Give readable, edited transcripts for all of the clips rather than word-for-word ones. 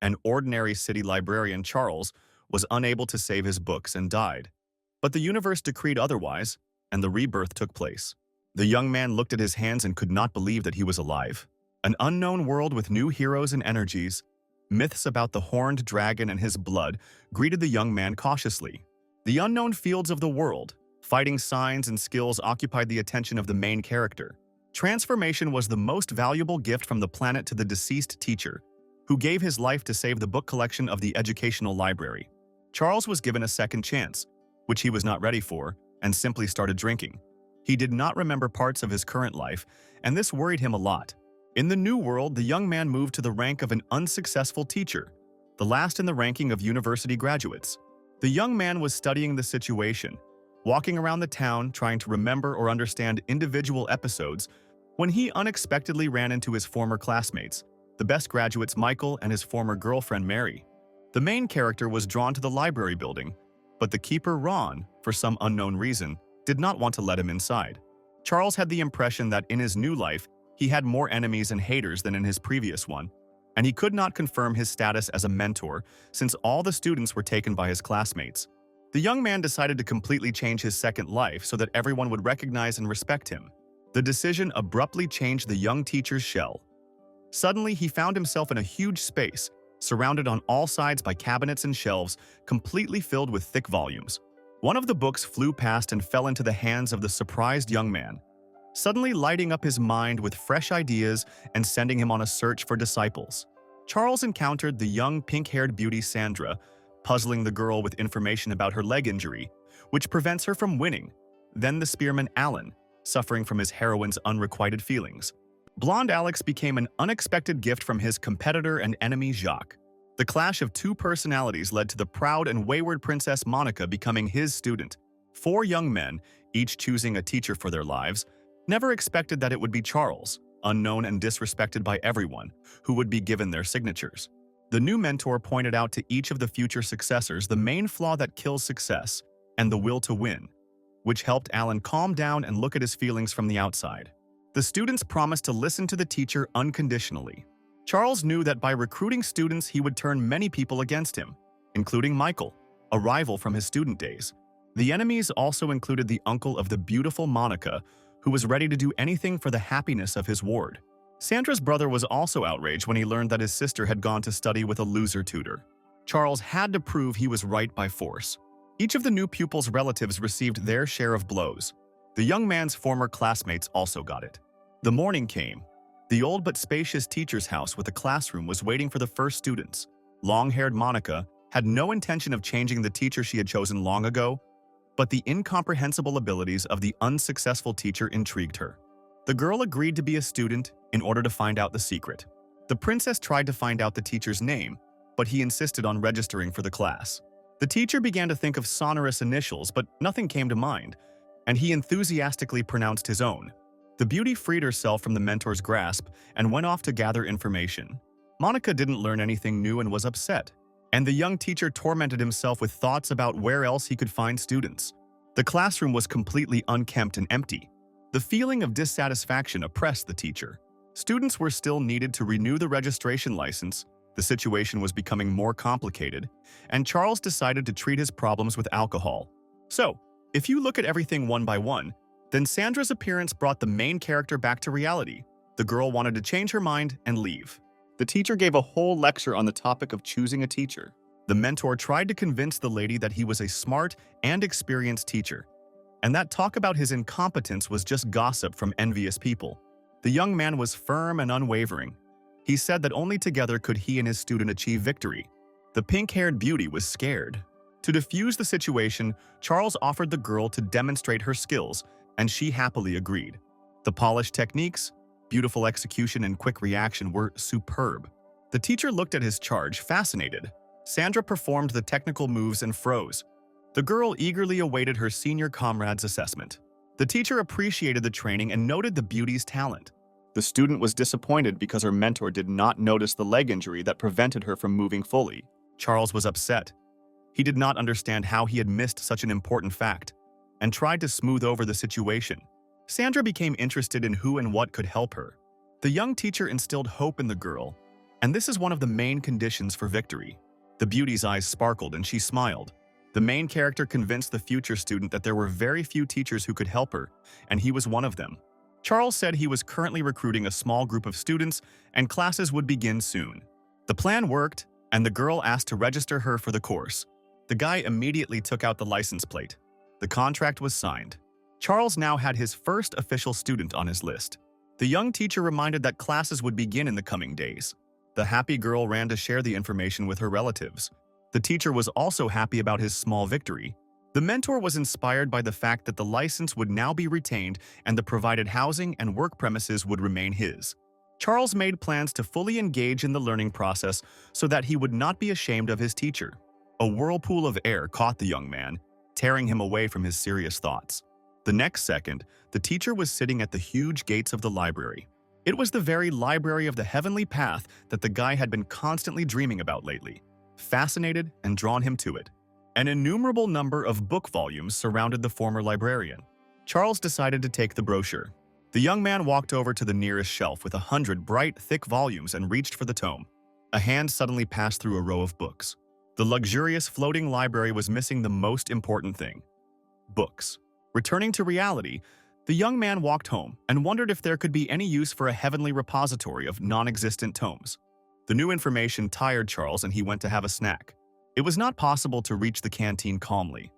An ordinary city librarian, Charles, was unable to save his books and died. But the universe decreed otherwise, and the rebirth took place. The young man looked at his hands and could not believe that he was alive. An unknown world with new heroes and energies, myths about the horned dragon and his blood, greeted the young man cautiously. The unknown fields of the world, fighting signs and skills occupied the attention of the main character. Transformation was the most valuable gift from the planet to the deceased teacher, who gave his life to save the book collection of the educational library. Charles was given a second chance, which he was not ready for, and simply started drinking. He did not remember parts of his current life, and this worried him a lot. In the new world, the young man moved to the rank of an unsuccessful teacher, the last in the ranking of university graduates. The young man was studying the situation, walking around the town trying to remember or understand individual episodes, when he unexpectedly ran into his former classmates, the best graduates Michael and his former girlfriend Mary. The main character was drawn to the library building, but the keeper Ron, for some unknown reason, did not want to let him inside. Charles had the impression that in his new life, he had more enemies and haters than in his previous one, and he could not confirm his status as a mentor since all the students were taken by his classmates. The young man decided to completely change his second life so that everyone would recognize and respect him. The decision abruptly changed the young teacher's shell. Suddenly, he found himself in a huge space, surrounded on all sides by cabinets and shelves, completely filled with thick volumes. One of the books flew past and fell into the hands of the surprised young man, suddenly lighting up his mind with fresh ideas and sending him on a search for disciples. Charles encountered the young pink-haired beauty Sandra, puzzling the girl with information about her leg injury, which prevents her from winning. Then the spearman Alan, suffering from his heroine's unrequited feelings. Blonde Alex became an unexpected gift from his competitor and enemy Jacques. The clash of two personalities led to the proud and wayward Princess Monica becoming his student. Four young men, each choosing a teacher for their lives, never expected that it would be Charles, unknown and disrespected by everyone, who would be given their signatures. The new mentor pointed out to each of the future successors the main flaw that kills success and the will to win, which helped Alan calm down and look at his feelings from the outside. The students promised to listen to the teacher unconditionally. Charles knew that by recruiting students he would turn many people against him, including Michael, a rival from his student days. The enemies also included the uncle of the beautiful Monica, who was ready to do anything for the happiness of his ward. Sandra's brother was also outraged when he learned that his sister had gone to study with a loser tutor. Charles had to prove he was right by force. Each of the new pupils' relatives received their share of blows. The young man's former classmates also got it. The morning came. The old but spacious teacher's house with a classroom was waiting for the first students. Long-haired Monica had no intention of changing the teacher she had chosen long ago, but the incomprehensible abilities of the unsuccessful teacher intrigued her. The girl agreed to be a student in order to find out the secret. The princess tried to find out the teacher's name, but he insisted on registering for the class. The teacher began to think of sonorous initials, but nothing came to mind, and he enthusiastically pronounced his own. The beauty freed herself from the mentor's grasp and went off to gather information. Monica didn't learn anything new and was upset, and the young teacher tormented himself with thoughts about where else he could find students. The classroom was completely unkempt and empty. The feeling of dissatisfaction oppressed the teacher. Students were still needed to renew the registration license, the situation was becoming more complicated, and Charles decided to treat his problems with alcohol. So, if you look at everything one by one, then Sandra's appearance brought the main character back to reality. The girl wanted to change her mind and leave. The teacher gave a whole lecture on the topic of choosing a teacher. The mentor tried to convince the lady that he was a smart and experienced teacher, and that talk about his incompetence was just gossip from envious people. The young man was firm and unwavering. He said that only together could he and his student achieve victory. The pink-haired beauty was scared. To defuse the situation, Charles offered the girl to demonstrate her skills, and she happily agreed. The polished techniques, beautiful execution, and quick reaction were superb. The teacher looked at his charge, fascinated. Sandra performed the technical moves and froze. The girl eagerly awaited her senior comrade's assessment. The teacher appreciated the training and noted the beauty's talent. The student was disappointed because her mentor did not notice the leg injury that prevented her from moving fully. Charles was upset. He did not understand how he had missed such an important fact, and tried to smooth over the situation. Sandra became interested in who and what could help her. The young teacher instilled hope in the girl, And this is one of the main conditions for victory. The beauty's eyes sparkled and she smiled. The main character convinced the future student that there were very few teachers who could help her, and he was one of them. Charles said he was currently recruiting a small group of students and classes would begin soon. The plan worked, and the girl asked to register her for the course. The guy immediately took out the license plate. The contract was signed. Charles now had his first official student on his list. The young teacher reminded that classes would begin in the coming days. The happy girl ran to share the information with her relatives. The teacher was also happy about his small victory. The mentor was inspired by the fact that the license would now be retained and the provided housing and work premises would remain his. Charles made plans to fully engage in the learning process so that he would not be ashamed of his teacher. A whirlpool of air caught the young man, tearing him away from his serious thoughts. The next second, the teacher was sitting at the huge gates of the library. It was the very library of the heavenly path that the guy had been constantly dreaming about lately. Fascinated and drawn him to it. An innumerable number of book volumes surrounded the former librarian. Charles decided to take the brochure. The young man walked over to the nearest shelf with 100 bright, thick volumes and reached for the tome. A hand suddenly passed through a row of books. The luxurious floating library was missing the most important thing: books. Returning to reality, the young man walked home and wondered if there could be any use for a heavenly repository of non-existent tomes. The new information tired Charles and he went to have a snack. It was not possible to reach the canteen calmly.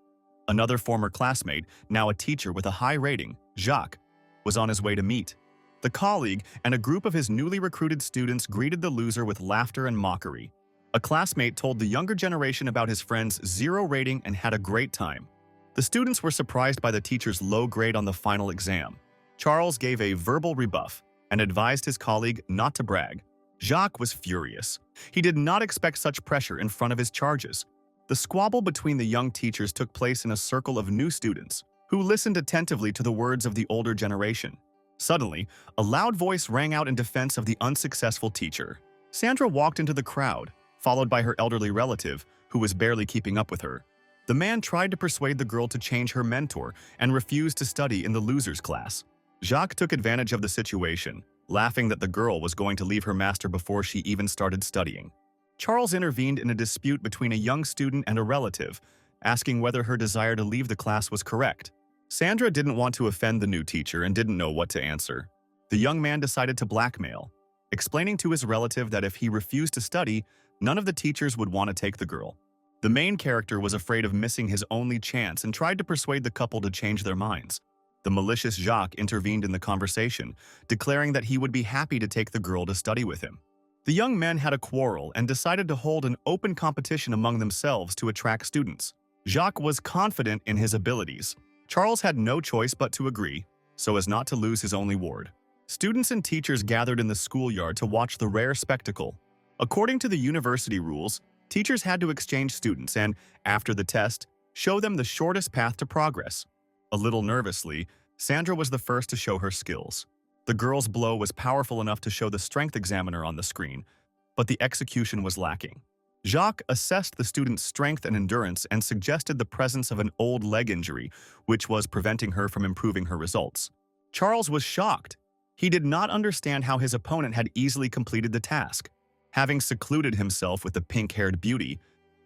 Another former classmate, now a teacher with a high rating, Jacques, was on his way to meet. The colleague and a group of his newly recruited students greeted the loser with laughter and mockery. A classmate told the younger generation about his friend's 0 rating and had a great time. The students were surprised by the teacher's low grade on the final exam. Charles gave a verbal rebuff and advised his colleague not to brag. Jacques was furious. He did not expect such pressure in front of his charges. The squabble between the young teachers took place in a circle of new students, who listened attentively to the words of the older generation. Suddenly, a loud voice rang out in defense of the unsuccessful teacher. Sandra walked into the crowd, followed by her elderly relative, who was barely keeping up with her. The man tried to persuade the girl to change her mentor and refused to study in the losers class. Jacques took advantage of the situation, laughing that the girl was going to leave her master before she even started studying. Charles intervened in a dispute between a young student and a relative, asking whether her desire to leave the class was correct. Sandra didn't want to offend the new teacher and didn't know what to answer. The young man decided to blackmail, explaining to his relative that if he refused to study, none of the teachers would want to take the girl. The main character was afraid of missing his only chance and tried to persuade the couple to change their minds. The malicious Jacques intervened in the conversation, declaring that he would be happy to take the girl to study with him. The young men had a quarrel and decided to hold an open competition among themselves to attract students. Jacques was confident in his abilities. Charles had no choice but to agree, so as not to lose his only ward. Students and teachers gathered in the schoolyard to watch the rare spectacle. According to the university rules, teachers had to exchange students and, after the test, show them the shortest path to progress. A little nervously, Sandra was the first to show her skills. The girl's blow was powerful enough to show the strength examiner on the screen, but the execution was lacking. Jacques assessed the student's strength and endurance and suggested the presence of an old leg injury, which was preventing her from improving her results. Charles was shocked. He did not understand how his opponent had easily completed the task. Having secluded himself with the pink-haired beauty,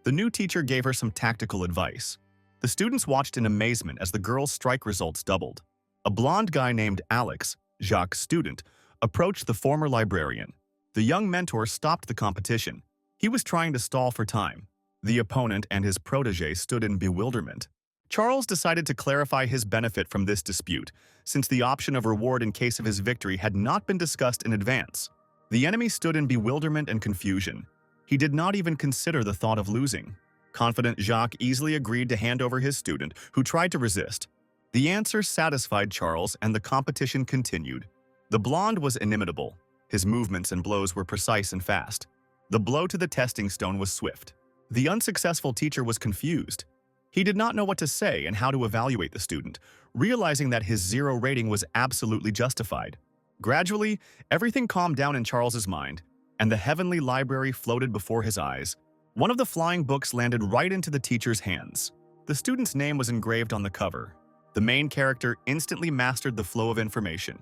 the new teacher gave her some tactical advice. The students watched in amazement as the girl's strike results doubled. A blonde guy named Alex, Jacques' student, approached the former librarian. The young mentor stopped the competition. He was trying to stall for time. The opponent and his protege stood in bewilderment. Charles decided to clarify his benefit from this dispute, since the option of reward in case of his victory had not been discussed in advance. The enemy stood in bewilderment and confusion. He did not even consider the thought of losing. Confident Jacques easily agreed to hand over his student, who tried to resist. The answer satisfied Charles and the competition continued. The blonde was inimitable. His movements and blows were precise and fast. The blow to the testing stone was swift. The unsuccessful teacher was confused. He did not know what to say and how to evaluate the student, realizing that his 0 rating was absolutely justified. Gradually, everything calmed down in Charles's mind, and the heavenly library floated before his eyes. One of the flying books landed right into the teacher's hands. The student's name was engraved on the cover. The main character instantly mastered the flow of information.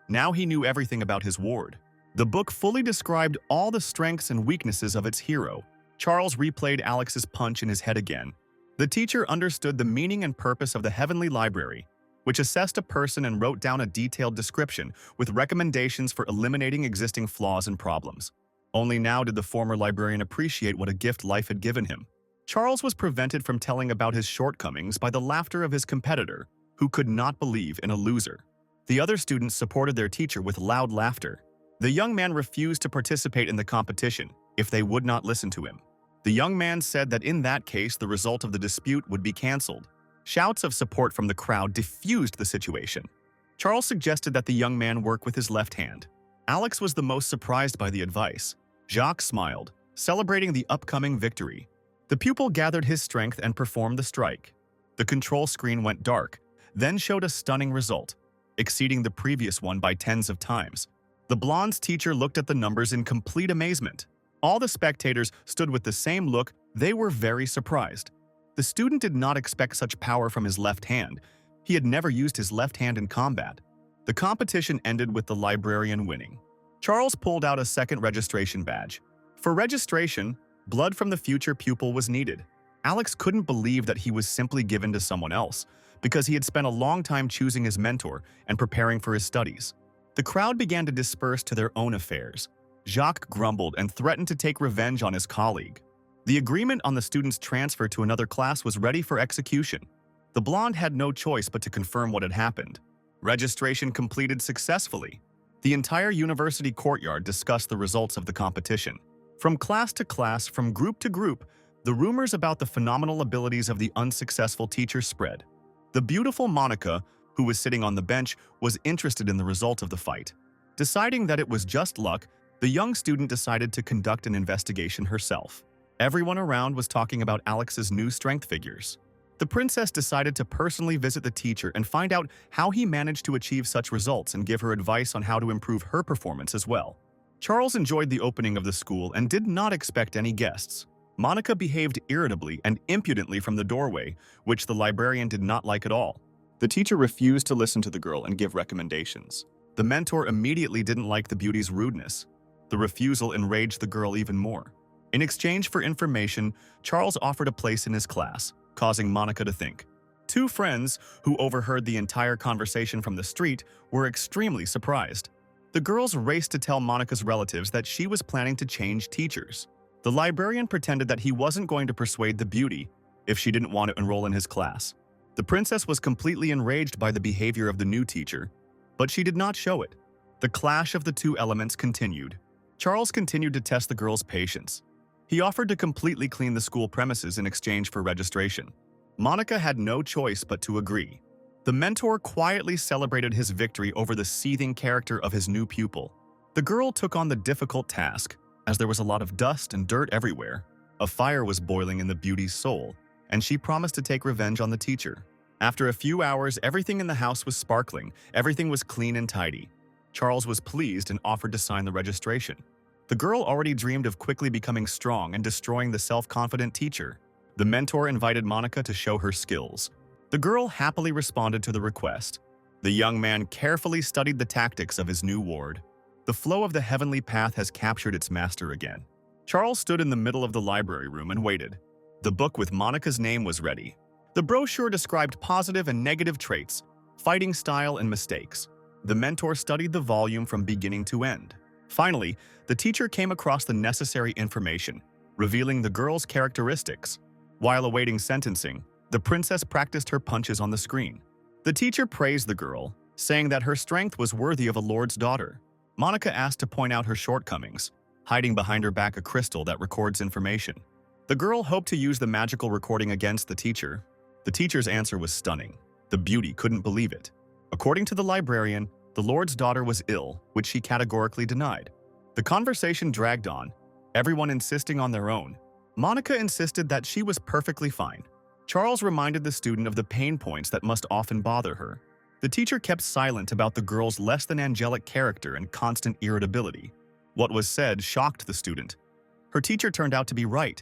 Now he knew everything about his ward. The book fully described all the strengths and weaknesses of its hero. Charles replayed Alex's punch in his head again. The teacher understood the meaning and purpose of the Heavenly Library, which assessed a person and wrote down a detailed description with recommendations for eliminating existing flaws and problems. Only now did the former librarian appreciate what a gift life had given him. Charles was prevented from telling about his shortcomings by the laughter of his competitor, who could not believe in a loser. The other students supported their teacher with loud laughter. The young man refused to participate in the competition if they would not listen to him. The young man said that in that case, the result of the dispute would be cancelled. Shouts of support from the crowd diffused the situation. Charles suggested that the young man work with his left hand. Alex was the most surprised by the advice. Jacques smiled, celebrating the upcoming victory. The pupil gathered his strength and performed the strike. The control screen went dark, then showed a stunning result, exceeding the previous one by tens of times. The blonde's teacher looked at the numbers in complete amazement. All the spectators stood with the same look. They were very surprised. The student did not expect such power from his left hand. He had never used his left hand in combat. The competition ended with the librarian winning. Charles pulled out a second registration badge. For registration, blood from the future pupil was needed. Alex couldn't believe that he was simply given to someone else, because he had spent a long time choosing his mentor and preparing for his studies. The crowd began to disperse to their own affairs. Jacques grumbled and threatened to take revenge on his colleague. The agreement on the student's transfer to another class was ready for execution. The blonde had no choice but to confirm what had happened. Registration completed successfully. The entire university courtyard discussed the results of the competition. From class to class, from group to group, the rumors about the phenomenal abilities of the unsuccessful teacher spread. The beautiful Monica, who was sitting on the bench, was interested in the result of the fight. Deciding that it was just luck, the young student decided to conduct an investigation herself. Everyone around was talking about Alex's new strength figures. The princess decided to personally visit the teacher and find out how he managed to achieve such results and give her advice on how to improve her performance as well. Charles enjoyed the opening of the school and did not expect any guests. Monica behaved irritably and impudently from the doorway, which the librarian did not like at all. The teacher refused to listen to the girl and give recommendations. The mentor immediately didn't like the beauty's rudeness. The refusal enraged the girl even more. In exchange for information, Charles offered a place in his class, causing Monica to think. Two friends, who overheard the entire conversation from the street, were extremely surprised. The girls raced to tell Monica's relatives that she was planning to change teachers. The librarian pretended that he wasn't going to persuade the beauty if she didn't want to enroll in his class. The princess was completely enraged by the behavior of the new teacher, but she did not show it. The clash of the two elements continued. Charles continued to test the girl's patience. He offered to completely clean the school premises in exchange for registration. Monica had no choice but to agree. The mentor quietly celebrated his victory over the seething character of his new pupil. The girl took on the difficult task, as there was a lot of dust and dirt everywhere. A fire was boiling in the beauty's soul, and she promised to take revenge on the teacher. After a few hours, everything in the house was sparkling. Everything was clean and tidy. Charles was pleased and offered to sign the registration. The girl already dreamed of quickly becoming strong and destroying the self-confident teacher. The mentor invited Monica to show her skills. The girl happily responded to the request. The young man carefully studied the tactics of his new ward. The flow of the heavenly path has captured its master again. Charles stood in the middle of the library room and waited. The book with Monica's name was ready. The brochure described positive and negative traits, fighting style, and mistakes. The mentor studied the volume from beginning to end. Finally, the teacher came across the necessary information, revealing the girl's characteristics. While awaiting sentencing, the princess practiced her punches on the screen. The teacher praised the girl, saying that her strength was worthy of a lord's daughter. Monica asked to point out her shortcomings, hiding behind her back a crystal that records information. The girl hoped to use the magical recording against the teacher. The teacher's answer was stunning. The beauty couldn't believe it. According to the librarian, the lord's daughter was ill, which she categorically denied. The conversation dragged on, everyone insisting on their own. Monica insisted that she was perfectly fine. Charles reminded the student of the pain points that must often bother her. The teacher kept silent about the girl's less-than-angelic character and constant irritability. What was said shocked the student. Her teacher turned out to be right.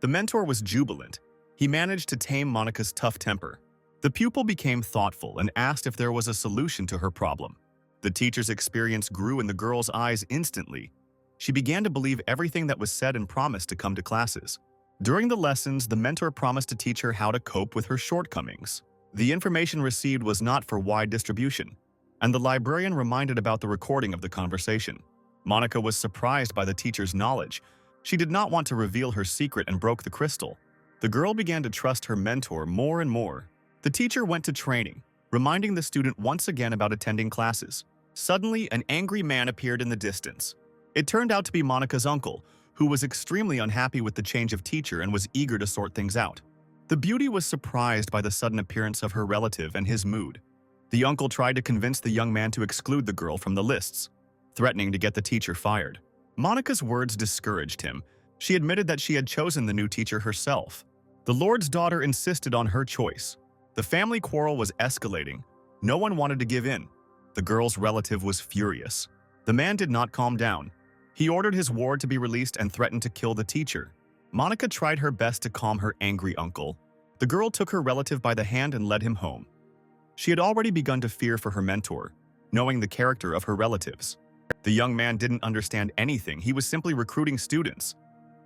The mentor was jubilant. He managed to tame Monica's tough temper. The pupil became thoughtful and asked if there was a solution to her problem. The teacher's experience grew in the girl's eyes instantly. She began to believe everything that was said and promised to come to classes. During the lessons, the mentor promised to teach her how to cope with her shortcomings. The information received was not for wide distribution, and the librarian reminded about the recording of the conversation. Monica was surprised by the teacher's knowledge. She did not want to reveal her secret and broke the crystal. The girl began to trust her mentor more and more. The teacher went to training, reminding the student once again about attending classes. Suddenly, an angry man appeared in the distance. It turned out to be Monica's uncle, who was extremely unhappy with the change of teacher and was eager to sort things out. The beauty was surprised by the sudden appearance of her relative and his mood. The uncle tried to convince the young man to exclude the girl from the lists, threatening to get the teacher fired. Monica's words discouraged him. She admitted that she had chosen the new teacher herself. The Lord's daughter insisted on her choice. The family quarrel was escalating. No one wanted to give in. The girl's relative was furious. The man did not calm down. He ordered his ward to be released and threatened to kill the teacher. Monica tried her best to calm her angry uncle. The girl took her relative by the hand and led him home. She had already begun to fear for her mentor, knowing the character of her relatives. The young man didn't understand anything. He was simply recruiting students.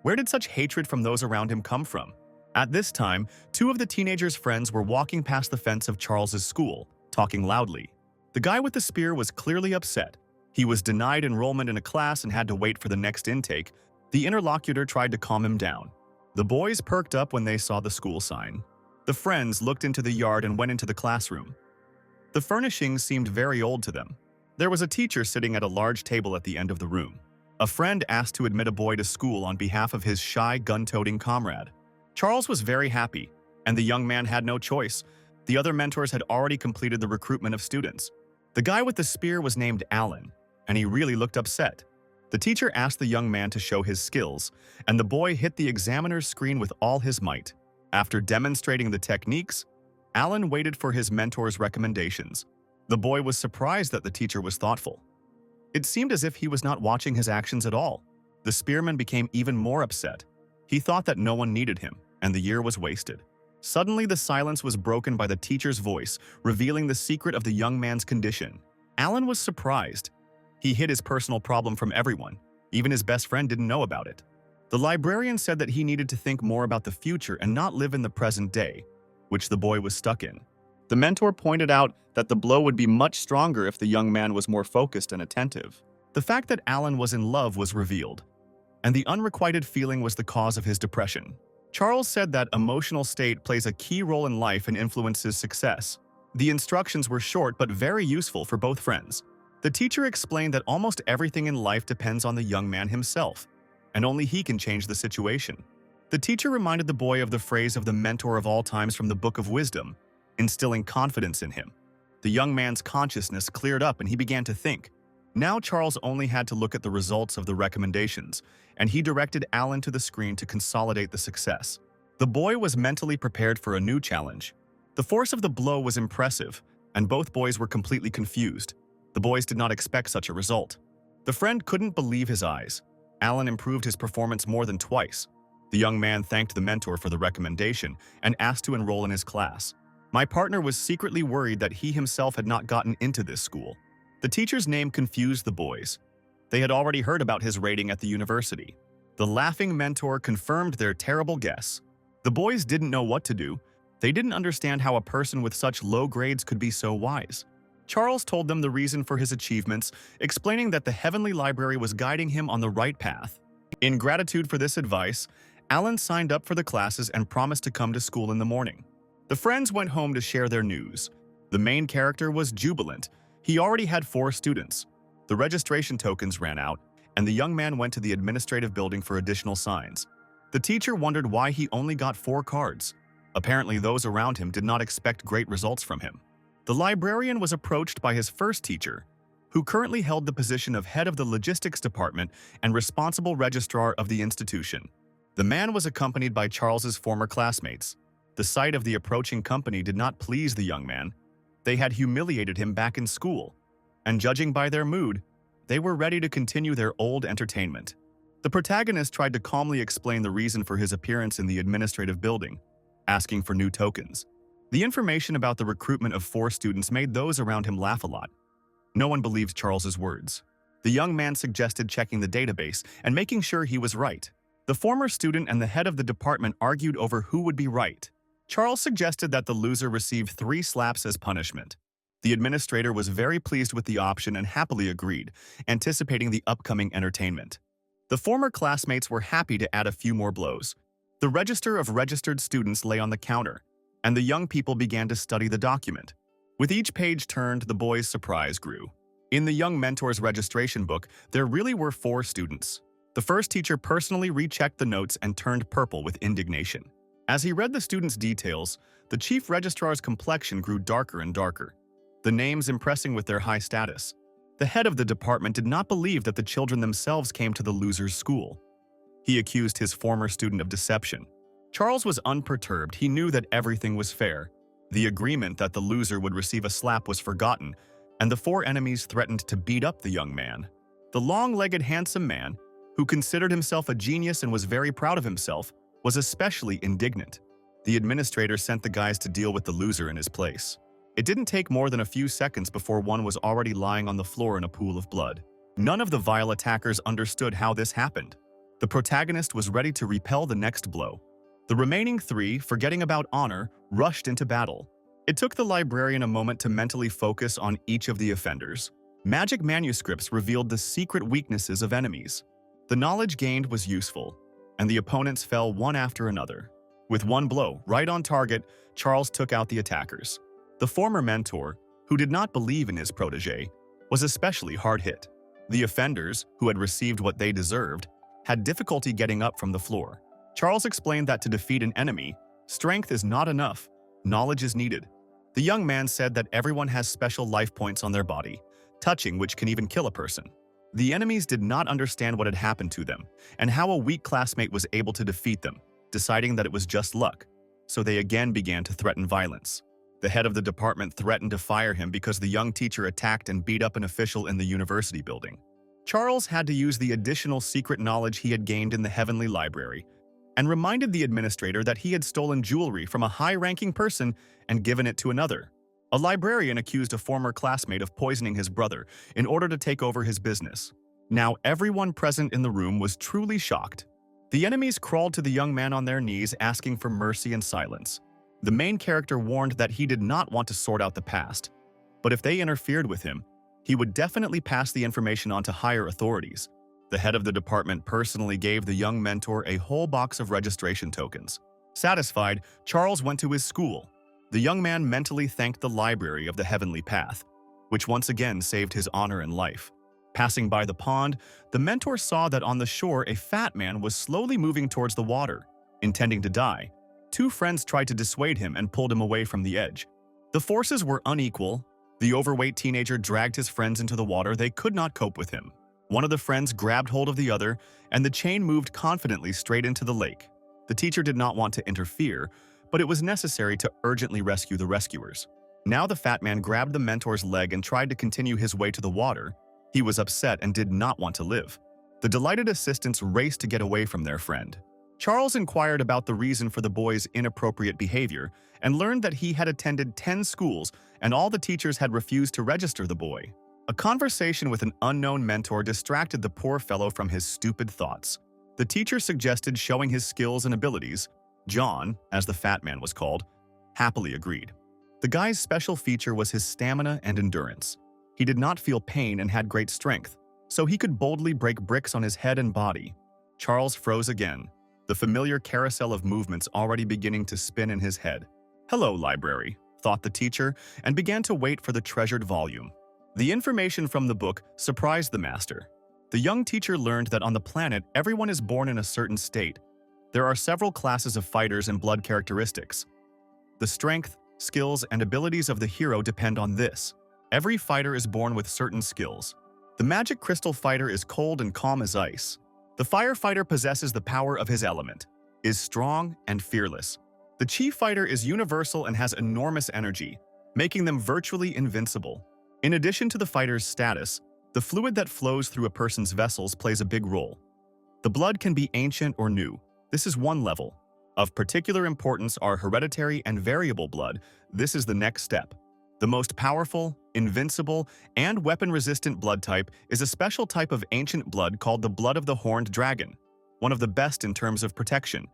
Where did such hatred from those around him come from? At this time, two of the teenager's friends were walking past the fence of Charles's school, talking loudly. The guy with the spear was clearly upset. He was denied enrollment in a class and had to wait for the next intake. The interlocutor tried to calm him down. The boys perked up when they saw the school sign. The friends looked into the yard and went into the classroom. The furnishings seemed very old to them. There was a teacher sitting at a large table at the end of the room. A friend asked to admit a boy to school on behalf of his shy, gun-toting comrade. Charles was very happy, and the young man had no choice. The other mentors had already completed the recruitment of students. The guy with the spear was named Alan, and he really looked upset. The teacher asked the young man to show his skills, and the boy hit the examiner's screen with all his might. After demonstrating the techniques, Alan waited for his mentor's recommendations. The boy was surprised that the teacher was thoughtful. It seemed as if he was not watching his actions at all. The spearman became even more upset. He thought that no one needed him, and the year was wasted. Suddenly, the silence was broken by the teacher's voice, revealing the secret of the young man's condition. Alan was surprised. He hid his personal problem from everyone. Even his best friend didn't know about it. The librarian said that he needed to think more about the future and not live in the present day, which the boy was stuck in. The mentor pointed out that the blow would be much stronger if the young man was more focused and attentive. The fact that Alan was in love was revealed, and the unrequited feeling was the cause of his depression. Charles said that emotional state plays a key role in life and influences success. The instructions were short but very useful for both friends. The teacher explained that almost everything in life depends on the young man himself, and only he can change the situation. The teacher reminded the boy of the phrase of the mentor of all times from the Book of Wisdom, instilling confidence in him. The young man's consciousness cleared up and he began to think. Now Charles only had to look at the results of the recommendations, and he directed Alan to the screen to consolidate the success. The boy was mentally prepared for a new challenge. The force of the blow was impressive, and both boys were completely confused. The boys did not expect such a result. The friend couldn't believe his eyes. Alan improved his performance more than twice. The young man thanked the mentor for the recommendation and asked to enroll in his class. My partner was secretly worried that he himself had not gotten into this school. The teacher's name confused the boys. They had already heard about his rating at the university. The laughing mentor confirmed their terrible guess. The boys didn't know what to do. They didn't understand how a person with such low grades could be so wise. Charles told them the reason for his achievements, explaining that the heavenly library was guiding him on the right path. In gratitude for this advice, Alan signed up for the classes and promised to come to school in the morning. The friends went home to share their news. The main character was jubilant. He already had 4 students. The registration tokens ran out, and the young man went to the administrative building for additional signs. The teacher wondered why he only got 4 cards. Apparently, those around him did not expect great results from him. The librarian was approached by his first teacher, who currently held the position of head of the logistics department and responsible registrar of the institution. The man was accompanied by Charles's former classmates. The sight of the approaching company did not please the young man. They had humiliated him back in school, and judging by their mood, they were ready to continue their old entertainment. The protagonist tried to calmly explain the reason for his appearance in the administrative building, asking for new tokens. The information about the recruitment of 4 students made those around him laugh a lot. No one believed Charles's words. The young man suggested checking the database and making sure he was right. The former student and the head of the department argued over who would be right. Charles suggested that the loser receive 3 slaps as punishment. The administrator was very pleased with the option and happily agreed, anticipating the upcoming entertainment. The former classmates were happy to add a few more blows. The register of registered students lay on the counter, and the young people began to study the document. With each page turned, the boys' surprise grew. In the young mentor's registration book, there really were 4 students. The first teacher personally rechecked the notes and turned purple with indignation. As he read the students' details, the chief registrar's complexion grew darker and darker, the names impressing with their high status. The head of the department did not believe that the children themselves came to the loser's school. He accused his former student of deception. Charles was unperturbed. He knew that everything was fair. The agreement that the loser would receive a slap was forgotten, and the 4 enemies threatened to beat up the young man. The long-legged, handsome man, who considered himself a genius and was very proud of himself, was especially indignant. The administrator sent the guys to deal with the loser in his place. It didn't take more than a few seconds before one was already lying on the floor in a pool of blood. None of the vile attackers understood how this happened. The protagonist was ready to repel the next blow. The remaining 3, forgetting about honor, rushed into battle. It took the librarian a moment to mentally focus on each of the offenders. Magic manuscripts revealed the secret weaknesses of enemies. The knowledge gained was useful, and the opponents fell one after another. With one blow, right on target, Charles took out the attackers. The former mentor, who did not believe in his protege, was especially hard hit. The offenders, who had received what they deserved, had difficulty getting up from the floor. Charles explained that to defeat an enemy, strength is not enough, knowledge is needed. The young man said that everyone has special life points on their body, touching which can even kill a person. The enemies did not understand what had happened to them, and how a weak classmate was able to defeat them, deciding that it was just luck, so they again began to threaten violence. The head of the department threatened to fire him because the young teacher attacked and beat up an official in the university building. Charles had to use the additional secret knowledge he had gained in the heavenly library, and reminded the administrator that he had stolen jewelry from a high-ranking person and given it to another. A librarian accused a former classmate of poisoning his brother in order to take over his business. Now everyone present in the room was truly shocked. The enemies crawled to the young man on their knees, asking for mercy and silence. The main character warned that he did not want to sort out the past, but if they interfered with him, he would definitely pass the information on to higher authorities. The head of the department personally gave the young mentor a whole box of registration tokens. Satisfied, Charles went to his school. The young man mentally thanked the library of the heavenly path, which once again saved his honor and life. Passing by the pond, the mentor saw that on the shore a fat man was slowly moving towards the water, intending to die. 2 friends tried to dissuade him and pulled him away from the edge. The forces were unequal. The overweight teenager dragged his friends into the water. They could not cope with him. One of the friends grabbed hold of the other, and the chain moved confidently straight into the lake. The teacher did not want to interfere, but it was necessary to urgently rescue the rescuers. Now the fat man grabbed the mentor's leg and tried to continue his way to the water. He was upset and did not want to live. The delighted assistants raced to get away from their friend. Charles inquired about the reason for the boy's inappropriate behavior and learned that he had attended 10 schools and all the teachers had refused to register the boy. A conversation with an unknown mentor distracted the poor fellow from his stupid thoughts. The teacher suggested showing his skills and abilities. John, as the fat man was called, happily agreed. The guy's special feature was his stamina and endurance. He did not feel pain and had great strength, so he could boldly break bricks on his head and body. Charles froze again, the familiar carousel of movements already beginning to spin in his head. "Hello, library," thought the teacher, and began to wait for the treasured volume. The information from the book surprised the master. The young teacher learned that on the planet, everyone is born in a certain state. There are several classes of fighters and blood characteristics. The strength, skills, and abilities of the hero depend on this. Every fighter is born with certain skills. The magic crystal fighter is cold and calm as ice. The firefighter possesses the power of his element, is strong and fearless. The chief fighter is universal and has enormous energy, making them virtually invincible. In addition to the fighter's status, the fluid that flows through a person's vessels plays a big role. The blood can be ancient or new. This is one level. Of particular importance are hereditary and variable blood. This is the next step. The most powerful, invincible, and weapon-resistant blood type is a special type of ancient blood called the blood of the horned dragon, one of the best in terms of protection.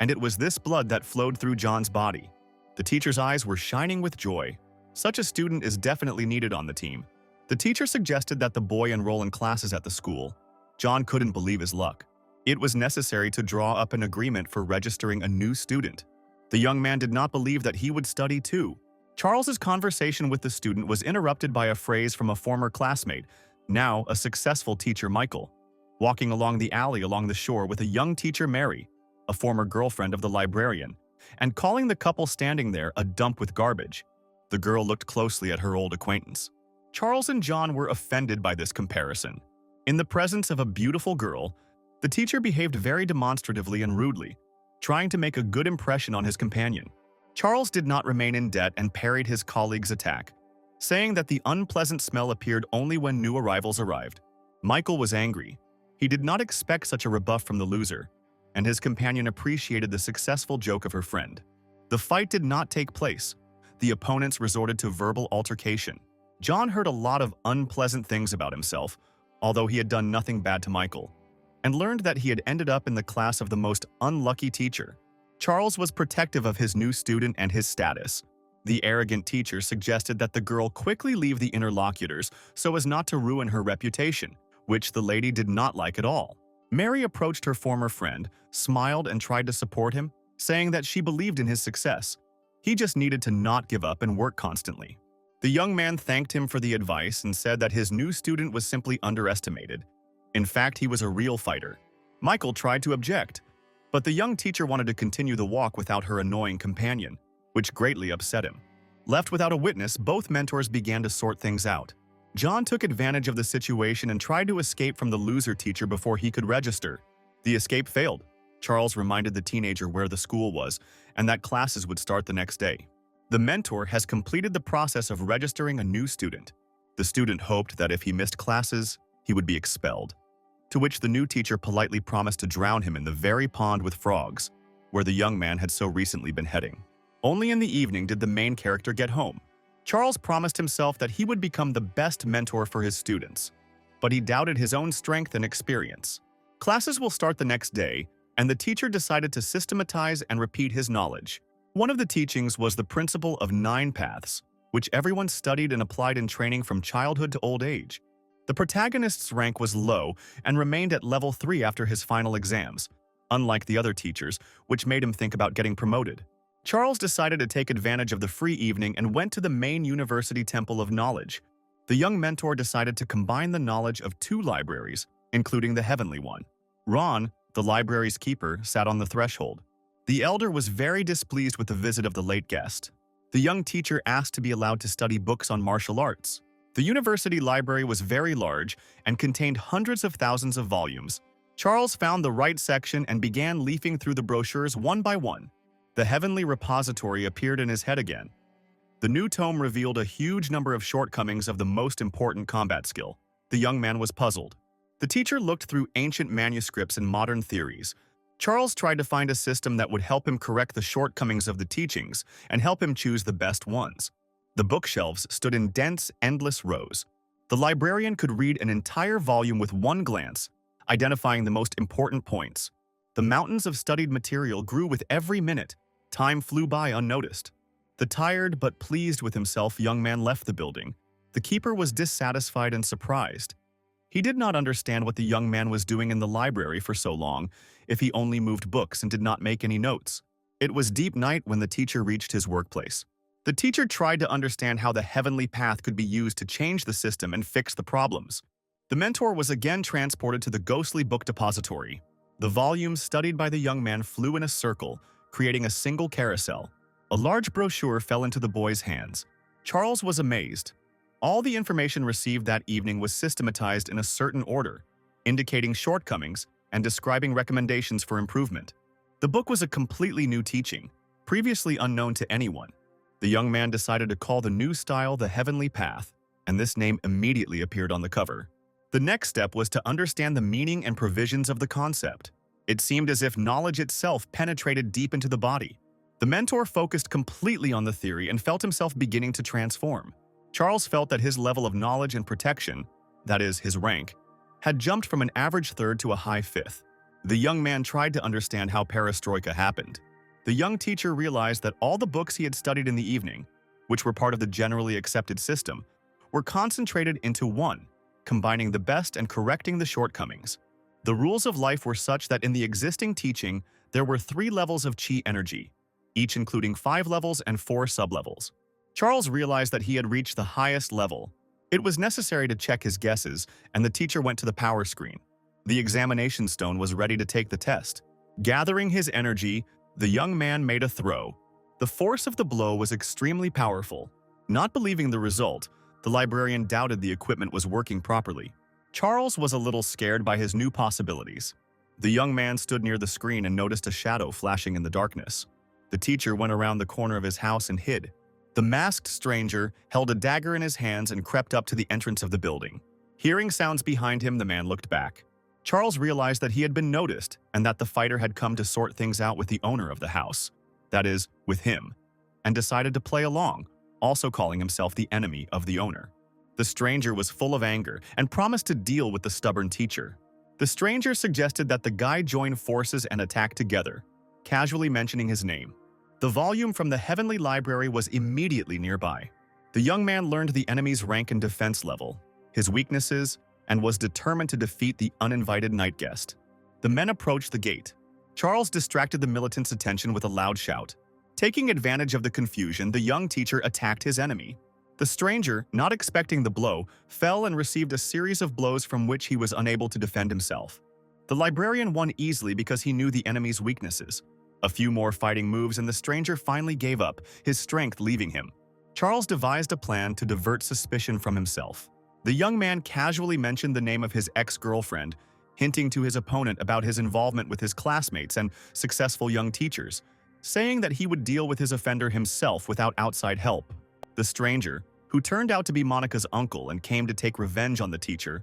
And it was this blood that flowed through John's body. The teacher's eyes were shining with joy. Such a student is definitely needed on the team. The teacher suggested that the boy enroll in classes at the school. John couldn't believe his luck. It was necessary to draw up an agreement for registering a new student. The young man did not believe that he would study too. Charles's conversation with the student was interrupted by a phrase from a former classmate, now a successful teacher, Michael, walking along the alley along the shore with a young teacher, Mary, a former girlfriend of the librarian, and calling the couple standing there a dump with garbage. The girl looked closely at her old acquaintance. Charles and John were offended by this comparison. In the presence of a beautiful girl, the teacher behaved very demonstratively and rudely, trying to make a good impression on his companion. Charles did not remain in debt and parried his colleague's attack, saying that the unpleasant smell appeared only when new arrivals arrived. Michael was angry. He did not expect such a rebuff from the loser, and his companion appreciated the successful joke of her friend. The fight did not take place. The opponents resorted to verbal altercation. John heard a lot of unpleasant things about himself, although he had done nothing bad to Michael, and learned that he had ended up in the class of the most unlucky teacher. Charles was protective of his new student and his status. The arrogant teacher suggested that the girl quickly leave the interlocutors so as not to ruin her reputation, which the lady did not like at all. Mary approached her former friend, smiled and tried to support him, saying that she believed in his success. He just needed to not give up and work constantly. The young man thanked him for the advice and said that his new student was simply underestimated. In fact, he was a real fighter. Michael tried to object, but the young teacher wanted to continue the walk without her annoying companion, which greatly upset him. Left without a witness, both mentors began to sort things out. John took advantage of the situation and tried to escape from the loser teacher before he could register. The escape failed. Charles reminded the teenager where the school was and that classes would start the next day. The mentor has completed the process of registering a new student. The student hoped that if he missed classes, he would be expelled, to which the new teacher politely promised to drown him in the very pond with frogs, where the young man had so recently been heading. Only in the evening did the main character get home. Charles promised himself that he would become the best mentor for his students, but he doubted his own strength and experience. Classes will start the next day, and the teacher decided to systematize and repeat his knowledge. One of the teachings was the principle of 9 paths, which everyone studied and applied in training from childhood to old age. The protagonist's rank was low and remained at level 3 after his final exams, unlike the other teachers, which made him think about getting promoted. Charles decided to take advantage of the free evening and went to the main university temple of knowledge. The young mentor decided to combine the knowledge of 2 libraries, including the heavenly one. Ron, the library's keeper, sat on the threshold. The elder was very displeased with the visit of the late guest. The young teacher asked to be allowed to study books on martial arts. The university library was very large and contained hundreds of thousands of volumes. Charles found the right section and began leafing through the brochures one by one. The heavenly repository appeared in his head again. The new tome revealed a huge number of shortcomings of the most important combat skill. The young man was puzzled. The teacher looked through ancient manuscripts and modern theories. Charles tried to find a system that would help him correct the shortcomings of the teachings and help him choose the best ones. The bookshelves stood in dense, endless rows. The librarian could read an entire volume with one glance, identifying the most important points. The mountains of studied material grew with every minute. Time flew by unnoticed. The tired but pleased with himself young man left the building. The keeper was dissatisfied and surprised. He did not understand what the young man was doing in the library for so long, if he only moved books and did not make any notes. It was deep night when the teacher reached his workplace. The teacher tried to understand how the heavenly path could be used to change the system and fix the problems. The mentor was again transported to the ghostly book depository. The volumes studied by the young man flew in a circle, creating a single carousel. A large brochure fell into the boy's hands. Charles was amazed. All the information received that evening was systematized in a certain order, indicating shortcomings and describing recommendations for improvement. The book was a completely new teaching, previously unknown to anyone. The young man decided to call the new style the Heavenly Path, and this name immediately appeared on the cover. The next step was to understand the meaning and provisions of the concept. It seemed as if knowledge itself penetrated deep into the body. The The mentor focused completely on the theory and felt himself beginning to transform. Charles felt that his level of knowledge and protection, that is, his rank, had jumped from an average third to a high fifth. The young man tried to understand how perestroika happened. The young teacher realized that all the books he had studied in the evening, which were part of the generally accepted system, were concentrated into one, combining the best and correcting the shortcomings. The rules of life were such that in the existing teaching, there were 3 levels of chi energy, each including 5 levels and 4 sublevels. Charles realized that he had reached the highest level. It was necessary to check his guesses, and the teacher went to the power screen. The examination stone was ready to take the test. Gathering his energy, the young man made a throw. The force of the blow was extremely powerful. Not believing the result, the librarian doubted the equipment was working properly. Charles was a little scared by his new possibilities. The young man stood near the screen and noticed a shadow flashing in the darkness. The teacher went around the corner of his house and hid. The masked stranger held a dagger in his hands and crept up to the entrance of the building. Hearing sounds behind him, the man looked back. Charles realized that he had been noticed and that the fighter had come to sort things out with the owner of the house, that is, with him, and decided to play along, also calling himself the enemy of the owner. The stranger was full of anger and promised to deal with the stubborn teacher. The stranger suggested that the guy join forces and attack together, casually mentioning his name. The volume from the Heavenly Library was immediately nearby. The young man learned the enemy's rank and defense level, his weaknesses, and was determined to defeat the uninvited night guest. The men approached the gate. Charles distracted the militant's attention with a loud shout. Taking advantage of the confusion, the young teacher attacked his enemy. The stranger, not expecting the blow, fell and received a series of blows from which he was unable to defend himself. The librarian won easily because he knew the enemy's weaknesses. A few more fighting moves and the stranger finally gave up, his strength leaving him. Charles devised a plan to divert suspicion from himself. The young man casually mentioned the name of his ex-girlfriend, hinting to his opponent about his involvement with his classmates and successful young teachers, saying that he would deal with his offender himself without outside help. The stranger, who turned out to be Monica's uncle and came to take revenge on the teacher,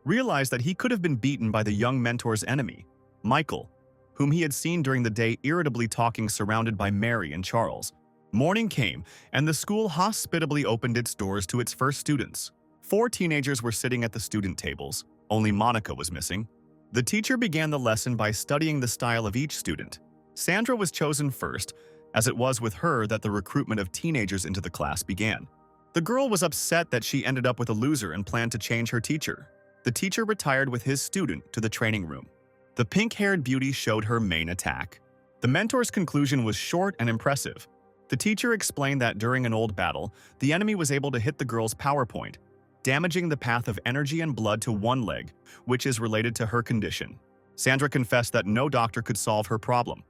realized that he could have been beaten by the young mentor's enemy, Michael, whom he had seen during the day irritably talking surrounded by Mary and Charles. Morning came, and the school hospitably opened its doors to its first students. 4 teenagers were sitting at the student tables. Only Monica was missing. The teacher began the lesson by studying the style of each student. Sandra was chosen first, as it was with her that the recruitment of teenagers into the class began. The girl was upset that she ended up with a loser and planned to change her teacher. The teacher retired with his student to the training room. The pink-haired beauty showed her main attack. The mentor's conclusion was short and impressive. The teacher explained that during an old battle, the enemy was able to hit the girl's power point, damaging the path of energy and blood to one leg, which is related to her condition. Sandra confessed that no doctor could solve her problem.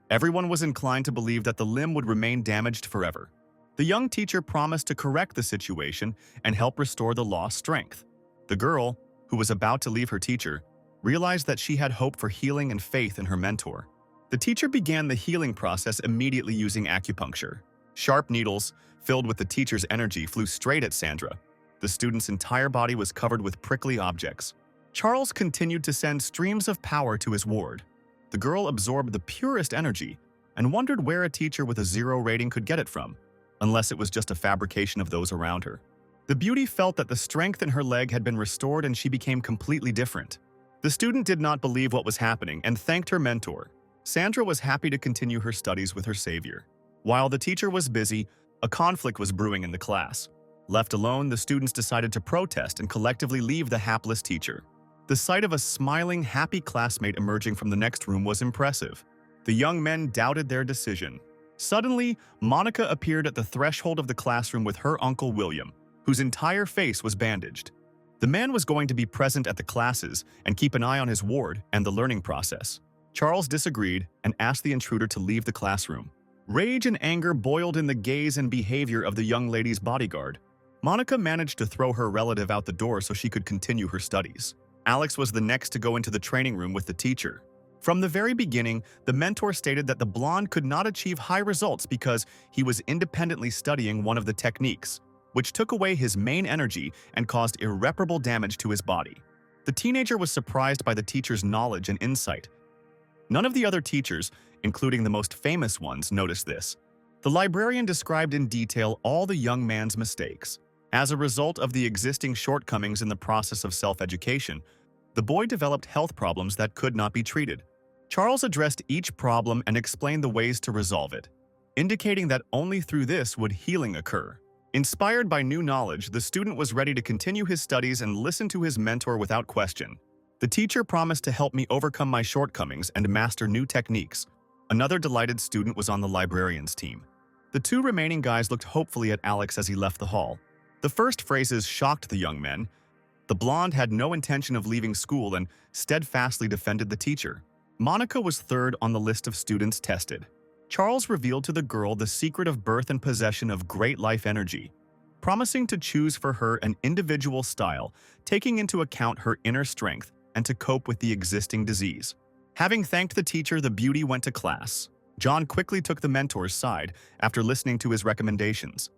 Everyone was inclined to believe that the limb would remain damaged forever. The young teacher promised to correct the situation and help restore the lost strength. The girl, who was about to leave her teacher, realized that she had hope for healing and faith in her mentor. The teacher began the healing process immediately using acupuncture. Sharp needles, filled with the teacher's energy, flew straight at Sandra. The student's entire body was covered with prickly objects. Charles continued to send streams of power to his ward. The girl absorbed the purest energy and wondered where a teacher with a 0 rating could get it from, unless it was just a fabrication of those around her. The beauty felt that the strength in her leg had been restored and she became completely different. The student did not believe what was happening and thanked her mentor. Sandra was happy to continue her studies with her savior. While the teacher was busy, a conflict was brewing in the class. Left alone, the students decided to protest and collectively leave the hapless teacher. The sight of a smiling, happy classmate emerging from the next room was impressive. The young men doubted their decision. Suddenly, Monica appeared at the threshold of the classroom with her uncle William, whose entire face was bandaged. The man was going to be present at the classes and keep an eye on his ward and the learning process. Charles disagreed and asked the intruder to leave the classroom. Rage and anger boiled in the gaze and behavior of the young lady's bodyguard. Monica managed to throw her relative out the door so she could continue her studies. Alex was the next to go into the training room with the teacher. From the very beginning, the mentor stated that the blonde could not achieve high results because he was independently studying one of the techniques, which took away his main energy and caused irreparable damage to his body. The teenager was surprised by the teacher's knowledge and insight. None of the other teachers, including the most famous ones, noticed this. The librarian described in detail all the young man's mistakes. As a result of the existing shortcomings in the process of self-education, the boy developed health problems that could not be treated. Charles addressed each problem and explained the ways to resolve it, indicating that only through this would healing occur. Inspired by new knowledge, the student was ready to continue his studies and listen to his mentor without question. The teacher promised to help me overcome my shortcomings and master new techniques. Another delighted student was on the librarian's team. The two remaining guys looked hopefully at Alex as he left the hall. The first phrases shocked the young men. The blonde had no intention of leaving school and steadfastly defended the teacher. Monica was third on the list of students tested. Charles revealed to the girl the secret of birth and possession of great life energy, promising to choose for her an individual style, taking into account her inner strength and to cope with the existing disease. Having thanked the teacher, the beauty went to class. John quickly took the mentor's side after listening to his recommendations.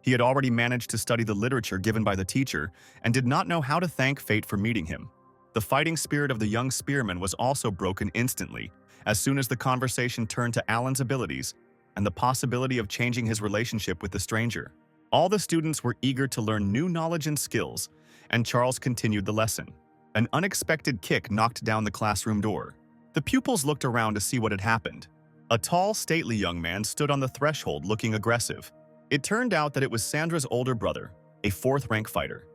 He had already managed to study the literature given by the teacher and did not know how to thank fate for meeting him. The fighting spirit of the young spearman was also broken instantly, as soon as the conversation turned to Alan's abilities and the possibility of changing his relationship with the stranger. All the students were eager to learn new knowledge and skills, and Charles continued the lesson. An unexpected kick knocked down the classroom door. The pupils looked around to see what had happened. A tall, stately young man stood on the threshold looking aggressive. It turned out that it was Sandra's older brother, a fourth-rank fighter.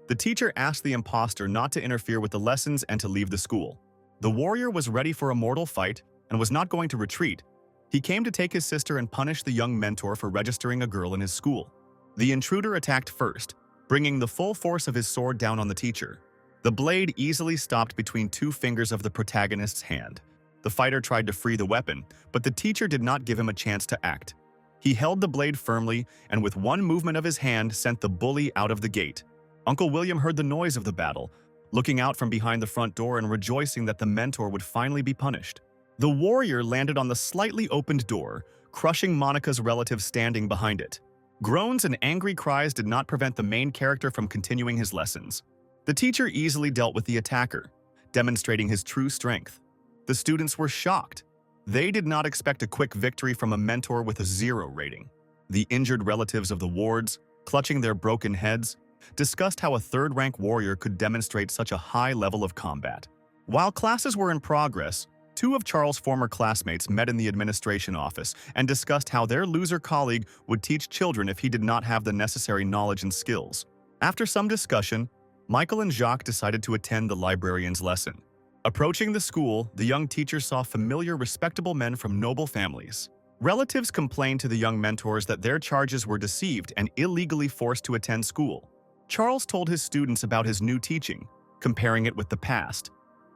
The teacher asked the imposter not to interfere with the lessons and to leave the school. The warrior was ready for a mortal fight and was not going to retreat. He came to take his sister and punish the young mentor for registering a girl in his school. The intruder attacked first, bringing the full force of his sword down on the teacher. The blade easily stopped between two fingers of the protagonist's hand. The fighter tried to free the weapon, but the teacher did not give him a chance to act. He held the blade firmly and with one movement of his hand sent the bully out of the gate. Uncle William heard the noise of the battle, looking out from behind the front door and rejoicing that the mentor would finally be punished. The warrior landed on the slightly opened door, crushing Monica's relative standing behind it. Groans and angry cries did not prevent the main character from continuing his lessons. The teacher easily dealt with the attacker, demonstrating his true strength. The students were shocked. They did not expect a quick victory from a mentor with a 0 rating. The injured relatives of the wards, clutching their broken heads, discussed how a third-rank warrior could demonstrate such a high level of combat. While classes were in progress, two of Charles' former classmates met in the administration office and discussed how their loser colleague would teach children if he did not have the necessary knowledge and skills. After some discussion, Michael and Jacques decided to attend the librarian's lesson. Approaching the school, the young teacher saw familiar, respectable men from noble families. Relatives complained to the young mentors that their charges were deceived and illegally forced to attend school. Charles told his students about his new teaching, comparing it with the past,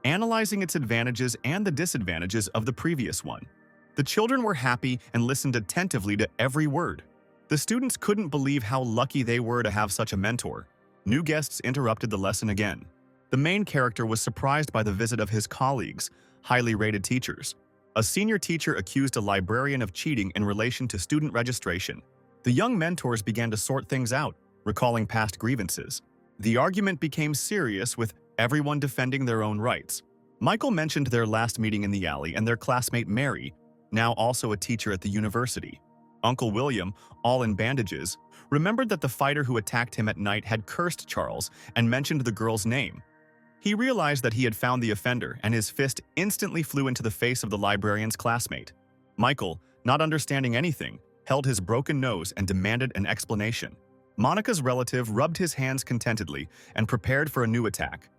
analyzing its advantages and the disadvantages of the previous one. The children were happy and listened attentively to every word. The students couldn't believe how lucky they were to have such a mentor. New guests interrupted the lesson again. The main character was surprised by the visit of his colleagues, highly rated teachers. A senior teacher accused a librarian of cheating in relation to student registration. The young mentors began to sort things out, recalling past grievances. The argument became serious, with everyone defending their own rights. Michael mentioned their last meeting in the alley and their classmate Mary, now also a teacher at the university. Uncle William, all in bandages, remembered that the fighter who attacked him at night had cursed Charles and mentioned the girl's name. He realized that he had found the offender, and his fist instantly flew into the face of the librarian's classmate. Michael, not understanding anything, held his broken nose and demanded an explanation. Monica's relative rubbed his hands contentedly and prepared for a new attack.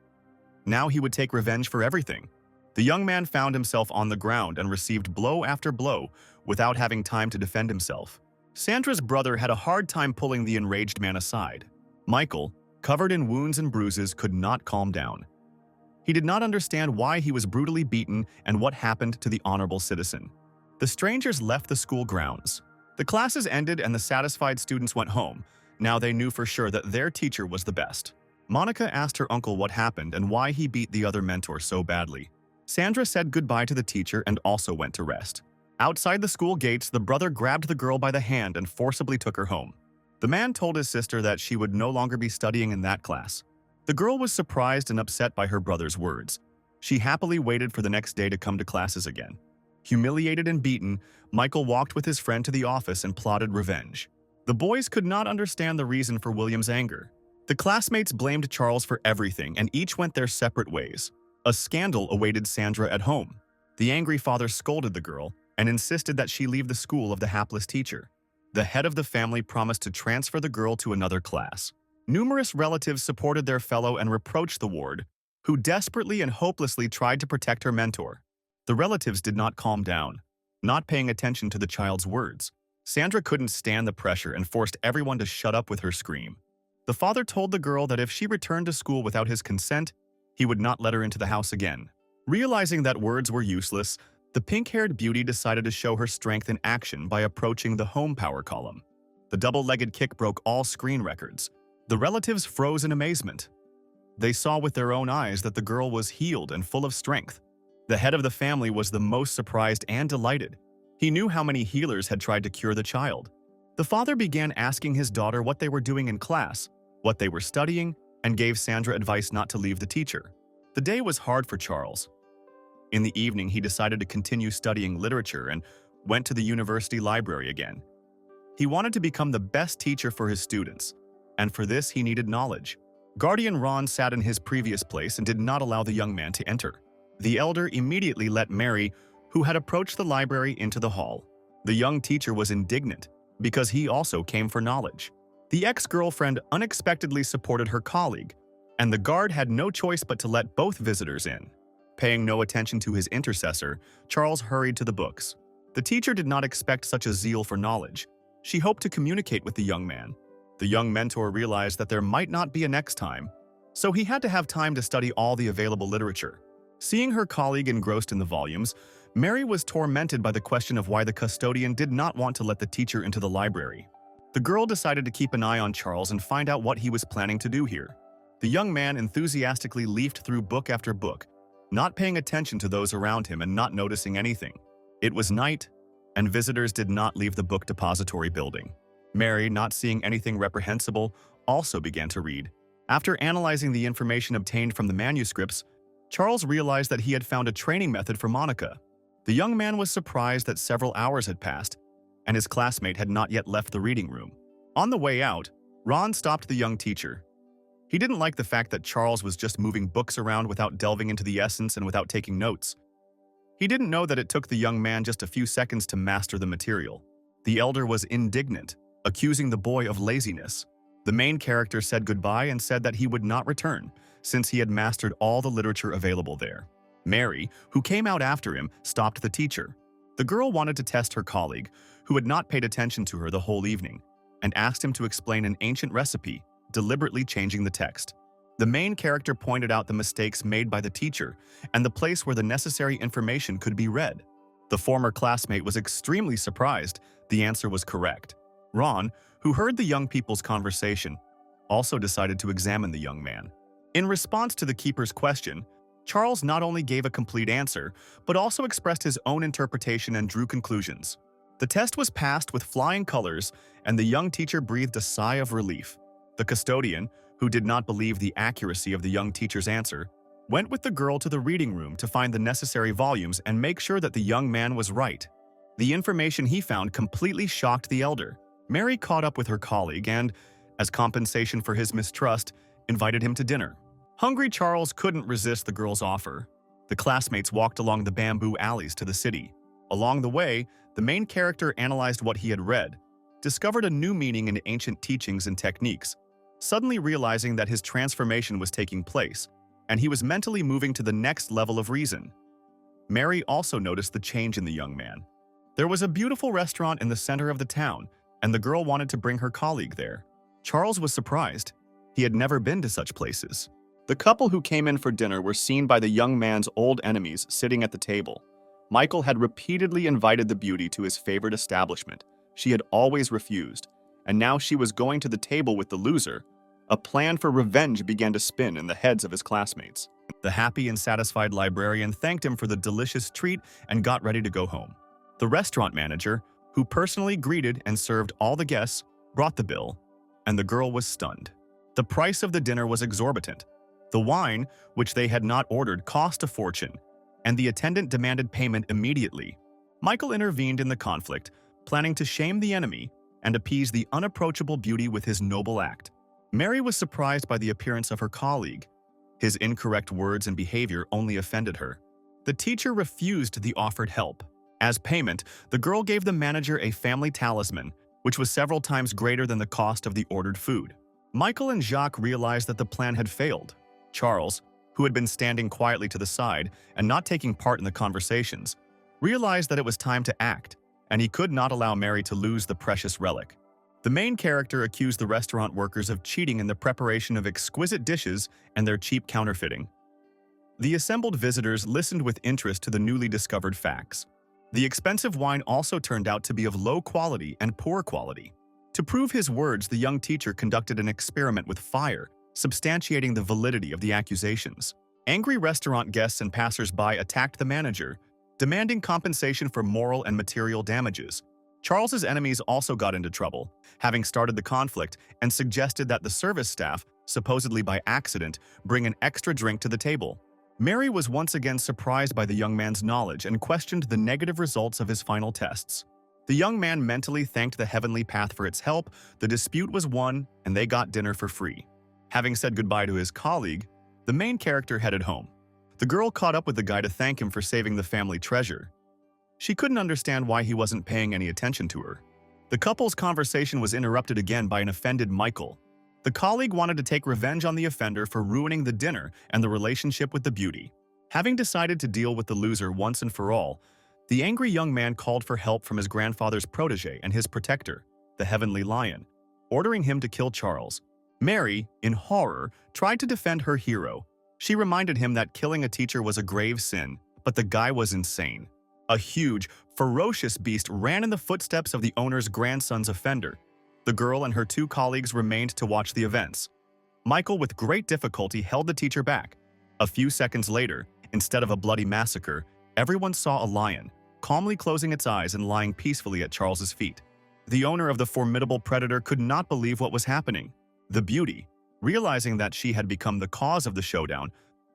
Now he would take revenge for everything. The young man found himself on the ground and received blow after blow without having time to defend himself. Sandra's brother had a hard time pulling the enraged man aside. Michael, covered in wounds and bruises, could not calm down. He did not understand why he was brutally beaten and what happened to the honorable citizen. The strangers left the school grounds. The classes ended and the satisfied students went home. Now they knew for sure that their teacher was the best. Monica asked her uncle what happened and why he beat the other mentor so badly. Sandra said goodbye to the teacher and also went to rest. Outside the school gates, the brother grabbed the girl by the hand and forcibly took her home. The man told his sister that she would no longer be studying in that class. The girl was surprised and upset by her brother's words. She happily waited for the next day to come to classes again. Humiliated and beaten, Michael walked with his friend to the office and plotted revenge. The boys could not understand the reason for William's anger. The classmates blamed Charles for everything, and each went their separate ways. A scandal awaited Sandra at home. The angry father scolded the girl and insisted that she leave the school of the hapless teacher. The head of the family promised to transfer the girl to another class. Numerous relatives supported their fellow and reproached the ward, who desperately and hopelessly tried to protect her mentor. The relatives did not calm down, not paying attention to the child's words. Sandra couldn't stand the pressure and forced everyone to shut up with her scream. The father told the girl that if she returned to school without his consent, he would not let her into the house again. Realizing that words were useless, the pink-haired beauty decided to show her strength in action by approaching the home power column. The double-legged kick broke all screen records. The relatives froze in amazement. They saw with their own eyes that the girl was healed and full of strength. The head of the family was the most surprised and delighted. He knew how many healers had tried to cure the child. The father began asking his daughter what they were doing in class, what they were studying, and gave Sandra advice not to leave the teacher. The day was hard for Charles. In the evening, he decided to continue studying literature and went to the university library again. He wanted to become the best teacher for his students, and for this he needed knowledge. Guardian Ron sat in his previous place and did not allow the young man to enter. The elder immediately let Mary, who had approached the library, into the hall. The young teacher was indignant because he also came for knowledge. The ex-girlfriend unexpectedly supported her colleague, and the guard had no choice but to let both visitors in. Paying no attention to his intercessor, Charles hurried to the books. The teacher did not expect such a zeal for knowledge. She hoped to communicate with the young man. The young mentor realized that there might not be a next time, so he had to have time to study all the available literature. Seeing her colleague engrossed in the volumes, Mary was tormented by the question of why the custodian did not want to let the teacher into the library. The girl decided to keep an eye on Charles and find out what he was planning to do here. The young man enthusiastically leafed through book after book, not paying attention to those around him and not noticing anything. It was night, and visitors did not leave the book depository building. Mary, not seeing anything reprehensible, also began to read. After analyzing the information obtained from the manuscripts, Charles realized that he had found a training method for Monica. The young man was surprised that several hours had passed, and his classmate had not yet left the reading room. On the way out, Ron stopped the young teacher. He didn't like the fact that Charles was just moving books around without delving into the essence and without taking notes. He didn't know that it took the young man just a few seconds to master the material. The elder was indignant, accusing the boy of laziness. The main character said goodbye and said that he would not return, since he had mastered all the literature available there. Mary, who came out after him, stopped the teacher. The girl wanted to test her colleague, who had not paid attention to her the whole evening, and asked him to explain an ancient recipe, deliberately changing the text. The main character pointed out the mistakes made by the teacher and the place where the necessary information could be read. The former classmate was extremely surprised. The answer was correct. Ron, who heard the young people's conversation, also decided to examine the young man. In response to the keeper's question, Charles not only gave a complete answer, but also expressed his own interpretation and drew conclusions. The test was passed with flying colors, and the young teacher breathed a sigh of relief. The custodian, who did not believe the accuracy of the young teacher's answer, went with the girl to the reading room to find the necessary volumes and make sure that the young man was right. The information he found completely shocked the elder. Mary caught up with her colleague and, as compensation for his mistrust, invited him to dinner. Hungry Charles couldn't resist the girl's offer. The classmates walked along the bamboo alleys to the city. Along the way, the main character analyzed what he had read, discovered a new meaning in ancient teachings and techniques, suddenly realizing that his transformation was taking place, and he was mentally moving to the next level of reason. Mary also noticed the change in the young man. There was a beautiful restaurant in the center of the town, and the girl wanted to bring her colleague there. Charles was surprised. He had never been to such places. The couple who came in for dinner were seen by the young man's old enemies sitting at the table. Michael had repeatedly invited the beauty to his favorite establishment. She had always refused, and now she was going to the table with the loser. A plan for revenge began to spin in the heads of his classmates. The happy and satisfied librarian thanked him for the delicious treat and got ready to go home. The restaurant manager, who personally greeted and served all the guests, brought the bill, and the girl was stunned. The price of the dinner was exorbitant. The wine, which they had not ordered, cost a fortune, and the attendant demanded payment immediately. Michael intervened in the conflict, planning to shame the enemy and appease the unapproachable beauty with his noble act. Mary was surprised by the appearance of her colleague. His incorrect words and behavior only offended her. The teacher refused the offered help. As payment, the girl gave the manager a family talisman, which was several times greater than the cost of the ordered food. Michael and Jacques realized that the plan had failed. Charles, who had been standing quietly to the side and not taking part in the conversations, realized that it was time to act, and he could not allow Mary to lose the precious relic. The main character accused the restaurant workers of cheating in the preparation of exquisite dishes and their cheap counterfeiting. The assembled visitors listened with interest to the newly discovered facts. The expensive wine also turned out to be of low quality and poor quality. To prove his words, the young teacher conducted an experiment with fire, substantiating the validity of the accusations. Angry restaurant guests and passers-by attacked the manager, demanding compensation for moral and material damages. Charles's enemies also got into trouble, having started the conflict, and suggested that the service staff, supposedly by accident, bring an extra drink to the table. Mary was once again surprised by the young man's knowledge and questioned the negative results of his final tests. The young man mentally thanked the heavenly path for its help, the dispute was won, and they got dinner for free. Having said goodbye to his colleague, the main character headed home. The girl caught up with the guy to thank him for saving the family treasure. She couldn't understand why he wasn't paying any attention to her. The couple's conversation was interrupted again by an offended Michael. The colleague wanted to take revenge on the offender for ruining the dinner and the relationship with the beauty. Having decided to deal with the loser once and for all, the angry young man called for help from his grandfather's protege and his protector, the Heavenly Lion, ordering him to kill Charles. Mary, in horror, tried to defend her hero. She reminded him that killing a teacher was a grave sin, but the guy was insane. A huge, ferocious beast ran in the footsteps of the owner's grandson's offender. The girl and her two colleagues remained to watch the events. Michael, with great difficulty, held the teacher back. A few seconds later, instead of a bloody massacre, everyone saw a lion, calmly closing its eyes and lying peacefully at Charles's feet. The owner of the formidable predator could not believe what was happening. The beauty, realizing that she had become the cause of the showdown,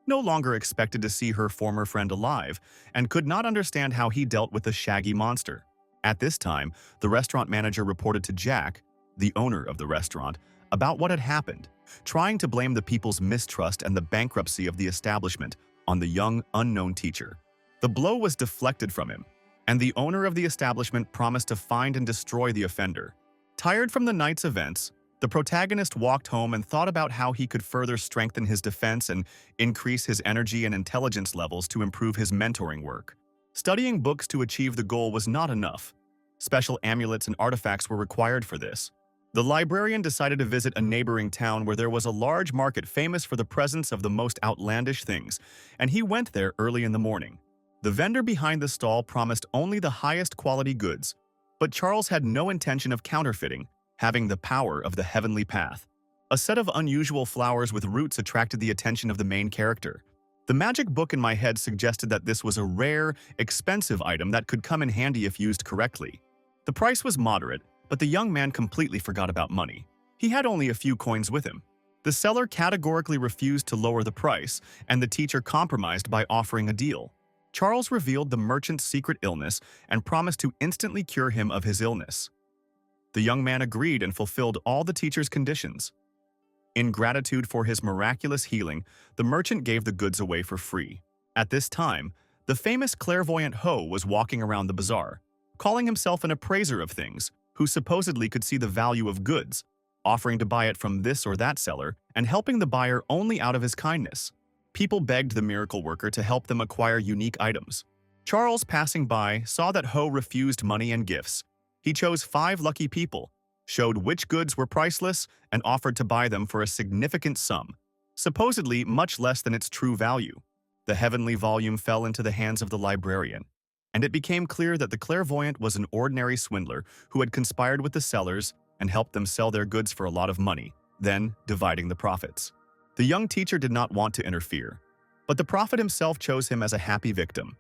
no longer expected to see her former friend alive and could not understand how he dealt with the shaggy monster. At this time, the restaurant manager reported to Jack, the owner of the restaurant, about what had happened, trying to blame the people's mistrust and the bankruptcy of the establishment on the young, unknown teacher. The blow was deflected from him, and the owner of the establishment promised to find and destroy the offender. Tired from the night's events, the protagonist walked home and thought about how he could further strengthen his defense and increase his energy and intelligence levels to improve his mentoring work. Studying books to achieve the goal was not enough. Special amulets and artifacts were required for this. The librarian decided to visit a neighboring town where there was a large market famous for the presence of the most outlandish things, and he went there early in the morning. The vendor behind the stall promised only the highest quality goods, but Charles had no intention of counterfeiting, having the power of the heavenly path. A set of unusual flowers with roots attracted the attention of the main character. The magic book in my head suggested that this was a rare, expensive item that could come in handy if used correctly. The price was moderate, but the young man completely forgot about money. He had only a few coins with him. The seller categorically refused to lower the price, and the teacher compromised by offering a deal. Charles revealed the merchant's secret illness and promised to instantly cure him of his illness. The young man agreed and fulfilled all the teacher's conditions. In gratitude for his miraculous healing, the merchant gave the goods away for free. At this time, the famous clairvoyant Ho was walking around the bazaar, calling himself an appraiser of things, who supposedly could see the value of goods, offering to buy it from this or that seller, and helping the buyer only out of his kindness. People begged the miracle worker to help them acquire unique items. Charles, passing by, saw that Ho refused money and gifts. He chose 5 lucky people, showed which goods were priceless, and offered to buy them for a significant sum, supposedly much less than its true value. The heavenly volume fell into the hands of the librarian, and it became clear that the clairvoyant was an ordinary swindler who had conspired with the sellers and helped them sell their goods for a lot of money, then dividing the profits. The young teacher did not want to interfere, but the prophet himself chose him as a happy victim.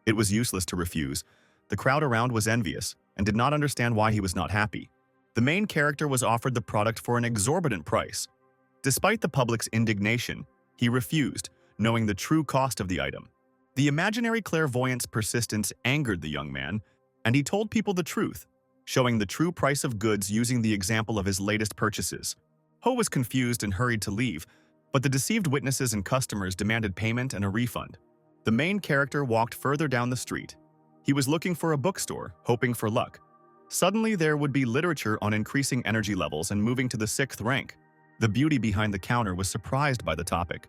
It was useless to refuse. The crowd around was envious and did not understand why he was not happy. The main character was offered the product for an exorbitant price. Despite the public's indignation, he refused, knowing the true cost of the item. The imaginary clairvoyant's persistence angered the young man, and he told people the truth, showing the true price of goods using the example of his latest purchases. Ho was confused and hurried to leave, but the deceived witnesses and customers demanded payment and a refund. The main character walked further down the street. He was looking for a bookstore, hoping for luck. Suddenly, there would be literature on increasing energy levels and moving to the 6th rank. The beauty behind the counter was surprised by the topic.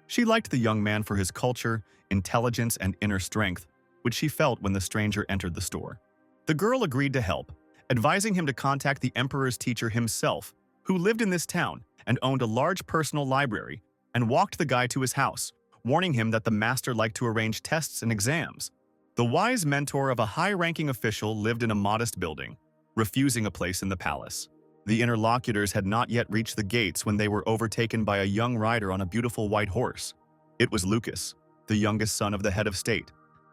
She liked the young man for his culture, intelligence, and inner strength, which she felt when the stranger entered the store. The girl agreed to help, advising him to contact the emperor's teacher himself, who lived in this town and owned a large personal library, and walked the guy to his house, warning him that the master liked to arrange tests and exams. The wise mentor of a high-ranking official lived in a modest building, refusing a place in the palace. The interlocutors had not yet reached the gates when they were overtaken by a young rider on a beautiful white horse. It was Lucas, the youngest son of the head of state.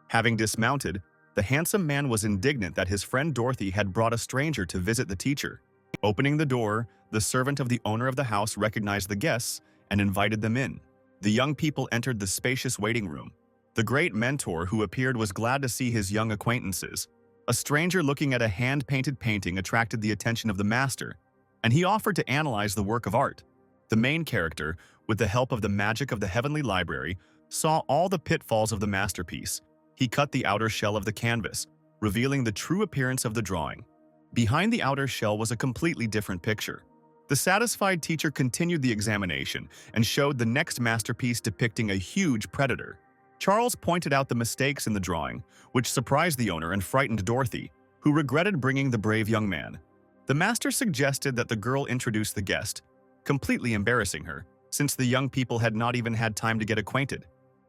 Having dismounted, the handsome man was indignant that his friend Dorothy had brought a stranger to visit the teacher. Opening the door, the servant of the owner of the house recognized the guests and invited them in. The young people entered the spacious waiting room. The great mentor who appeared was glad to see his young acquaintances. A stranger looking at a hand-painted painting attracted the attention of the master, and he offered to analyze the work of art. The main character, with the help of the magic of the heavenly library, saw all the pitfalls of the masterpiece. He cut the outer shell of the canvas, revealing the true appearance of the drawing. Behind the outer shell was a completely different picture. The satisfied teacher continued the examination and showed the next masterpiece depicting a huge predator. Charles pointed out the mistakes in the drawing, which surprised the owner and frightened Dorothy, who regretted bringing the brave young man. The master suggested that the girl introduce the guest, completely embarrassing her, since the young people had not even had time to get acquainted.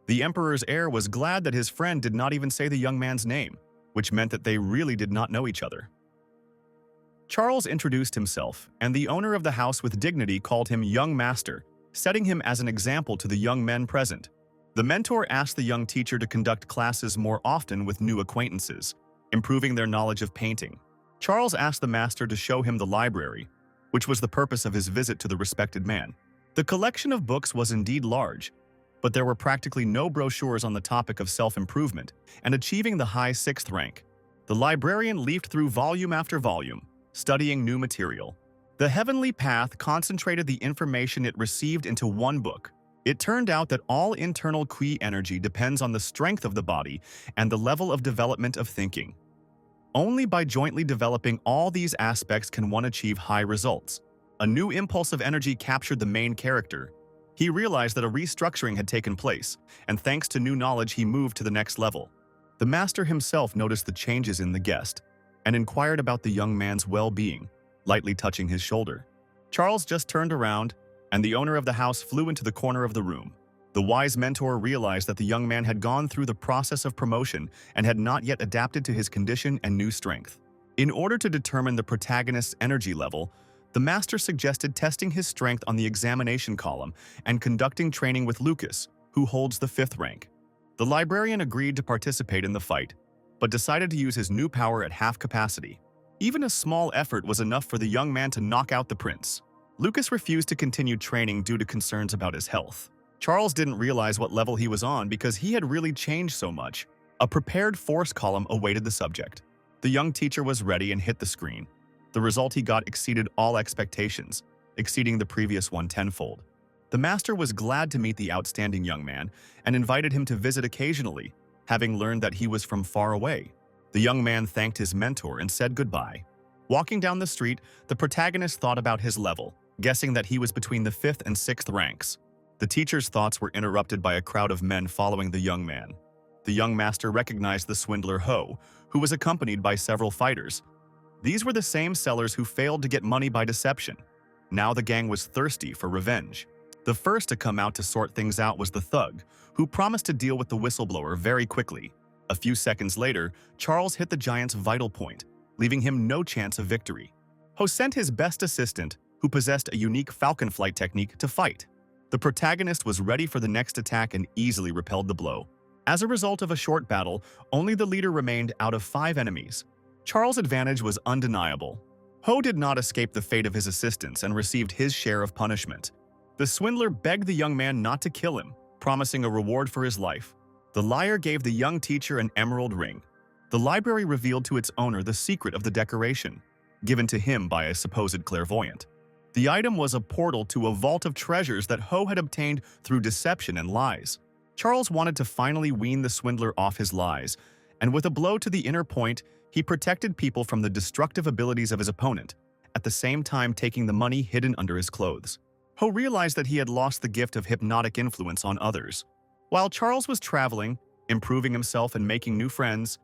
The emperor's heir was glad that his friend did not even say the young man's name, which meant that they really did not know each other. Charles introduced himself, and the owner of the house with dignity called him young master, setting him as an example to the young men present. The mentor asked the young teacher to conduct classes more often with new acquaintances, improving their knowledge of painting. Charles asked the master to show him the library, which was the purpose of his visit to the respected man. The collection of books was indeed large, but there were practically no brochures on the topic of self-improvement and achieving the high 6th rank. The librarian leafed through volume after volume, studying new material. The heavenly path concentrated the information it received into one book. It turned out that all internal ki energy depends on the strength of the body and the level of development of thinking. Only by jointly developing all these aspects can one achieve high results. A new impulse of energy captured the main character. He realized that a restructuring had taken place, and thanks to new knowledge he moved to the next level. The master himself noticed the changes in the guest and inquired about the young man's well-being, lightly touching his shoulder. Charles just turned around, and the owner of the house flew into the corner of the room. The wise mentor realized that the young man had gone through the process of promotion and had not yet adapted to his condition and new strength. In order to determine the protagonist's energy level, the master suggested testing his strength on the examination column and conducting training with Lucas, who holds the 5th rank. The librarian agreed to participate in the fight, but decided to use his new power at half capacity. Even a small effort was enough for the young man to knock out the prince. Lucas refused to continue training due to concerns about his health. Charles didn't realize what level he was on because he had really changed so much. A prepared force column awaited the subject. The young teacher was ready and hit the screen. The result he got exceeded all expectations, exceeding the previous one tenfold. The master was glad to meet the outstanding young man and invited him to visit occasionally, having learned that he was from far away. The young man thanked his mentor and said goodbye. Walking down the street, the protagonist thought about his level, guessing that he was between the 5th and 6th ranks. The teacher's thoughts were interrupted by a crowd of men following the young man. The young master recognized the swindler Ho, who was accompanied by several fighters. These were the same sellers who failed to get money by deception. Now the gang was thirsty for revenge. The first to come out to sort things out was the thug, who promised to deal with the whistleblower very quickly. A few seconds later, Charles hit the giant's vital point, leaving him no chance of victory. Ho sent his best assistant, who possessed a unique falcon flight technique, to fight. The protagonist was ready for the next attack and easily repelled the blow. As a result of a short battle, only the leader remained out of 5 enemies. Charles' advantage was undeniable. Ho did not escape the fate of his assistants and received his share of punishment. The swindler begged the young man not to kill him, promising a reward for his life. The liar gave the young teacher an emerald ring. The library revealed to its owner the secret of the decoration, given to him by a supposed clairvoyant. The item was a portal to a vault of treasures that Ho had obtained through deception and lies. Charles wanted to finally wean the swindler off his lies, and with a blow to the inner point, he protected people from the destructive abilities of his opponent, at the same time taking the money hidden under his clothes. Ho realized that he had lost the gift of hypnotic influence on others. While Charles was traveling, improving himself and making new friends,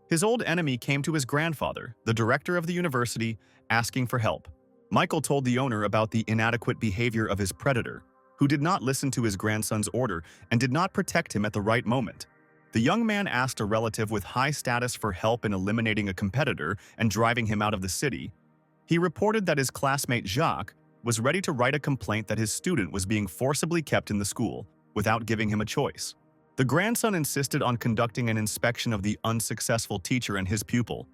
his old enemy came to his grandfather, the director of the university, asking for help. Michael told the owner about the inadequate behavior of his predator, who did not listen to his grandson's order and did not protect him at the right moment. The young man asked a relative with high status for help in eliminating a competitor and driving him out of the city. He reported that his classmate Jacques was ready to write a complaint that his student was being forcibly kept in the school without giving him a choice. The grandson insisted on conducting an inspection of the unsuccessful teacher and his pupil.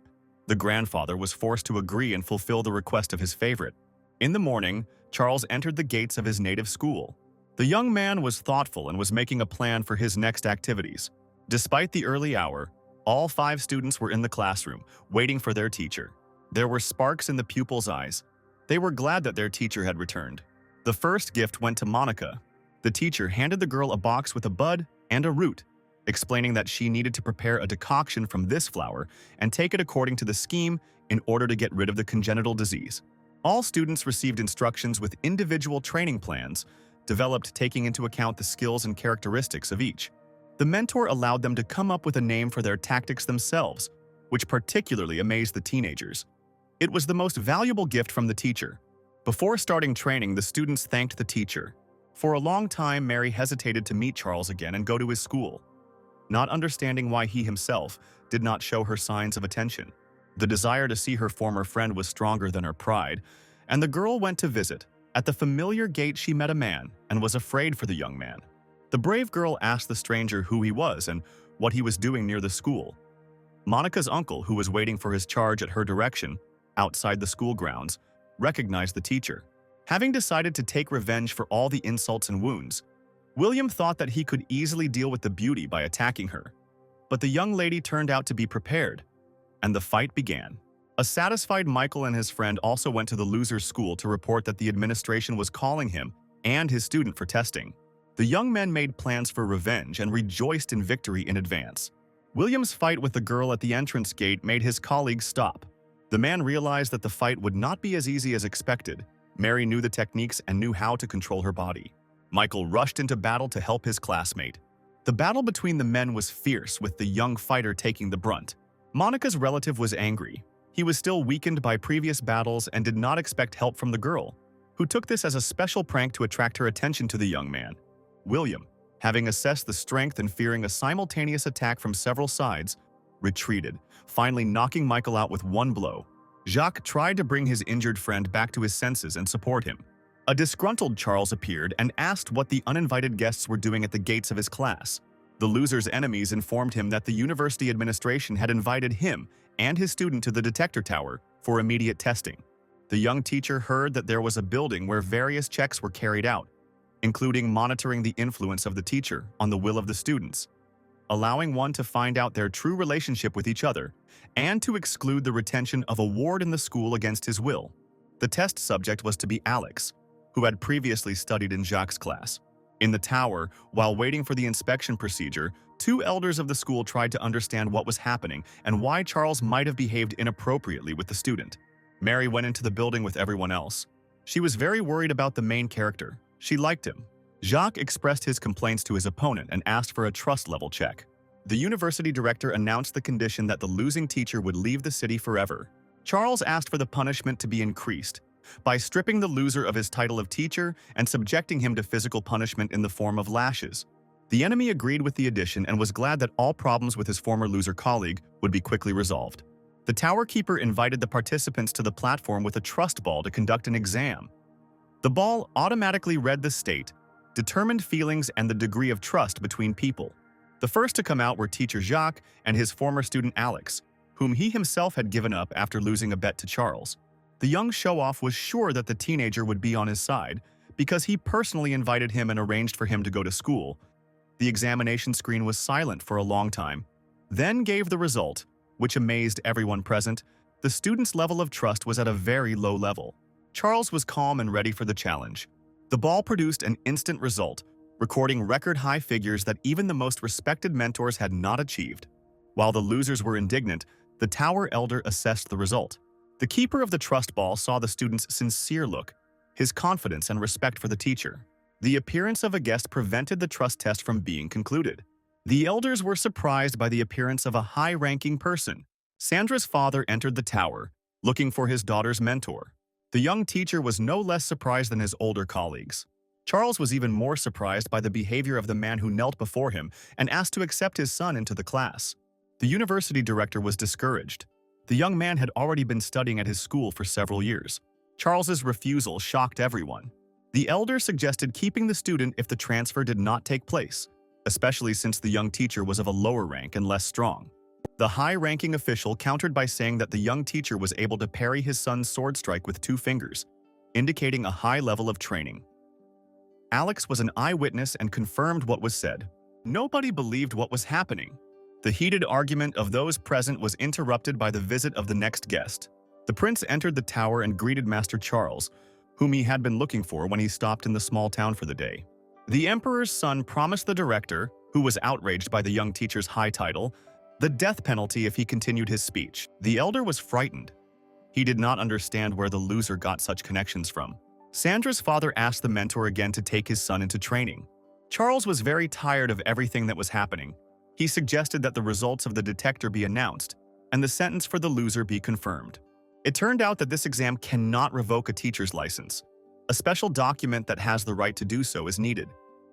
The grandfather was forced to agree and fulfill the request of his favorite. In the morning, Charles entered the gates of his native school. The young man was thoughtful and was making a plan for his next activities. Despite the early hour, all 5 students were in the classroom, waiting for their teacher. There were sparks in the pupils' eyes. They were glad that their teacher had returned. The first gift went to Monica. The teacher handed the girl a box with a bud and a root, explaining that she needed to prepare a decoction from this flower and take it according to the scheme in order to get rid of the congenital disease. All students received instructions with individual training plans, developed taking into account the skills and characteristics of each. The mentor allowed them to come up with a name for their tactics themselves, which particularly amazed the teenagers. It was the most valuable gift from the teacher. Before starting training, the students thanked the teacher. For a long time, Mary hesitated to meet Charles again and go to his school, not understanding why he himself did not show her signs of attention. The desire to see her former friend was stronger than her pride, and the girl went to visit. At the familiar gate, she met a man and was afraid for the young man. The brave girl asked the stranger who he was and what he was doing near the school. Monica's uncle, who was waiting for his charge at her direction, outside the school grounds, recognized the teacher. Having decided to take revenge for all the insults and wounds, William thought that he could easily deal with the beauty by attacking her. But the young lady turned out to be prepared, and the fight began. A satisfied Michael and his friend also went to the loser's school to report that the administration was calling him and his student for testing. The young men made plans for revenge and rejoiced in victory in advance. William's fight with the girl at the entrance gate made his colleagues stop. The man realized that the fight would not be as easy as expected. Mary knew the techniques and knew how to control her body. Michael rushed into battle to help his classmate. The battle between the men was fierce, with the young fighter taking the brunt. Monica's relative was angry. He was still weakened by previous battles and did not expect help from the girl, who took this as a special prank to attract her attention to the young man. William, having assessed the strength and fearing a simultaneous attack from several sides, retreated, finally knocking Michael out with one blow. Jacques tried to bring his injured friend back to his senses and support him. A disgruntled Charles appeared and asked what the uninvited guests were doing at the gates of his class. The loser's enemies informed him that the university administration had invited him and his student to the detector tower for immediate testing. The young teacher heard that there was a building where various checks were carried out, including monitoring the influence of the teacher on the will of the students, allowing one to find out their true relationship with each other, and to exclude the retention of a ward in the school against his will. The test subject was to be Alex, who had previously studied in Jacques' class. In the tower, while waiting for the inspection procedure, 2 elders of the school tried to understand what was happening and why Charles might have behaved inappropriately with the student. Mary went into the building with everyone else. She was very worried about the main character. She liked him. Jacques expressed his complaints to his opponent and asked for a trust level check. The university director announced the condition that the losing teacher would leave the city forever. Charles asked for the punishment to be increased by stripping the loser of his title of teacher and subjecting him to physical punishment in the form of lashes. The enemy agreed with the addition and was glad that all problems with his former loser colleague would be quickly resolved. The tower keeper invited the participants to the platform with a trust ball to conduct an exam. The ball automatically read the state, determined feelings, and the degree of trust between people. The first to come out were teacher Jacques and his former student Alex, whom he himself had given up after losing a bet to Charles. The young show-off was sure that the teenager would be on his side because he personally invited him and arranged for him to go to school. The examination screen was silent for a long time, then gave the result, which amazed everyone present. The student's level of trust was at a very low level. Charles was calm and ready for the challenge. The ball produced an instant result, recording record-high figures that even the most respected mentors had not achieved. While the losers were indignant, the tower elder assessed the result. The keeper of the trust ball saw the student's sincere look, his confidence and respect for the teacher. The appearance of a guest prevented the trust test from being concluded. The elders were surprised by the appearance of a high-ranking person. Sandra's father entered the tower, looking for his daughter's mentor. The young teacher was no less surprised than his older colleagues. Charles was even more surprised by the behavior of the man who knelt before him and asked to accept his son into the class. The university director was discouraged. The young man had already been studying at his school for several years. Charles's refusal shocked everyone. The elder suggested keeping the student if the transfer did not take place, especially since the young teacher was of a lower rank and less strong. The high-ranking official countered by saying that the young teacher was able to parry his son's sword strike with 2 fingers, indicating a high level of training. Alex was an eyewitness and confirmed what was said. Nobody believed what was happening. The heated argument of those present was interrupted by the visit of the next guest. The prince entered the tower and greeted Master Charles, whom he had been looking for when he stopped in the small town for the day. The emperor's son promised the director, who was outraged by the young teacher's high title, the death penalty if he continued his speech. The elder was frightened. He did not understand where the loser got such connections from. Sandra's father asked the mentor again to take his son into training. Charles was very tired of everything that was happening. He suggested that the results of the detector be announced and the sentence for the loser be confirmed. It turned out that this exam cannot revoke a teacher's license. A special document that has the right to do so is needed.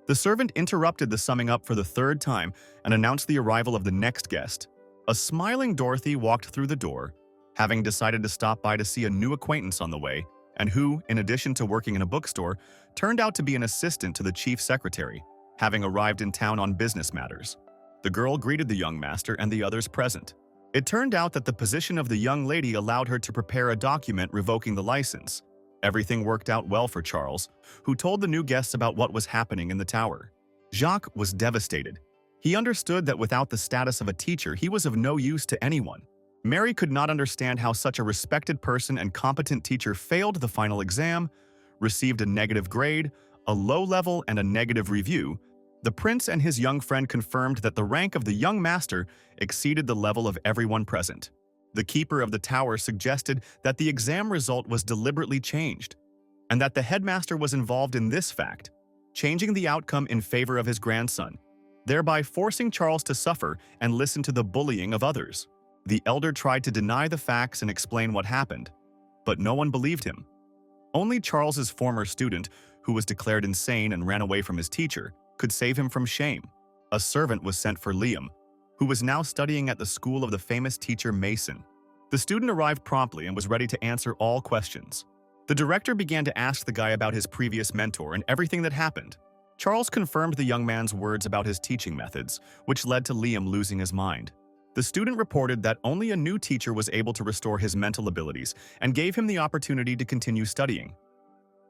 The servant interrupted the summing up for the 3rd time and announced the arrival of the next guest. A smiling Dorothy walked through the door, having decided to stop by to see a new acquaintance on the way, and who, in addition to working in a bookstore, turned out to be an assistant to the chief secretary, having arrived in town on business matters. The girl greeted the young master and the others present. It turned out that the position of the young lady allowed her to prepare a document revoking the license. Everything worked out well for Charles, who told the new guests about what was happening in the tower. Jacques was devastated. He understood that without the status of a teacher, he was of no use to anyone. Mary could not understand how such a respected person and competent teacher failed the final exam, received a negative grade, a low level, and a negative review. The prince and his young friend confirmed that the rank of the young master exceeded the level of everyone present. The keeper of the tower suggested that the exam result was deliberately changed, and that the headmaster was involved in this fact, changing the outcome in favor of his grandson, thereby forcing Charles to suffer and listen to the bullying of others. The elder tried to deny the facts and explain what happened, but no one believed him. Only Charles's former student, who was declared insane and ran away from his teacher, could save him from shame. A servant was sent for Liam, who was now studying at the school of the famous teacher Mason. The student arrived promptly and was ready to answer all questions. The director began to ask the guy about his previous mentor and everything that happened. Charles confirmed the young man's words about his teaching methods, which led to Liam losing his mind. The student reported that only a new teacher was able to restore his mental abilities and gave him the opportunity to continue studying.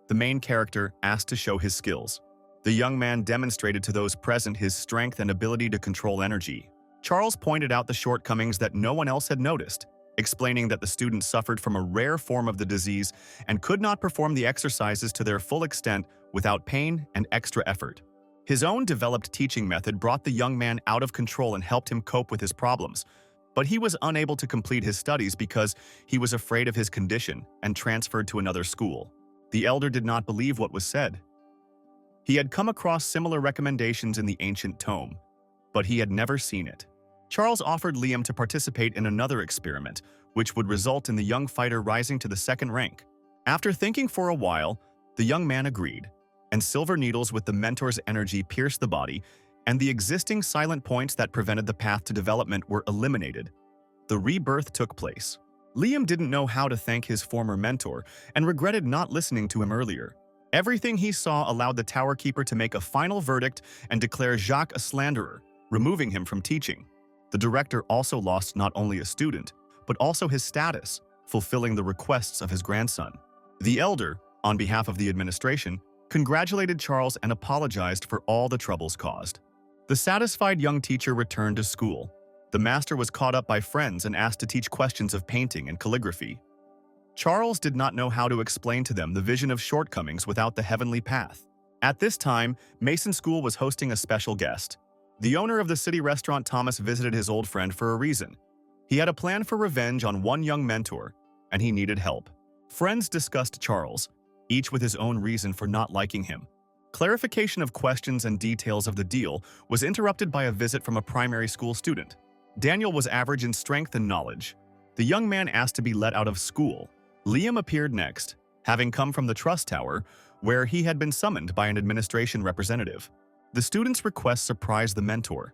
The main character asked to show his skills. The young man demonstrated to those present his strength and ability to control energy. Charles pointed out the shortcomings that no one else had noticed, explaining that the student suffered from a rare form of the disease and could not perform the exercises to their full extent without pain and extra effort. His own developed teaching method brought the young man out of control and helped him cope with his problems, but he was unable to complete his studies because he was afraid of his condition and transferred to another school. The elder did not believe what was said. He had come across similar recommendations in the ancient tome, but he had never seen it. Charles offered Liam to participate in another experiment, which would result in the young fighter rising to the 2nd rank. After thinking for a while, the young man agreed, and silver needles with the mentor's energy pierced the body, and the existing silent points that prevented the path to development were eliminated. The rebirth took place. Liam didn't know how to thank his former mentor and regretted not listening to him earlier. Everything he saw allowed the tower keeper to make a final verdict and declare Jacques a slanderer, removing him from teaching. The director also lost not only a student, but also his status, fulfilling the requests of his grandson. The elder, on behalf of the administration, congratulated Charles and apologized for all the troubles caused. The satisfied young teacher returned to school. The master was caught up by friends and asked to teach questions of painting and calligraphy. Charles did not know how to explain to them the vision of shortcomings without the heavenly path. At this time, Mason School was hosting a special guest. The owner of the city restaurant Thomas visited his old friend for a reason. He had a plan for revenge on one young mentor, and he needed help. Friends discussed Charles, each with his own reason for not liking him. Clarification of questions and details of the deal was interrupted by a visit from a primary school student. Daniel was average in strength and knowledge. The young man asked to be let out of school. Liam appeared next, having come from the Trust Tower, where he had been summoned by an administration representative. The student's request surprised the mentor.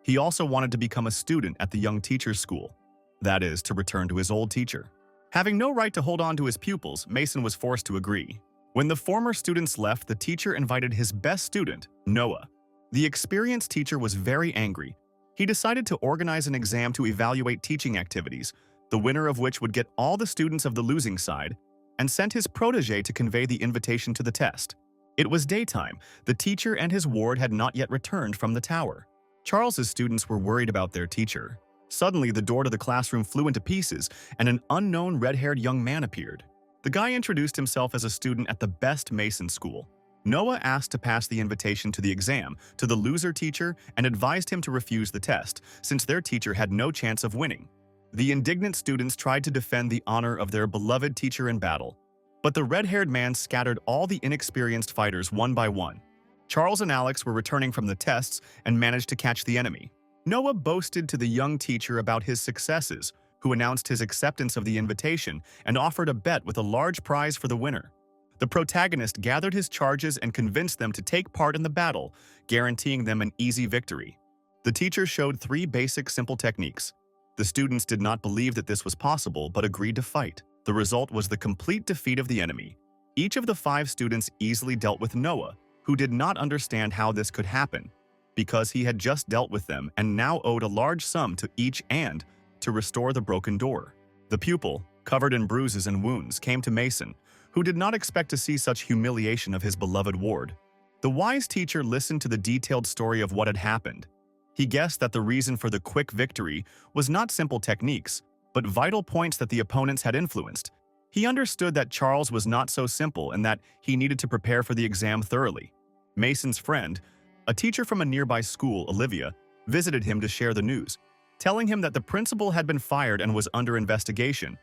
He also wanted to become a student at the young teacher's school, that is, to return to his old teacher. Having no right to hold on to his pupils, Mason was forced to agree. When the former students left, the teacher invited his best student, Noah. The experienced teacher was very angry. He decided to organize an exam to evaluate teaching activities, the winner of which would get all the students of the losing side, and sent his protege to convey the invitation to the test. It was daytime. The teacher and his ward had not yet returned from the tower. Charles's students were worried about their teacher. Suddenly, the door to the classroom flew into pieces, and an unknown red-haired young man appeared. The guy introduced himself as a student at the best Mason school. Noah asked to pass the invitation to the exam to the loser teacher and advised him to refuse the test, since their teacher had no chance of winning. The indignant students tried to defend the honor of their beloved teacher in battle, but the red-haired man scattered all the inexperienced fighters one by one. Charles and Alex were returning from the tests and managed to catch the enemy. Noah boasted to the young teacher about his successes, who announced his acceptance of the invitation and offered a bet with a large prize for the winner. The protagonist gathered his charges and convinced them to take part in the battle, guaranteeing them an easy victory. The teacher showed 3 basic simple techniques. The students did not believe that this was possible but agreed to fight. The result was the complete defeat of the enemy. Each of the 5 students easily dealt with Noah, who did not understand how this could happen, because he had just dealt with them and now owed a large sum to each and to restore the broken door. The pupil, covered in bruises and wounds, came to Mason, who did not expect to see such humiliation of his beloved ward. The wise teacher listened to the detailed story of what had happened. He guessed that the reason for the quick victory was not simple techniques, but vital points that the opponents had influenced. He understood that Charles was not so simple and that he needed to prepare for the exam thoroughly. Mason's friend, a teacher from a nearby school, Olivia, visited him to share the news, telling him that the principal had been fired and was under investigation,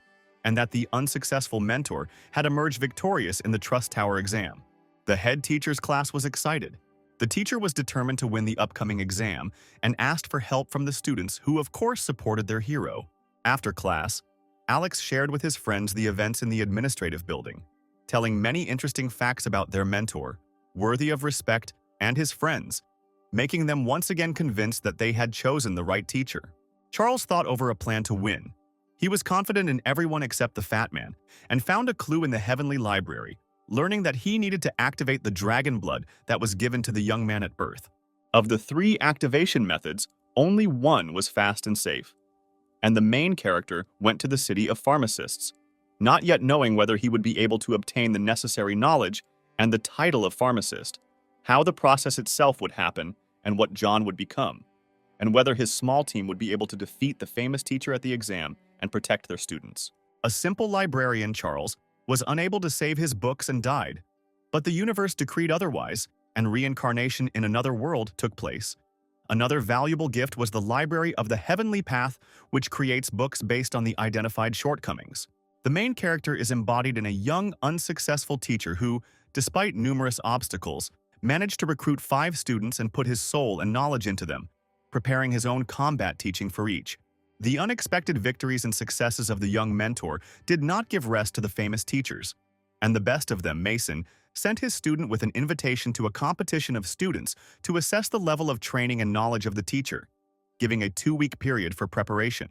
and that the unsuccessful mentor had emerged victorious in the Trust Tower exam. The head teacher's class was excited. The teacher was determined to win the upcoming exam and asked for help from the students, who of course supported their hero. After class, Alex shared with his friends the events in the administrative building, telling many interesting facts about their mentor, worthy of respect, and his friends, making them once again convinced that they had chosen the right teacher. Charles thought over a plan to win. He was confident in everyone except the fat man, and found a clue in the heavenly library, learning that he needed to activate the dragon blood that was given to the young man at birth. Of the 3 activation methods, only one was fast and safe, and the main character went to the city of pharmacists, not yet knowing whether he would be able to obtain the necessary knowledge and the title of pharmacist, how the process itself would happen, and what John would become, and whether his small team would be able to defeat the famous teacher at the exam and protect their students. A simple librarian, Charles, was unable to save his books and died, but the universe decreed otherwise, and reincarnation in another world took place. Another valuable gift was the Library of the Heavenly Path, which creates books based on the identified shortcomings. The main character is embodied in a young, unsuccessful teacher who, despite numerous obstacles, managed to recruit 5 students and put his soul and knowledge into them, preparing his own combat teaching for each. The unexpected victories and successes of the young mentor did not give rest to the famous teachers, and the best of them, Mason, sent his student with an invitation to a competition of students to assess the level of training and knowledge of the teacher, giving a 2-week period for preparation.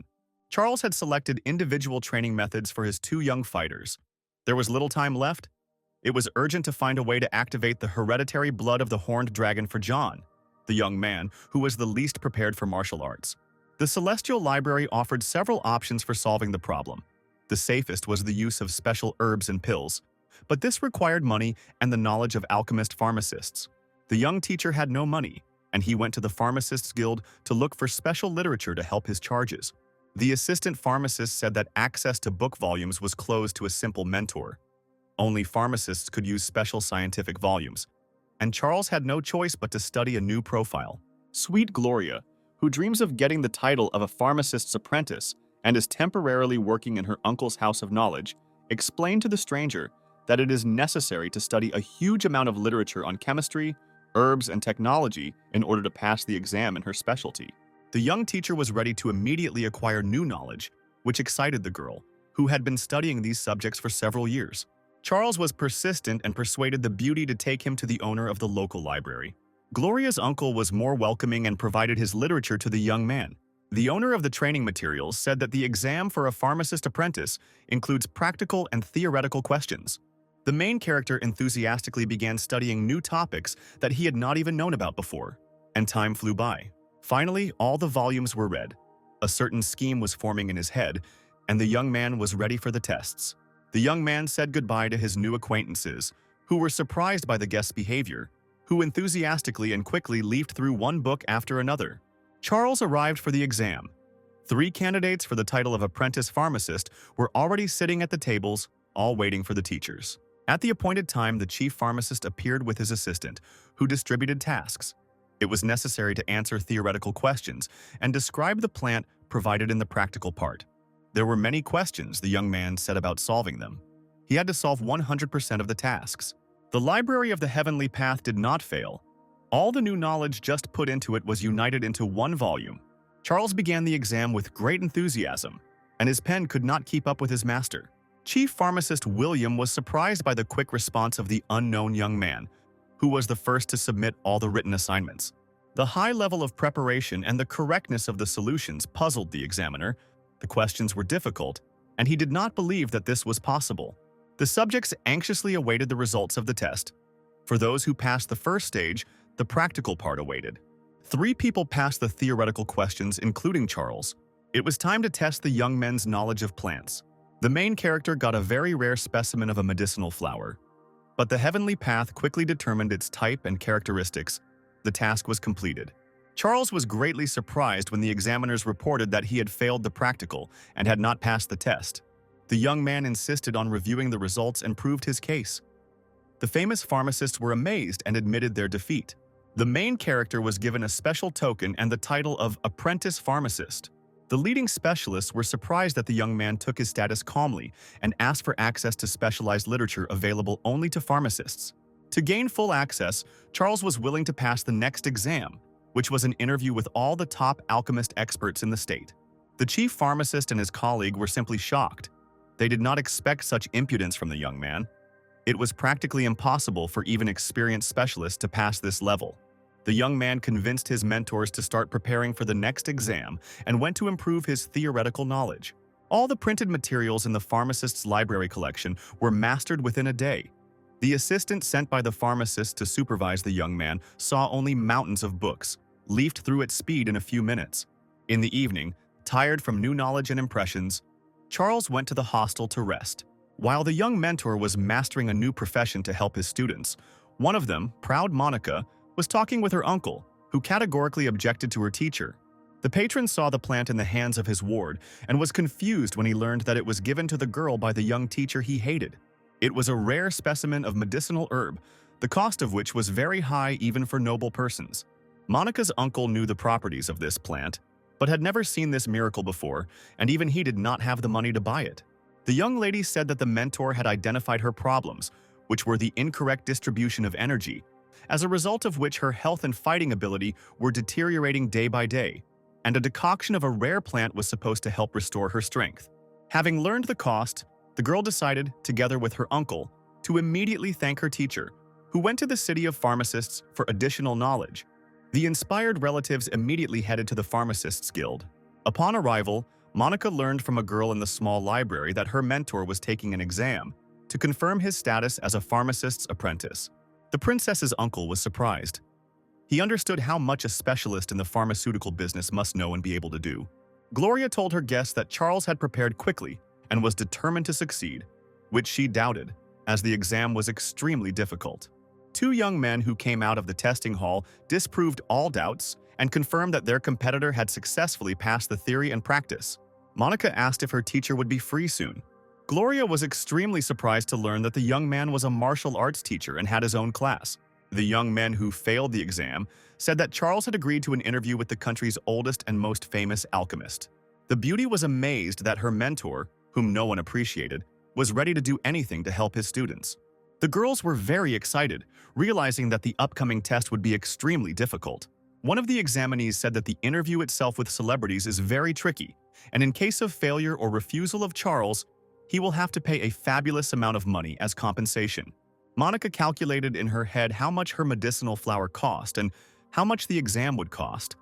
Charles had selected individual training methods for his 2 young fighters. There was little time left. It was urgent to find a way to activate the hereditary blood of the horned dragon for John, the young man who was the least prepared for martial arts. The Celestial Library offered several options for solving the problem. The safest was the use of special herbs and pills, but this required money and the knowledge of alchemist pharmacists. The young teacher had no money, and he went to the Pharmacists Guild to look for special literature to help his charges. The assistant pharmacist said that access to book volumes was closed to a simple mentor. Only pharmacists could use special scientific volumes, and Charles had no choice but to study a new profile. Sweet Gloria, who dreams of getting the title of a pharmacist's apprentice and is temporarily working in her uncle's house of knowledge, explained to the stranger that it is necessary to study a huge amount of literature on chemistry, herbs, and technology in order to pass the exam in her specialty. The young teacher was ready to immediately acquire new knowledge, which excited the girl, who had been studying these subjects for several years. Charles was persistent and persuaded the beauty to take him to the owner of the local library. Gloria's uncle was more welcoming and provided his literature to the young man. The owner of the training materials said that the exam for a pharmacist apprentice includes practical and theoretical questions. The main character enthusiastically began studying new topics that he had not even known about before, and time flew by. Finally, all the volumes were read. A certain scheme was forming in his head, and the young man was ready for the tests. The young man said goodbye to his new acquaintances, who were surprised by the guest's behavior, who enthusiastically and quickly leafed through one book after another. Charles arrived for the exam. 3 candidates for the title of apprentice pharmacist were already sitting at the tables, all waiting for the teachers. At the appointed time, the chief pharmacist appeared with his assistant, who distributed tasks. It was necessary to answer theoretical questions and describe the plant provided in the practical part. There were many questions the young man set about solving them. He had to solve 100% of the tasks. The Library of the Heavenly Path did not fail. All the new knowledge just put into it was united into one volume. Charles began the exam with great enthusiasm, and his pen could not keep up with his master. Chief Pharmacist William was surprised by the quick response of the unknown young man, who was the first to submit all the written assignments. The high level of preparation and the correctness of the solutions puzzled the examiner. The questions were difficult, and he did not believe that this was possible. The subjects anxiously awaited the results of the test. For those who passed the first stage, the practical part awaited. 3 people passed the theoretical questions, including Charles. It was time to test the young men's knowledge of plants. The main character got a very rare specimen of a medicinal flower, but the Heavenly Path quickly determined its type and characteristics. The task was completed. Charles was greatly surprised when the examiners reported that he had failed the practical and had not passed the test. The young man insisted on reviewing the results and proved his case. The famous pharmacists were amazed and admitted their defeat. The main character was given a special token and the title of apprentice pharmacist. The leading specialists were surprised that the young man took his status calmly and asked for access to specialized literature available only to pharmacists. To gain full access, Charles was willing to pass the next exam, which was an interview with all the top alchemist experts in the state. The chief pharmacist and his colleague were simply shocked. They did not expect such impudence from the young man. It was practically impossible for even experienced specialists to pass this level. The young man convinced his mentors to start preparing for the next exam and went to improve his theoretical knowledge. All the printed materials in the pharmacist's library collection were mastered within a day. The assistant sent by the pharmacist to supervise the young man saw only mountains of books, leafed through at speed in a few minutes. In the evening, tired from new knowledge and impressions, Charles went to the hostel to rest. While the young mentor was mastering a new profession to help his students, one of them, proud Monica, was talking with her uncle, who categorically objected to her teacher. The patron saw the plant in the hands of his ward and was confused when he learned that it was given to the girl by the young teacher he hated. It was a rare specimen of medicinal herb, the cost of which was very high even for noble persons. Monica's uncle knew the properties of this plant, but had never seen this miracle before, and even he did not have the money to buy it. The young lady said that the mentor had identified her problems, which were the incorrect distribution of energy, as a result of which her health and fighting ability were deteriorating day by day, and a decoction of a rare plant was supposed to help restore her strength. Having learned the cost, the girl decided, together with her uncle, to immediately thank her teacher, who went to the city of pharmacists for additional knowledge. The inspired relatives immediately headed to the Pharmacists Guild. Upon arrival, Monica learned from a girl in the small library that her mentor was taking an exam to confirm his status as a pharmacist's apprentice. The princess's uncle was surprised. He understood how much a specialist in the pharmaceutical business must know and be able to do. Gloria told her guests that Charles had prepared quickly and was determined to succeed, which she doubted, as the exam was extremely difficult. Two young men who came out of the testing hall disproved all doubts and confirmed that their competitor had successfully passed the theory and practice. Monica asked if her teacher would be free soon. Gloria was extremely surprised to learn that the young man was a martial arts teacher and had his own class. The young men who failed the exam said that Charles had agreed to an interview with the country's oldest and most famous alchemist. The beauty was amazed that her mentor, whom no one appreciated, was ready to do anything to help his students. The girls were very excited, realizing that the upcoming test would be extremely difficult. One of the examinees said that the interview itself with celebrities is very tricky, and in case of failure or refusal of Charles, he will have to pay a fabulous amount of money as compensation. Monica calculated in her head how much her medicinal flower cost and how much the exam would cost,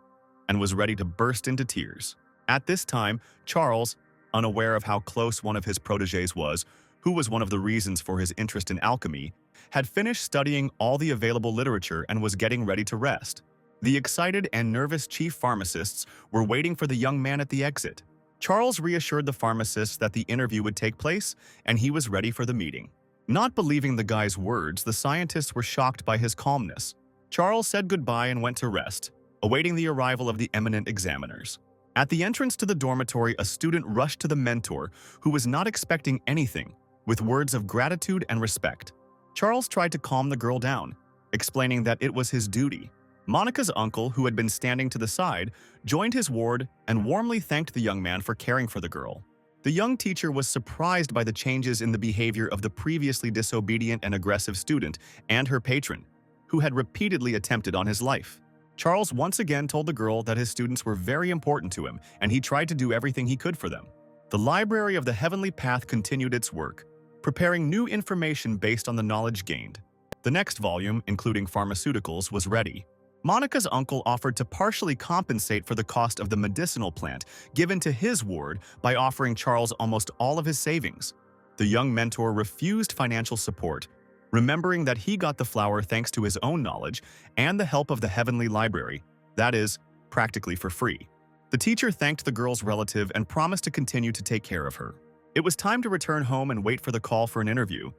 and was ready to burst into tears. At this time, Charles, unaware of how close one of his protégés was, who was one of the reasons for his interest in alchemy, had finished studying all the available literature and was getting ready to rest. The excited and nervous chief pharmacists were waiting for the young man at the exit. Charles reassured the pharmacists that the interview would take place, and he was ready for the meeting. Not believing the guy's words, the scientists were shocked by his calmness. Charles said goodbye and went to rest, awaiting the arrival of the eminent examiners. At the entrance to the dormitory, a student rushed to the mentor, who was not expecting anything, with words of gratitude and respect. Charles tried to calm the girl down, explaining that it was his duty. Monica's uncle, who had been standing to the side, joined his ward and warmly thanked the young man for caring for the girl. The young teacher was surprised by the changes in the behavior of the previously disobedient and aggressive student and her patron, who had repeatedly attempted on his life. Charles once again told the girl that his students were very important to him, and he tried to do everything he could for them. The Library of the Heavenly Path continued its work, preparing new information based on the knowledge gained. The next volume, including pharmaceuticals, was ready. Monica's uncle offered to partially compensate for the cost of the medicinal plant given to his ward by offering Charles almost all of his savings. The young mentor refused financial support, remembering that he got the flower thanks to his own knowledge and the help of the Heavenly Library, that is, practically for free. The teacher thanked the girl's relative and promised to continue to take care of her. It was time to return home and wait for the call for an interview.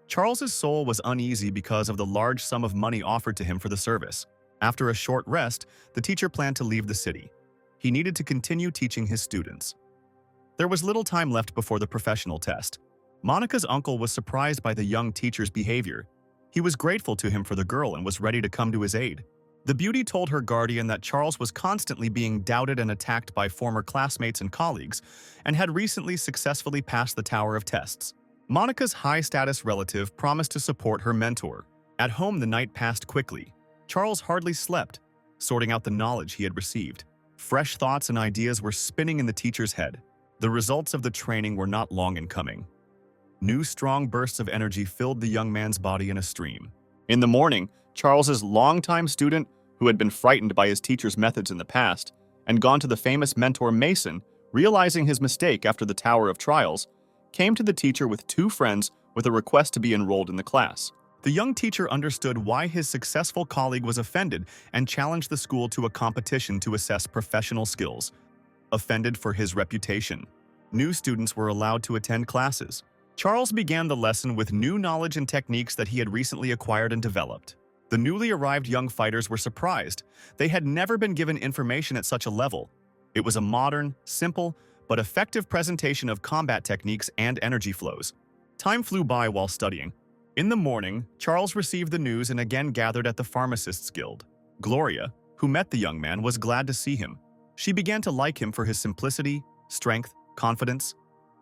Charles's soul was uneasy because of the large sum of money offered to him for the service. After a short rest, the teacher planned to leave the city. He needed to continue teaching his students. There was little time left before the professional test. Monica's uncle was surprised by the young teacher's behavior. He was grateful to him for the girl and was ready to come to his aid. The beauty told her guardian that Charles was constantly being doubted and attacked by former classmates and colleagues, and had recently successfully passed the tower of tests. Monica's high-status relative promised to support her mentor. At home, the night passed quickly. Charles hardly slept, sorting out the knowledge he had received. Fresh thoughts and ideas were spinning in the teacher's head. The results of the training were not long in coming. New strong bursts of energy filled the young man's body in a stream. In the morning, Charles's longtime student, who had been frightened by his teacher's methods in the past and gone to the famous mentor Mason, realizing his mistake after the Tower of Trials, came to the teacher with two friends with a request to be enrolled in the class. The young teacher understood why his successful colleague was offended and challenged the school to a competition to assess professional skills. Offended for his reputation, new students were allowed to attend classes. Charles began the lesson with new knowledge and techniques that he had recently acquired and developed. The newly arrived young fighters were surprised. They had never been given information at such a level. It was a modern, simple, but effective presentation of combat techniques and energy flows. Time flew by while studying. In the morning, Charles received the news and again gathered at the Pharmacists' Guild. Gloria, who met the young man, was glad to see him. She began to like him for his simplicity, strength, confidence,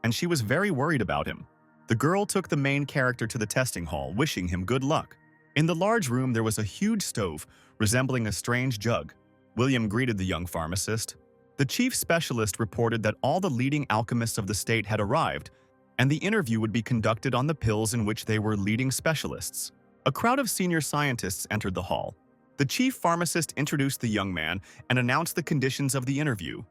and she was very worried about him. The girl took the main character to the testing hall, wishing him good luck. In the large room, there was a huge stove, resembling a strange jug. William greeted the young pharmacist. The chief specialist reported that all the leading alchemists of the state had arrived, and the interview would be conducted on the pills in which they were leading specialists. A crowd of senior scientists entered the hall. The chief pharmacist introduced the young man and announced the conditions of the interview.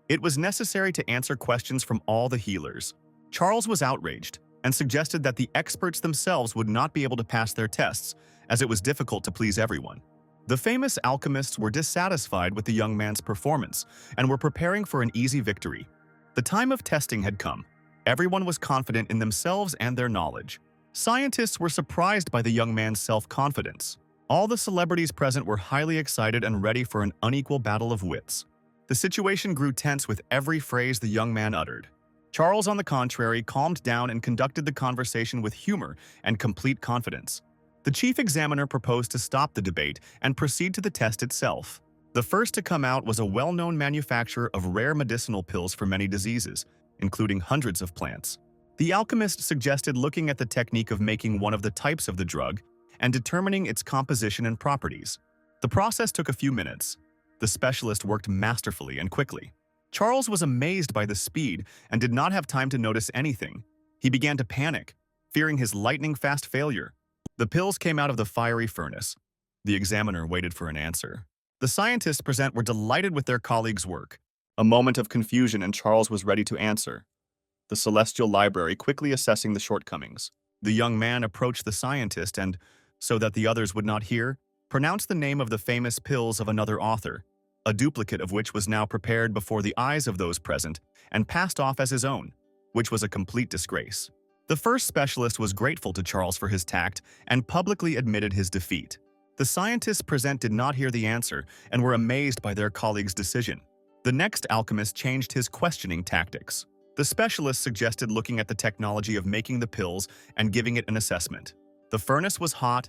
It was necessary to answer questions from all the healers. Charles was outraged and suggested that the experts themselves would not be able to pass their tests, as it was difficult to please everyone. The famous alchemists were dissatisfied with the young man's performance and were preparing for an easy victory. The time of testing had come. Everyone was confident in themselves and their knowledge. Scientists were surprised by the young man's self-confidence. All the celebrities present were highly excited and ready for an unequal battle of wits. The situation grew tense with every phrase the young man uttered. Charles, on the contrary, calmed down and conducted the conversation with humor and complete confidence. The chief examiner proposed to stop the debate and proceed to the test itself. The first to come out was a well-known manufacturer of rare medicinal pills for many diseases, including hundreds of plants. The alchemist suggested looking at the technique of making one of the types of the drug and determining its composition and properties. The process took a few minutes. The specialist worked masterfully and quickly. Charles was amazed by the speed and did not have time to notice anything. He began to panic, fearing his lightning-fast failure. The pills came out of the fiery furnace. The examiner waited for an answer. The scientists present were delighted with their colleagues' work. A moment of confusion and Charles was ready to answer. The celestial library quickly assessing the shortcomings. The young man approached the scientist and, so that the others would not hear, pronounced the name of the famous pills of another author, a duplicate of which was now prepared before the eyes of those present and passed off as his own, which was a complete disgrace. The first specialist was grateful to Charles for his tact and publicly admitted his defeat. The scientists present did not hear the answer and were amazed by their colleague's decision. The next alchemist changed his questioning tactics. The specialist suggested looking at the technology of making the pills and giving it an assessment. The furnace was hot.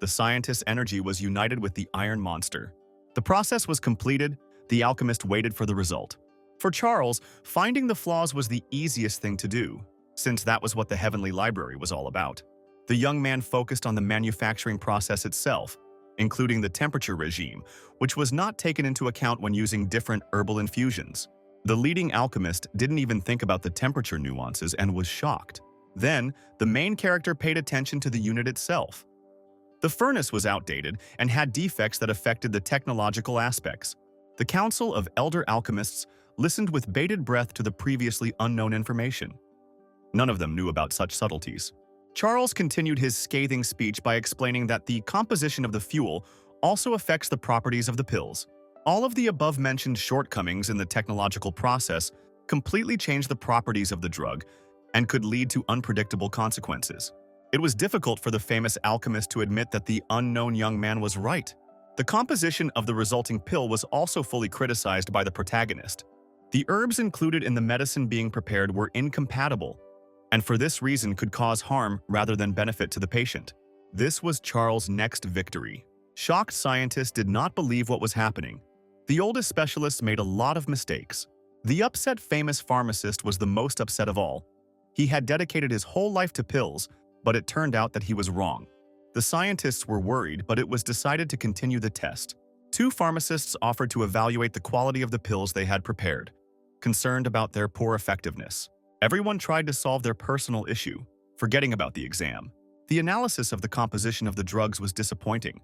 The scientist's energy was united with the iron monster. The process was completed. The alchemist waited for the result. For Charles, finding the flaws was the easiest thing to do, since that was what the Heavenly Library was all about. The young man focused on the manufacturing process itself, including the temperature regime, which was not taken into account when using different herbal infusions. The leading alchemist didn't even think about the temperature nuances and was shocked. Then, the main character paid attention to the unit itself. The furnace was outdated and had defects that affected the technological aspects. The Council of Elder Alchemists listened with bated breath to the previously unknown information. None of them knew about such subtleties. Charles continued his scathing speech by explaining that the composition of the fuel also affects the properties of the pills. All of the above-mentioned shortcomings in the technological process completely changed the properties of the drug and could lead to unpredictable consequences. It was difficult for the famous alchemist to admit that the unknown young man was right. The composition of the resulting pill was also fully criticized by the protagonist. The herbs included in the medicine being prepared were incompatible, and for this reason could cause harm rather than benefit to the patient. This was Charles' next victory. Shocked scientists did not believe what was happening. The oldest specialist made a lot of mistakes. The upset famous pharmacist was the most upset of all. He had dedicated his whole life to pills, but it turned out that he was wrong. The scientists were worried, but it was decided to continue the test. Two pharmacists offered to evaluate the quality of the pills they had prepared, concerned about their poor effectiveness. Everyone tried to solve their personal issue, forgetting about the exam. The analysis of the composition of the drugs was disappointing.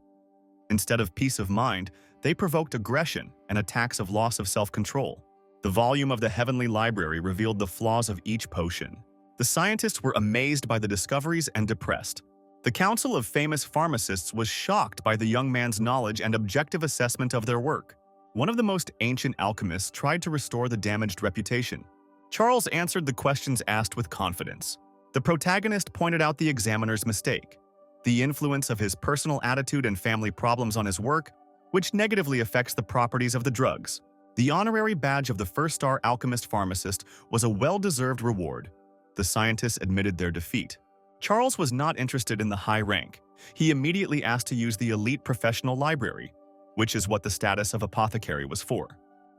Instead of peace of mind, they provoked aggression and attacks of loss of self-control. The volume of the Heavenly Library revealed the flaws of each potion. The scientists were amazed by the discoveries and depressed. The Council of Famous Pharmacists was shocked by the young man's knowledge and objective assessment of their work. One of the most ancient alchemists tried to restore the damaged reputation. Charles answered the questions asked with confidence. The protagonist pointed out the examiner's mistake, the influence of his personal attitude and family problems on his work, which negatively affects the properties of the drugs. The honorary badge of the first-star alchemist pharmacist was a well-deserved reward. The scientists admitted their defeat. Charles was not interested in the high rank. He immediately asked to use the elite professional library, which is what the status of apothecary was for.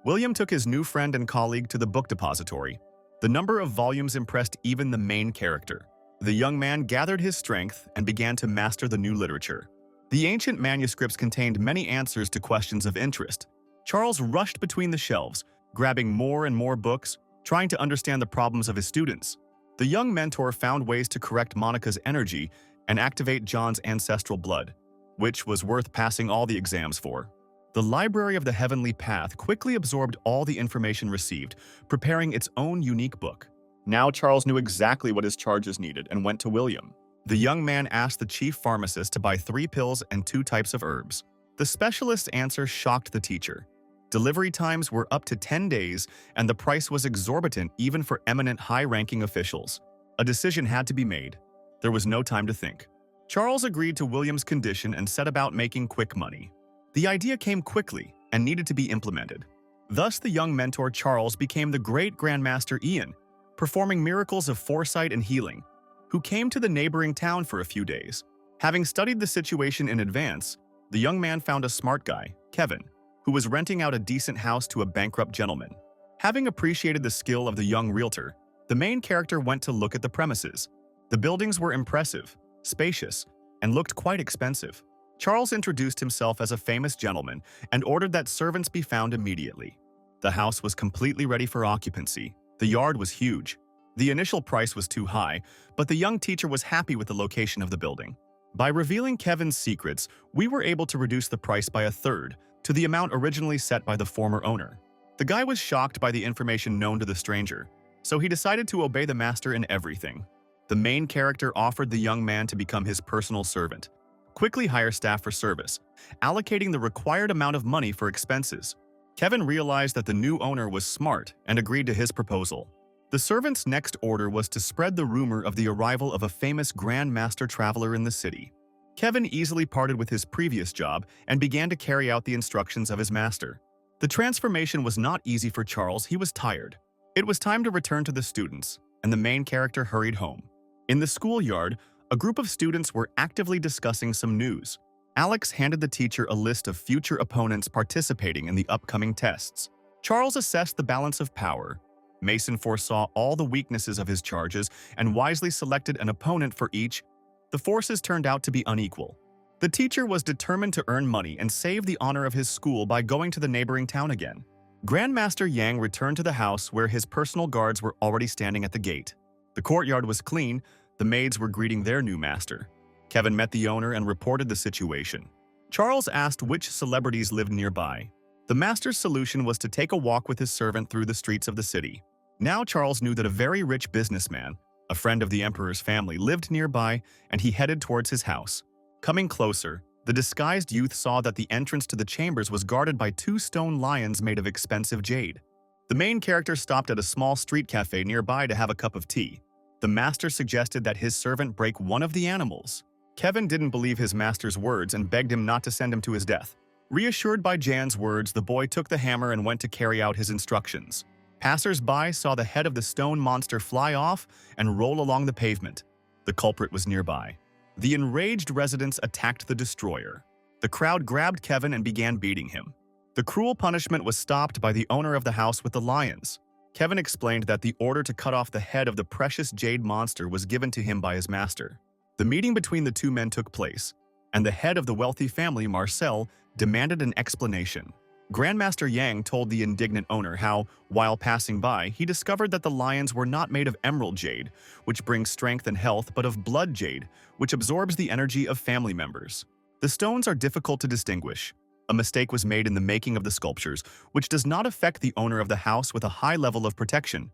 William took his new friend and colleague to the book depository. The number of volumes impressed even the main character. The young man gathered his strength and began to master the new literature. The ancient manuscripts contained many answers to questions of interest. Charles rushed between the shelves, grabbing more and more books, trying to understand the problems of his students. The young mentor found ways to correct Monica's energy and activate John's ancestral blood, which was worth passing all the exams for. The Library of the Heavenly Path quickly absorbed all the information received, preparing its own unique book. Now Charles knew exactly what his charges needed and went to William. The young man asked the chief pharmacist to buy 3 pills and 2 types of herbs. The specialist's answer shocked the teacher. Delivery times were up to 10 days, and the price was exorbitant even for eminent high-ranking officials. A decision had to be made. There was no time to think. Charles agreed to William's condition and set about making quick money. The idea came quickly and needed to be implemented. Thus, the young mentor Charles became the great Grandmaster Ian, performing miracles of foresight and healing, who came to the neighboring town for a few days. Having studied the situation in advance, the young man found a smart guy, Kevin, who was renting out a decent house to a bankrupt gentleman. Having appreciated the skill of the young realtor, the main character went to look at the premises. The buildings were impressive, spacious, and looked quite expensive. Charles introduced himself as a famous gentleman and ordered that servants be found immediately. The house was completely ready for occupancy. The yard was huge. The initial price was too high, but the young teacher was happy with the location of the building. By revealing Kevin's secrets, we were able to reduce the price by a third to the amount originally set by the former owner. The guy was shocked by the information known to the stranger, so he decided to obey the master in everything. The main character offered the young man to become his personal servant, quickly hire staff for service, allocating the required amount of money for expenses. Kevin realized that the new owner was smart and agreed to his proposal. The servant's next order was to spread the rumor of the arrival of a famous Grand Master traveler in the city. Kevin easily parted with his previous job and began to carry out the instructions of his master. The transformation was not easy for Charles. He was tired. It was time to return to the students, and the main character hurried home. In the schoolyard, a group of students were actively discussing some news. Alex handed the teacher a list of future opponents participating in the upcoming tests. Charles assessed the balance of power. Mason foresaw all the weaknesses of his charges and wisely selected an opponent for each. The forces turned out to be unequal. The teacher was determined to earn money and save the honor of his school by going to the neighboring town again. Grandmaster Yang returned to the house where his personal guards were already standing at the gate. The courtyard was clean. The maids were greeting their new master. Kevin met the owner and reported the situation. Charles asked which celebrities lived nearby. The master's solution was to take a walk with his servant through the streets of the city. Now Charles knew that a very rich businessman, a friend of the emperor's family, lived nearby, and he headed towards his house. Coming closer, the disguised youth saw that the entrance to the chambers was guarded by 2 stone lions made of expensive jade. The main character stopped at a small street cafe nearby to have a cup of tea. The master suggested that his servant break one of the animals. Kevin didn't believe his master's words and begged him not to send him to his death. Reassured by Jan's words, the boy took the hammer and went to carry out his instructions. Passers-by saw the head of the stone monster fly off and roll along the pavement. The culprit was nearby. The enraged residents attacked the destroyer. The crowd grabbed Kevin and began beating him. The cruel punishment was stopped by the owner of the house with the lions. Kevin explained that the order to cut off the head of the precious jade monster was given to him by his master. The meeting between the 2 men took place, and the head of the wealthy family, Marcel, demanded an explanation. Grandmaster Yang told the indignant owner how, while passing by, he discovered that the lions were not made of emerald jade, which brings strength and health, but of blood jade, which absorbs the energy of family members. The stones are difficult to distinguish. A mistake was made in the making of the sculptures, which does not affect the owner of the house with a high level of protection,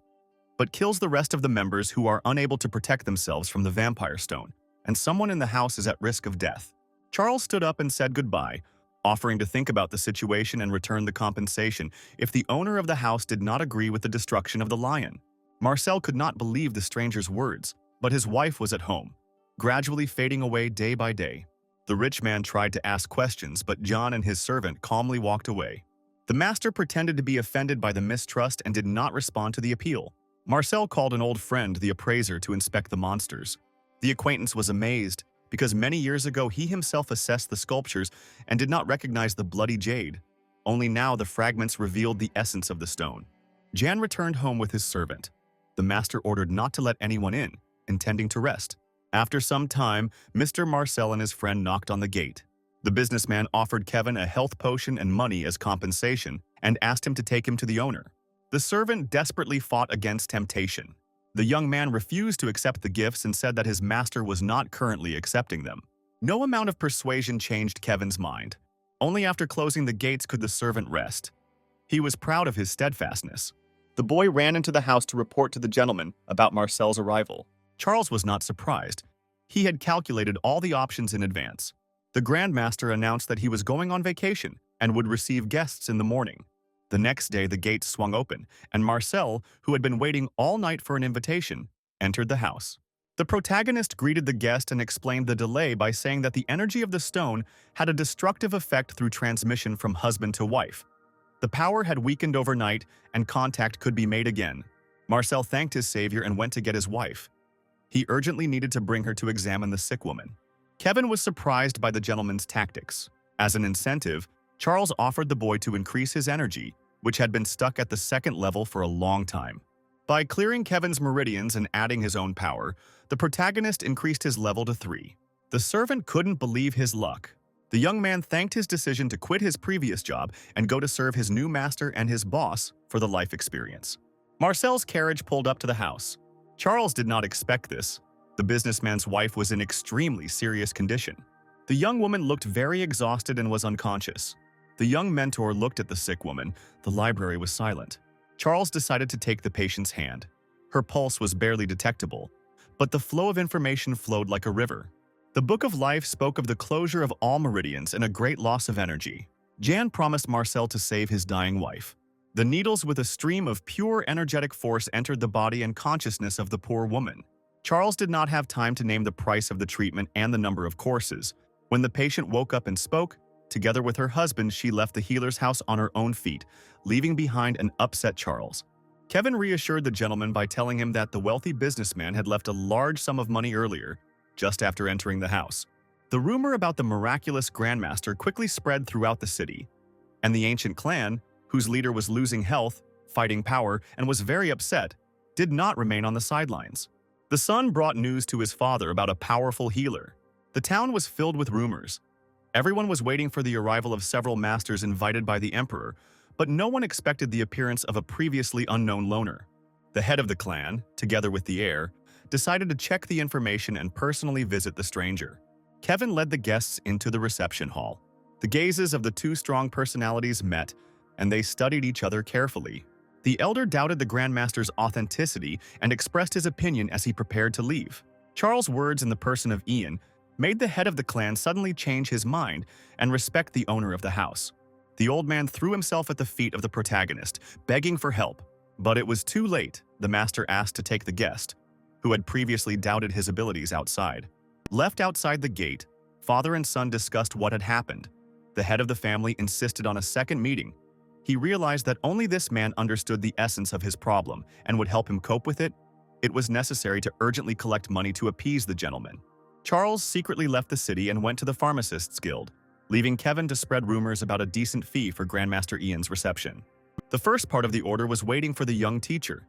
but kills the rest of the members who are unable to protect themselves from the vampire stone, and someone in the house is at risk of death. Charles stood up and said goodbye, offering to think about the situation and return the compensation if the owner of the house did not agree with the destruction of the lion. Marcel could not believe the stranger's words, but his wife was at home, gradually fading away day by day. The rich man tried to ask questions, but John and his servant calmly walked away. The master pretended to be offended by the mistrust and did not respond to the appeal. Marcel called an old friend, the appraiser, to inspect the monsters. The acquaintance was amazed, because many years ago he himself assessed the sculptures and did not recognize the bloody jade. Only now the fragments revealed the essence of the stone. Jan returned home with his servant. The master ordered not to let anyone in, intending to rest. After some time, Mr. Marcel and his friend knocked on the gate. The businessman offered Kevin a health potion and money as compensation and asked him to take him to the owner. The servant desperately fought against temptation. The young man refused to accept the gifts and said that his master was not currently accepting them. No amount of persuasion changed Kevin's mind. Only after closing the gates could the servant rest. He was proud of his steadfastness. The boy ran into the house to report to the gentleman about Marcel's arrival. Charles was not surprised. He had calculated all the options in advance. The Grand Master announced that he was going on vacation and would receive guests in the morning. The next day, the gates swung open, and Marcel, who had been waiting all night for an invitation, entered the house. The protagonist greeted the guest and explained the delay by saying that the energy of the stone had a destructive effect through transmission from husband to wife. The power had weakened overnight and contact could be made again. Marcel thanked his savior and went to get his wife. He urgently needed to bring her to examine the sick woman. Kevin was surprised by the gentleman's tactics. As an incentive, Charles offered the boy to increase his energy, which had been stuck at the second level for a long time. By clearing Kevin's meridians and adding his own power, the protagonist increased his level to 3. The servant couldn't believe his luck. The young man thanked his decision to quit his previous job and go to serve his new master and his boss for the life experience. Marcel's carriage pulled up to the house. Charles did not expect this. The businessman's wife was in extremely serious condition. The young woman looked very exhausted and was unconscious. The young mentor looked at the sick woman. The library was silent. Charles decided to take the patient's hand. Her pulse was barely detectable, but the flow of information flowed like a river. The Book of Life spoke of the closure of all meridians and a great loss of energy. Jan promised Marcel to save his dying wife. The needles with a stream of pure energetic force entered the body and consciousness of the poor woman. Charles did not have time to name the price of the treatment and the number of courses. When the patient woke up and spoke, together with her husband, she left the healer's house on her own feet, leaving behind an upset Charles. Kevin reassured the gentleman by telling him that the wealthy businessman had left a large sum of money earlier, just after entering the house. The rumor about the miraculous Grandmaster quickly spread throughout the city, and the ancient clan, whose leader was losing health, fighting power, and was very upset, did not remain on the sidelines. The son brought news to his father about a powerful healer. The town was filled with rumors. Everyone was waiting for the arrival of several masters invited by the emperor, but no one expected the appearance of a previously unknown loner. The head of the clan, together with the heir, decided to check the information and personally visit the stranger. Kevin led the guests into the reception hall. The gazes of the two strong personalities met, and they studied each other carefully. The elder doubted the Grandmaster's authenticity and expressed his opinion as he prepared to leave. Charles' words in the person of Ian made the head of the clan suddenly change his mind and respect the owner of the house. The old man threw himself at the feet of the protagonist, begging for help. But it was too late. The master asked to take the guest, who had previously doubted his abilities outside. Left outside the gate, father and son discussed what had happened. The head of the family insisted on a second meeting. He realized that only this man understood the essence of his problem and would help him cope with it. It was necessary to urgently collect money to appease the gentleman. Charles secretly left the city and went to the Pharmacists' Guild, leaving Kevin to spread rumors about a decent fee for Grandmaster Ian's reception. The first part of the order was waiting for the young teacher.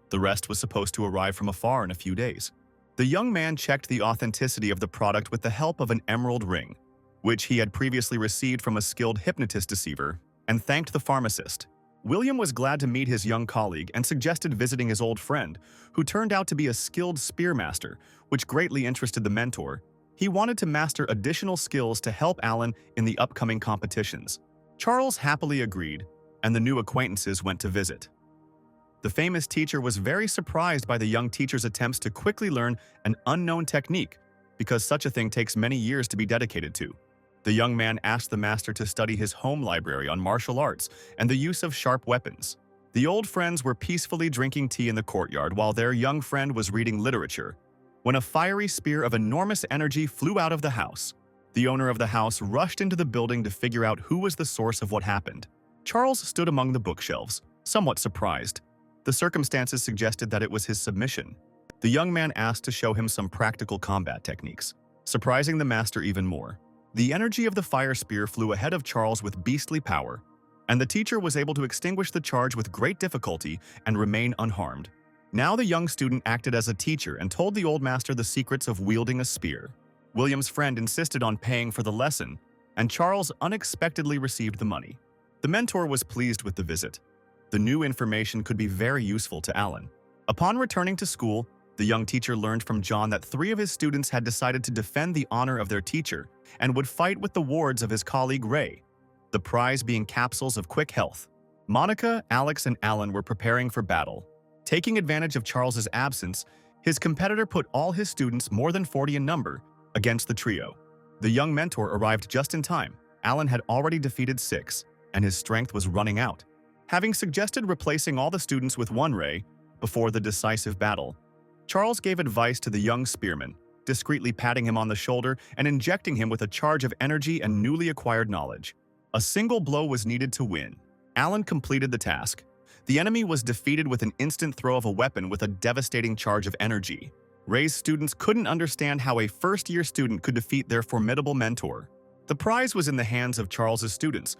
The rest was supposed to arrive from afar in a few days. The young man checked the authenticity of the product with the help of an emerald ring, which he had previously received from a skilled hypnotist deceiver, and thanked the pharmacist. William was glad to meet his young colleague and suggested visiting his old friend, who turned out to be a skilled spearmaster, which greatly interested the mentor. He wanted to master additional skills to help Alan in the upcoming competitions. Charles happily agreed, and the new acquaintances went to visit. The famous teacher was very surprised by the young teacher's attempts to quickly learn an unknown technique, because such a thing takes many years to be dedicated to. The young man asked the master to study his home library on martial arts and the use of sharp weapons. The old friends were peacefully drinking tea in the courtyard while their young friend was reading literature, when a fiery spear of enormous energy flew out of the house. The owner of the house rushed into the building to figure out who was the source of what happened. Charles stood among the bookshelves, somewhat surprised. The circumstances suggested that it was his submission. The young man asked to show him some practical combat techniques, surprising the master even more. The energy of the fire spear flew ahead of Charles with beastly power, and the teacher was able to extinguish the charge with great difficulty and remain unharmed. Now the young student acted as a teacher and told the old master the secrets of wielding a spear. William's friend insisted on paying for the lesson, and Charles unexpectedly received the money. The mentor was pleased with the visit. The new information could be very useful to Alan. Upon returning to school, the young teacher learned from John that 3 of his students had decided to defend the honor of their teacher and would fight with the wards of his colleague Ray, the prize being capsules of quick health. Monica, Alex, and Alan were preparing for battle. Taking advantage of Charles's absence, his competitor put all his students, more than 40 in number, against the trio. The young mentor arrived just in time. Alan had already defeated 6, and his strength was running out. Having suggested replacing all the students with 1 Ray before the decisive battle, Charles gave advice to the young spearman, discreetly patting him on the shoulder and injecting him with a charge of energy and newly acquired knowledge. A single blow was needed to win. Alan completed the task. The enemy was defeated with an instant throw of a weapon with a devastating charge of energy. Ray's students couldn't understand how a first-year student could defeat their formidable mentor. The prize was in the hands of Charles's students,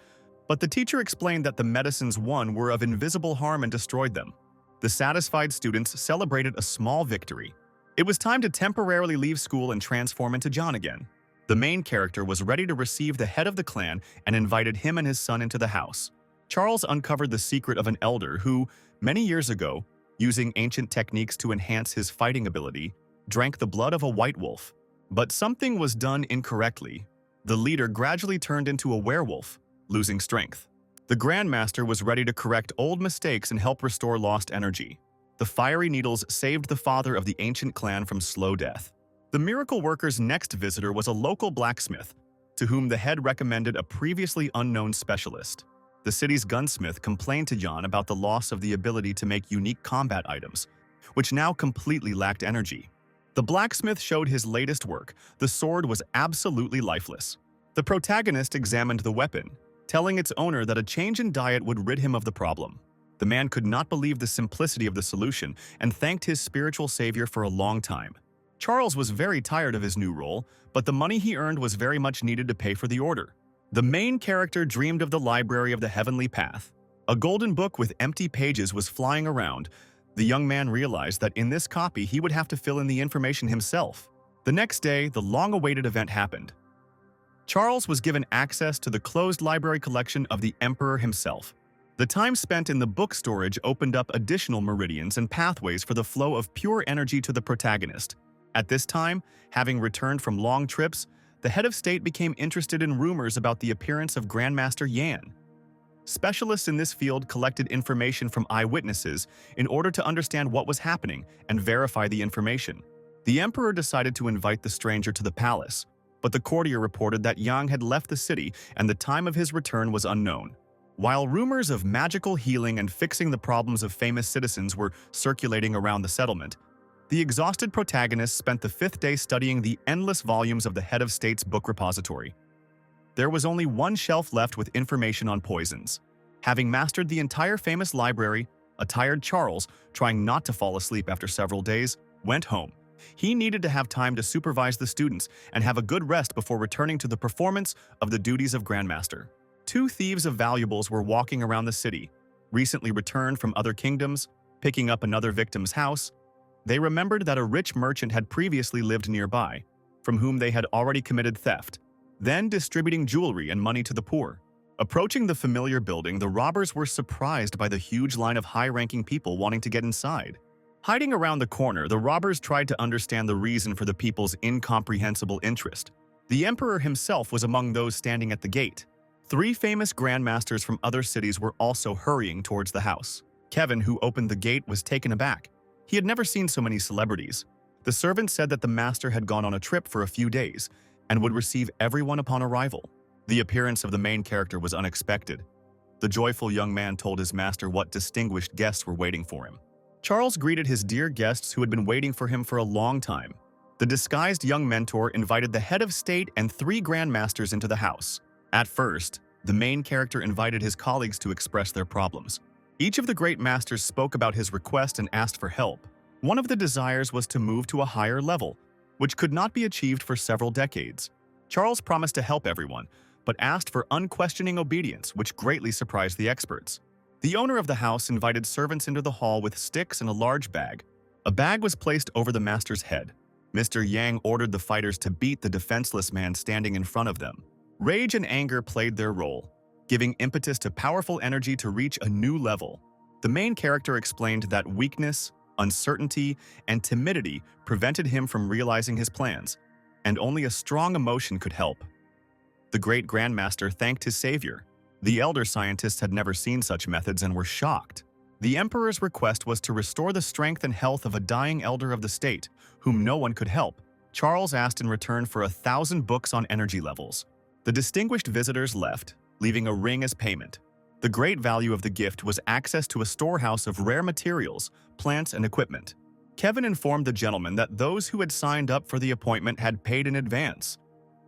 but the teacher explained that the medicines won were of invisible harm and destroyed them. The satisfied students celebrated a small victory. It was time to temporarily leave school and transform into John again. The main character was ready to receive the head of the clan and invited him and his son into the house. Charles uncovered the secret of an elder who, many years ago, using ancient techniques to enhance his fighting ability, drank the blood of a white wolf. But something was done incorrectly. The leader gradually turned into a werewolf, losing strength. The Grandmaster was ready to correct old mistakes and help restore lost energy. The fiery needles saved the father of the ancient clan from slow death. The miracle worker's next visitor was a local blacksmith, to whom the head recommended a previously unknown specialist. The city's gunsmith complained to John about the loss of the ability to make unique combat items, which now completely lacked energy. The blacksmith showed his latest work. The sword was absolutely lifeless. The protagonist examined the weapon, telling its owner that a change in diet would rid him of the problem. The man could not believe the simplicity of the solution and thanked his spiritual savior for a long time. Charles was very tired of his new role, but the money he earned was very much needed to pay for the order. The main character dreamed of the Library of the Heavenly Path. A golden book with empty pages was flying around. The young man realized that in this copy he would have to fill in the information himself. The next day, the long-awaited event happened. Charles was given access to the closed library collection of the Emperor himself. The time spent in the book storage opened up additional meridians and pathways for the flow of pure energy to the protagonist. At this time, having returned from long trips, the head of state became interested in rumors about the appearance of Grandmaster Yan. Specialists in this field collected information from eyewitnesses in order to understand what was happening and verify the information. The emperor decided to invite the stranger to the palace, but the courtier reported that Yang had left the city and the time of his return was unknown. While rumors of magical healing and fixing the problems of famous citizens were circulating around the settlement, the exhausted protagonist spent the 5th day studying the endless volumes of the head of state's book repository. There was only one shelf left with information on poisons. Having mastered the entire famous library, a tired Charles, trying not to fall asleep after several days, went home. He needed to have time to supervise the students and have a good rest before returning to the performance of the duties of Grandmaster. 2 thieves of valuables were walking around the city, recently returned from other kingdoms, picking up another victim's house. They remembered that a rich merchant had previously lived nearby, from whom they had already committed theft, then distributing jewelry and money to the poor. Approaching the familiar building, the robbers were surprised by the huge line of high-ranking people wanting to get inside. Hiding around the corner, the robbers tried to understand the reason for the people's incomprehensible interest. The emperor himself was among those standing at the gate. 3 famous grandmasters from other cities were also hurrying towards the house. Kevin, who opened the gate, was taken aback. He had never seen so many celebrities. The servant said that the master had gone on a trip for a few days and would receive everyone upon arrival. The appearance of the main character was unexpected. The joyful young man told his master what distinguished guests were waiting for him. Charles greeted his dear guests who had been waiting for him for a long time. The disguised young mentor invited the head of state and 3 grandmasters into the house. At first, the main character invited his colleagues to express their problems. Each of the great masters spoke about his request and asked for help. One of the desires was to move to a higher level, which could not be achieved for several decades. Charles promised to help everyone, but asked for unquestioning obedience, which greatly surprised the experts. The owner of the house invited servants into the hall with sticks and a large bag. A bag was placed over the master's head. Mr. Yang ordered the fighters to beat the defenseless man standing in front of them. Rage and anger played their role, giving impetus to powerful energy to reach a new level. The main character explained that weakness, uncertainty, and timidity prevented him from realizing his plans, and only a strong emotion could help. The great grandmaster thanked his savior. The elder scientists had never seen such methods and were shocked. The emperor's request was to restore the strength and health of a dying elder of the state, whom no one could help. Charles asked in return for 1,000 books on energy levels. The distinguished visitors left, leaving a ring as payment. The great value of the gift was access to a storehouse of rare materials, plants, and equipment. Kevin informed the gentleman that those who had signed up for the appointment had paid in advance,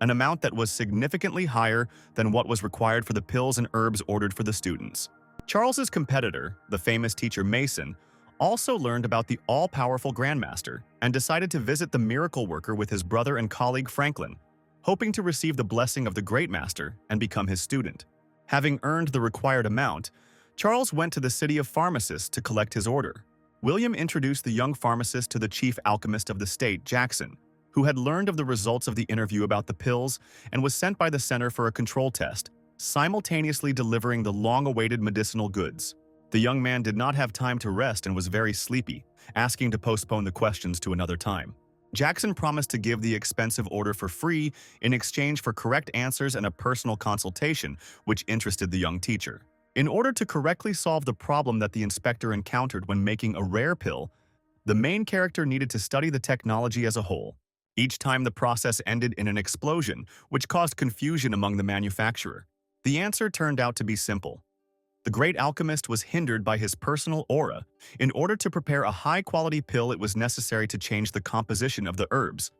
an amount that was significantly higher than what was required for the pills and herbs ordered for the students. Charles's competitor, the famous teacher Mason, also learned about the all-powerful Grandmaster and decided to visit the miracle worker with his brother and colleague Franklin, hoping to receive the blessing of the Great Master and become his student. Having earned the required amount, Charles went to the city of pharmacists to collect his order. William introduced the young pharmacist to the chief alchemist of the state, Jackson, who had learned of the results of the interview about the pills and was sent by the center for a control test, simultaneously delivering the long-awaited medicinal goods. The young man did not have time to rest and was very sleepy, asking to postpone the questions to another time. Jackson promised to give the expensive order for free in exchange for correct answers and a personal consultation, which interested the young teacher. In order to correctly solve the problem that the inspector encountered when making a rare pill, the main character needed to study the technology as a whole. Each time the process ended in an explosion, which caused confusion among the manufacturer. The answer turned out to be simple. The great alchemist was hindered by his personal aura. In order to prepare a high-quality pill, it was necessary to change the composition of the herbs.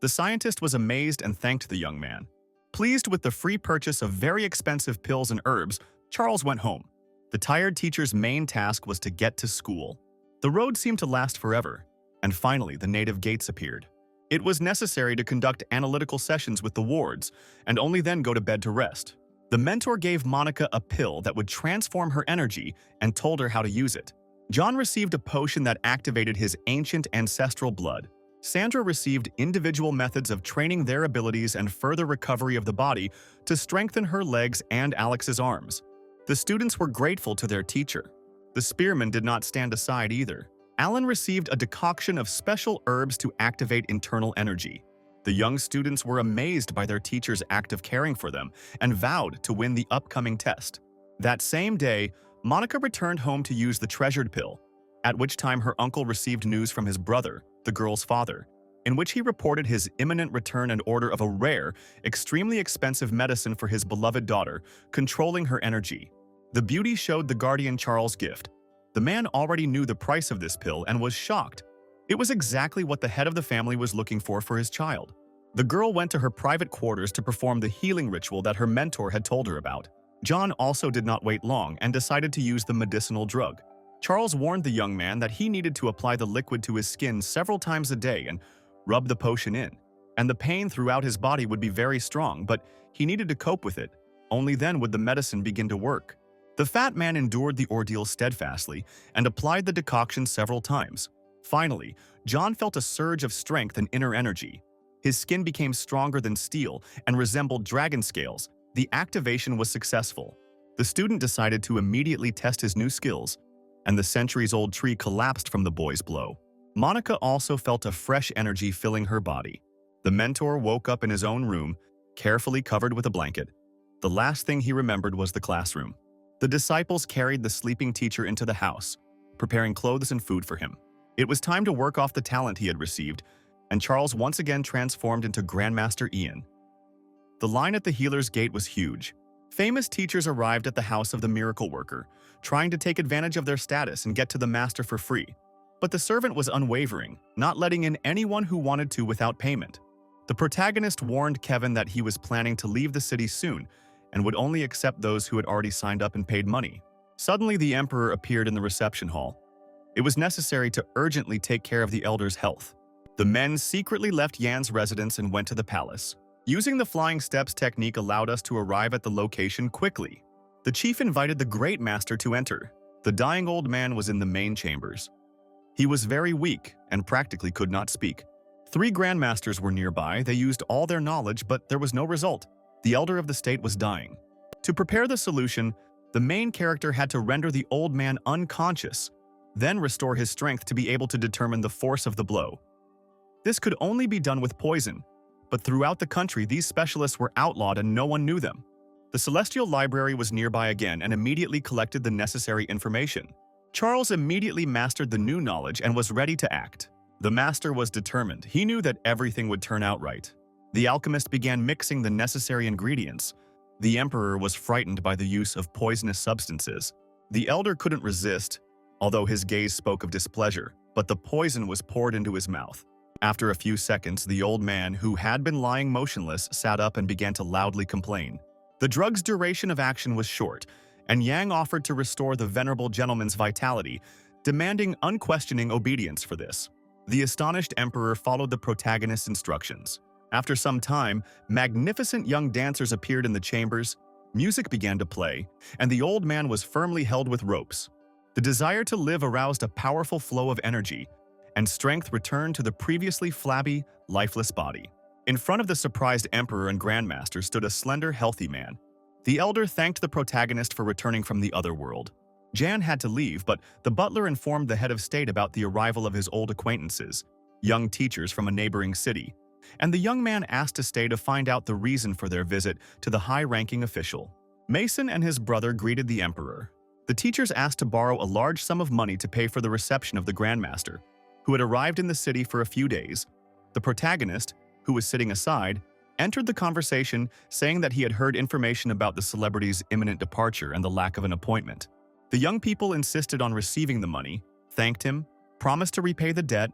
The scientist was amazed and thanked the young man. Pleased with the free purchase of very expensive pills and herbs, Charles went home. The tired teacher's main task was to get to school. The road seemed to last forever, and finally the native gates appeared. It was necessary to conduct analytical sessions with the wards, and only then go to bed to rest. The mentor gave Monica a pill that would transform her energy and told her how to use it. John received a potion that activated his ancient ancestral blood. Sandra received individual methods of training their abilities and further recovery of the body to strengthen her legs and Alex's arms. The students were grateful to their teacher. The spearmen did not stand aside either. Alan received a decoction of special herbs to activate internal energy. The young students were amazed by their teacher's act of caring for them and vowed to win the upcoming test. That same day, Monica returned home to use the treasured pill, at which time her uncle received news from his brother, the girl's father, in which he reported his imminent return and order of a rare, extremely expensive medicine for his beloved daughter, controlling her energy. The beauty showed the guardian Charles' gift. The man already knew the price of this pill and was shocked. It was exactly what the head of the family was looking for his child. The girl went to her private quarters to perform the healing ritual that her mentor had told her about. John also did not wait long and decided to use the medicinal drug. Charles warned the young man that he needed to apply the liquid to his skin several times a day and rub the potion in. And the pain throughout his body would be very strong, but he needed to cope with it. Only then would the medicine begin to work. The fat man endured the ordeal steadfastly and applied the decoction several times. Finally, John felt a surge of strength and inner energy. His skin became stronger than steel and resembled dragon scales. The activation was successful. The student decided to immediately test his new skills, and the centuries-old tree collapsed from the boy's blow. Monica also felt a fresh energy filling her body. The mentor woke up in his own room, carefully covered with a blanket. The last thing he remembered was the classroom. The disciples carried the sleeping teacher into the house, preparing clothes and food for him. It was time to work off the talent he had received, and Charles once again transformed into Grandmaster Ian. The line at the healer's gate was huge. Famous teachers arrived at the house of the miracle worker, trying to take advantage of their status and get to the master for free. But the servant was unwavering, not letting in anyone who wanted to without payment. The protagonist warned Kevin that he was planning to leave the city soon and would only accept those who had already signed up and paid money. Suddenly, the emperor appeared in the reception hall. It was necessary to urgently take care of the elder's health. The men secretly left Yan's residence and went to the palace. Using the flying steps technique allowed us to arrive at the location quickly. The chief invited the great master to enter. The dying old man was in the main chambers. He was very weak and practically could not speak. 3 grandmasters were nearby. They used all their knowledge, but there was no result. The elder of the state was dying. To prepare the solution, the main character had to render the old man unconscious, then restore his strength to be able to determine the force of the blow. This could only be done with poison, but throughout the country these specialists were outlawed and no one knew them. The Celestial Library was nearby again and immediately collected the necessary information. Charles immediately mastered the new knowledge and was ready to act. The master was determined. He knew that everything would turn out right. The alchemist began mixing the necessary ingredients. The emperor was frightened by the use of poisonous substances. The elder couldn't resist. although his gaze spoke of displeasure, but the poison was poured into his mouth. After a few seconds, the old man, who had been lying motionless, sat up and began to loudly complain. The drug's duration of action was short, and Yang offered to restore the venerable gentleman's vitality, demanding unquestioning obedience for this. The astonished emperor followed the protagonist's instructions. After some time, magnificent young dancers appeared in the chambers, music began to play, and the old man was firmly held with ropes. The desire to live aroused a powerful flow of energy, and strength returned to the previously flabby, lifeless body. In front of the surprised emperor and grandmaster stood a slender, healthy man. The elder thanked the protagonist for returning from the other world. Jan had to leave, but the butler informed the head of state about the arrival of his old acquaintances, young teachers from a neighboring city, and the young man asked to stay to find out the reason for their visit to the high-ranking official. Mason and his brother greeted the emperor. The teachers asked to borrow a large sum of money to pay for the reception of the grandmaster, who had arrived in the city for a few days. The protagonist, who was sitting aside, entered the conversation, saying that he had heard information about the celebrity's imminent departure and the lack of an appointment. The young people insisted on receiving the money, thanked him, promised to repay the debt,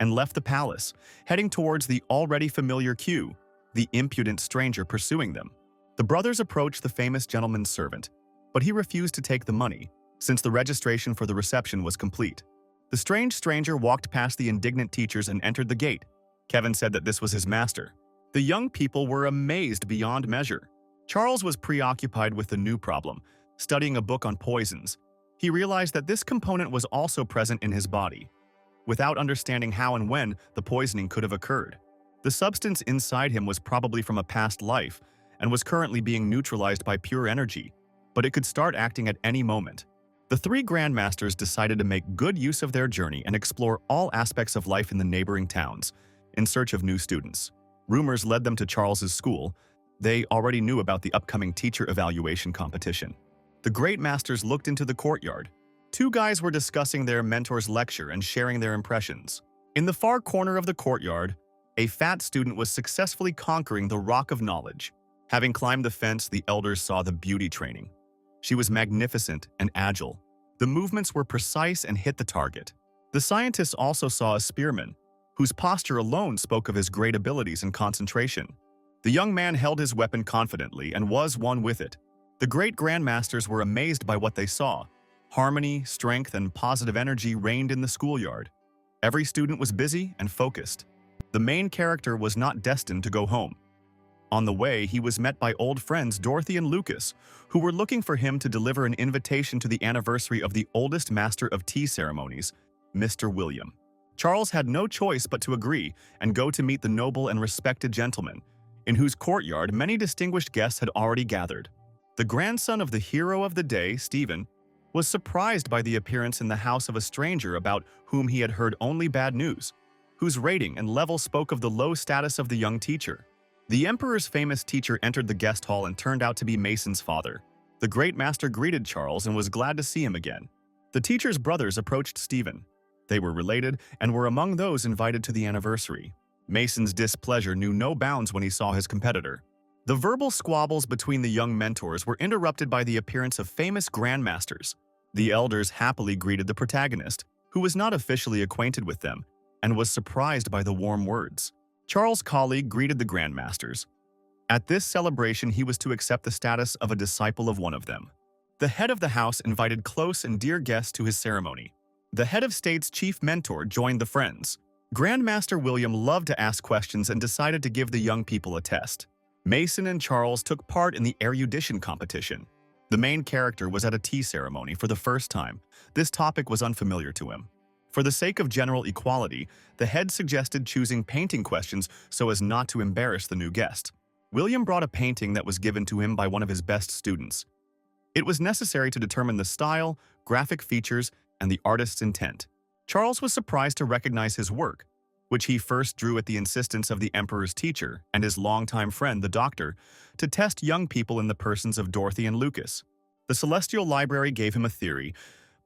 and left the palace, heading towards the already familiar queue, the impudent stranger pursuing them. The brothers approached the famous gentleman's servant, but he refused to take the money, since the registration for the reception was complete. The strange stranger walked past the indignant teachers and entered the gate. Kevin said that this was his master. The young people were amazed beyond measure. Charles was preoccupied with the new problem, studying a book on poisons. He realized that this component was also present in his body, without understanding how and when the poisoning could have occurred. The substance inside him was probably from a past life and was currently being neutralized by pure energy, but it could start acting at any moment. The three grandmasters decided to make good use of their journey and explore all aspects of life in the neighboring towns, in search of new students. Rumors led them to Charles's school. They already knew about the upcoming teacher evaluation competition. The great masters looked into the courtyard. Two guys were discussing their mentor's lecture and sharing their impressions. In the far corner of the courtyard, a fat student was successfully conquering the rock of knowledge. Having climbed the fence, the elders saw the beauty training. She was magnificent and agile. The movements were precise and hit the target. The scientists also saw a spearman, whose posture alone spoke of his great abilities and concentration. The young man held his weapon confidently and was one with it. The great grandmasters were amazed by what they saw. Harmony, strength, and positive energy reigned in the schoolyard. Every student was busy and focused. The main character was not destined to go home. On the way, he was met by old friends Dorothy and Lucas, who were looking for him to deliver an invitation to the anniversary of the oldest master of tea ceremonies, Mr. William. Charles had no choice but to agree and go to meet the noble and respected gentleman, in whose courtyard many distinguished guests had already gathered. The grandson of the hero of the day, Stephen, was surprised by the appearance in the house of a stranger about whom he had heard only bad news, whose rating and level spoke of the low status of the young teacher. The emperor's famous teacher entered the guest hall and turned out to be Mason's father. The great master greeted Charles and was glad to see him again. The teacher's brothers approached Stephen. They were related and were among those invited to the anniversary. Mason's displeasure knew no bounds when he saw his competitor. The verbal squabbles between the young mentors were interrupted by the appearance of famous grandmasters. The elders happily greeted the protagonist, who was not officially acquainted with them, and was surprised by the warm words. Charles' colleague greeted the grandmasters. At this celebration, he was to accept the status of a disciple of one of them. The head of the house invited close and dear guests to his ceremony. The head of state's chief mentor joined the friends. Grandmaster William loved to ask questions and decided to give the young people a test. Mason and Charles took part in the erudition competition. The main character was at a tea ceremony for the first time. This topic was unfamiliar to him. For the sake of general equality, the head suggested choosing painting questions so as not to embarrass the new guest. William brought a painting that was given to him by one of his best students. It was necessary to determine the style, graphic features, and the artist's intent. Charles was surprised to recognize his work, which he first drew at the insistence of the emperor's teacher and his longtime friend, the doctor, to test young people in the persons of Dorothy and Lucas. The Celestial Library gave him a theory,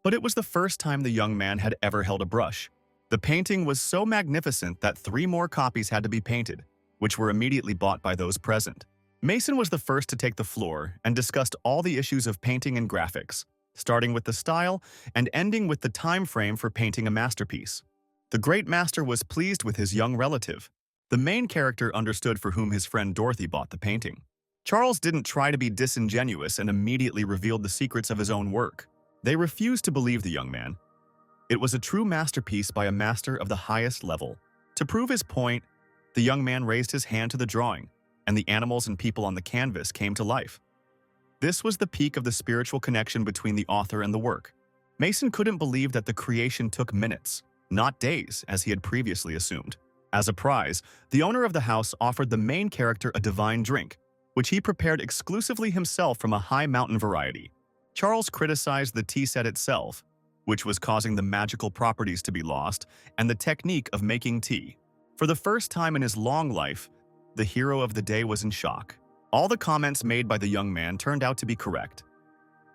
but it was the first time the young man had ever held a brush. The painting was so magnificent that 3 more copies had to be painted, which were immediately bought by those present. Mason was the first to take the floor and discussed all the issues of painting and graphics. starting with the style and ending with the time frame for painting a masterpiece. The great master was pleased with his young relative. The main character understood for whom his friend Dorothy bought the painting. Charles didn't try to be disingenuous and immediately revealed the secrets of his own work. They refused to believe the young man. It was a true masterpiece by a master of the highest level. To prove his point, the young man raised his hand to the drawing, and the animals and people on the canvas came to life. This was the peak of the spiritual connection between the author and the work. Mason couldn't believe that the creation took minutes, not days, as he had previously assumed. As a prize, the owner of the house offered the main character a divine drink, which he prepared exclusively himself from a high mountain variety. Charles criticized the tea set itself, which was causing the magical properties to be lost, and the technique of making tea. For the first time in his long life, the hero of the day was in shock. All the comments made by the young man turned out to be correct.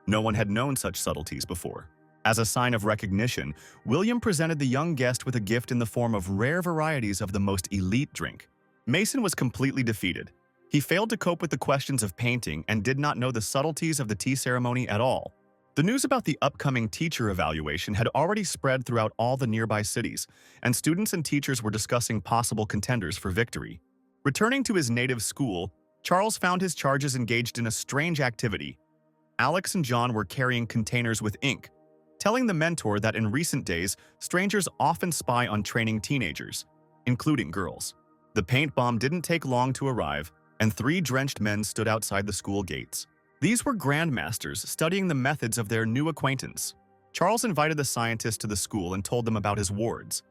No one had known such subtleties before. As a sign of recognition, William presented the young guest with a gift in the form of rare varieties of the most elite drink. Mason was completely defeated. He failed to cope with the questions of painting and did not know the subtleties of the tea ceremony at all. The news about the upcoming teacher evaluation had already spread throughout all the nearby cities, and students and teachers were discussing possible contenders for victory. Returning to his native school, Charles found his charges engaged in a strange activity. Alex and John were carrying containers with ink, telling the mentor that in recent days, strangers often spy on training teenagers, including girls. The paint bomb didn't take long to arrive, and 3 drenched men stood outside the school gates. These were grandmasters studying the methods of their new acquaintance. Charles invited the scientists to the school and told them about his wards.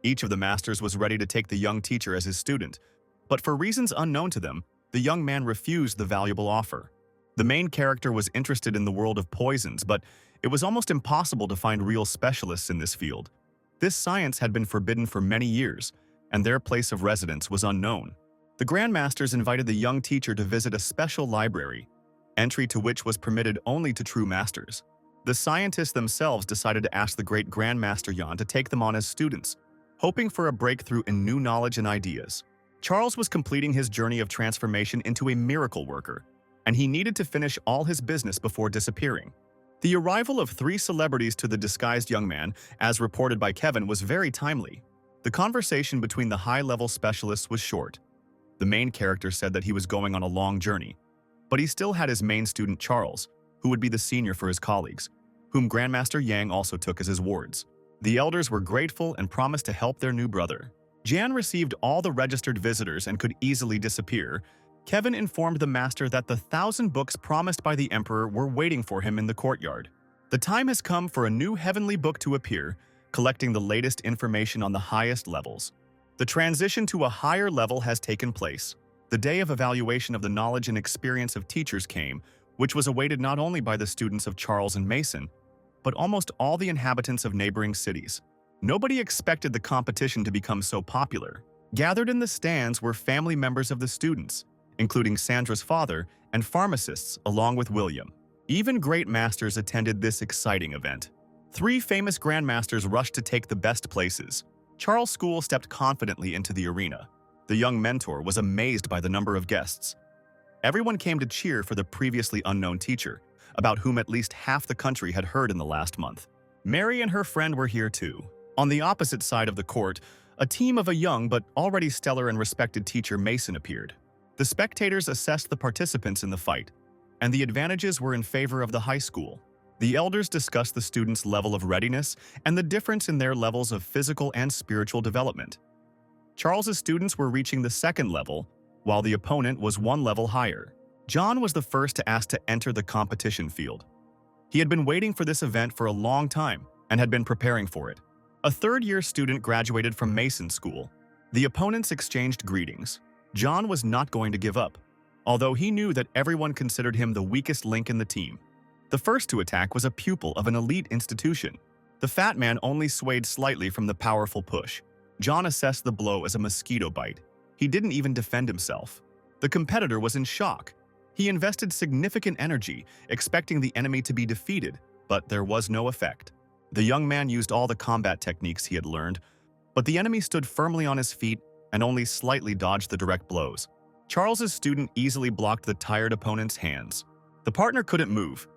Each of the masters was ready to take the young teacher as his student, but for reasons unknown to them, the young man refused the valuable offer. The main character was interested in the world of poisons, but it was almost impossible to find real specialists in this field. This science had been forbidden for many years, and their place of residence was unknown. The grandmasters invited the young teacher to visit a special library, entry to which was permitted only to true masters. The scientists themselves decided to ask the great Grandmaster Yan to take them on as students, hoping for a breakthrough in new knowledge and ideas. Charles was completing his journey of transformation into a miracle worker, and he needed to finish all his business before disappearing. The arrival of 3 celebrities to the disguised young man, as reported by Kevin, was very timely. The conversation between the high-level specialists was short. The main character said that he was going on a long journey, but he still had his main student Charles, who would be the senior for his colleagues, whom Grandmaster Yang also took as his wards. The elders were grateful and promised to help their new brother. Jan received all the registered visitors and could easily disappear. Kevin informed the master that the 1,000 books promised by the emperor were waiting for him in the courtyard. The time has come for a new heavenly book to appear, collecting the latest information on the highest levels. The transition to a higher level has taken place. The day of evaluation of the knowledge and experience of teachers came, which was awaited not only by the students of Charles and Mason, but almost all the inhabitants of neighboring cities. Nobody expected the competition to become so popular. Gathered in the stands were family members of the students, including Sandra's father and pharmacists along with William. Even great masters attended this exciting event. 3 famous grandmasters rushed to take the best places. Charles School stepped confidently into the arena. The young mentor was amazed by the number of guests. Everyone came to cheer for the previously unknown teacher, about whom at least half the country had heard in the last month. Mary and her friend were here too. On the opposite side of the court, a team of a young but already stellar and respected teacher Mason appeared. The spectators assessed the participants in the fight, and the advantages were in favor of the high school. The elders discussed the students' level of readiness and the difference in their levels of physical and spiritual development. Charles's students were reaching the 2nd level, while the opponent was 1 level higher. John was the first to ask to enter the competition field. He had been waiting for this event for a long time and had been preparing for it. A 3rd-year student graduated from Mason School. The opponents exchanged greetings. John was not going to give up, although he knew that everyone considered him the weakest link in the team. The first to attack was a pupil of an elite institution. The fat man only swayed slightly from the powerful push. John assessed the blow as a mosquito bite. He didn't even defend himself. The competitor was in shock. He invested significant energy, expecting the enemy to be defeated, but there was no effect. The young man used all the combat techniques he had learned, but the enemy stood firmly on his feet and only slightly dodged the direct blows. Charles's student easily blocked the tired opponent's hands. The partner couldn't move.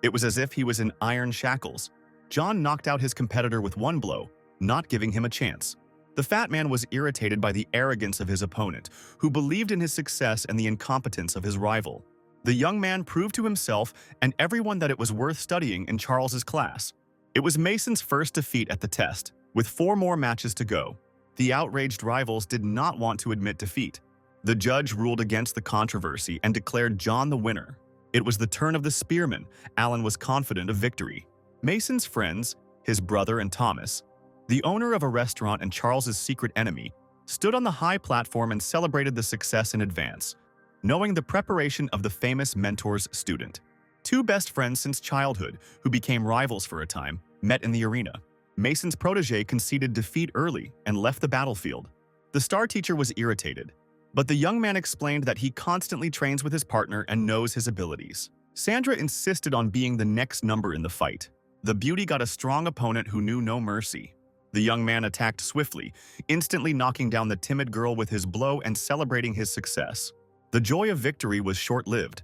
It was as if he was in iron shackles. John knocked out his competitor with one blow, not giving him a chance. The fat man was irritated by the arrogance of his opponent, who believed in his success and the incompetence of his rival. The young man proved to himself and everyone that it was worth studying in Charles's class. It was Mason's first defeat at the test, with 4 more matches to go. The outraged rivals did not want to admit defeat. The judge ruled against the controversy and declared John the winner. It was the turn of the spearman. Alan was confident of victory. Mason's friends, his brother and Thomas, the owner of a restaurant and Charles's secret enemy, stood on the high platform and celebrated the success in advance, knowing the preparation of the famous mentor's student. 2 best friends since childhood, who became rivals for a time, met in the arena. Mason's protege conceded defeat early and left the battlefield. The star teacher was irritated, but the young man explained that he constantly trains with his partner and knows his abilities. Sandra insisted on being the next number in the fight. The beauty got a strong opponent who knew no mercy. The young man attacked swiftly, instantly knocking down the timid girl with his blow and celebrating his success. The joy of victory was short-lived.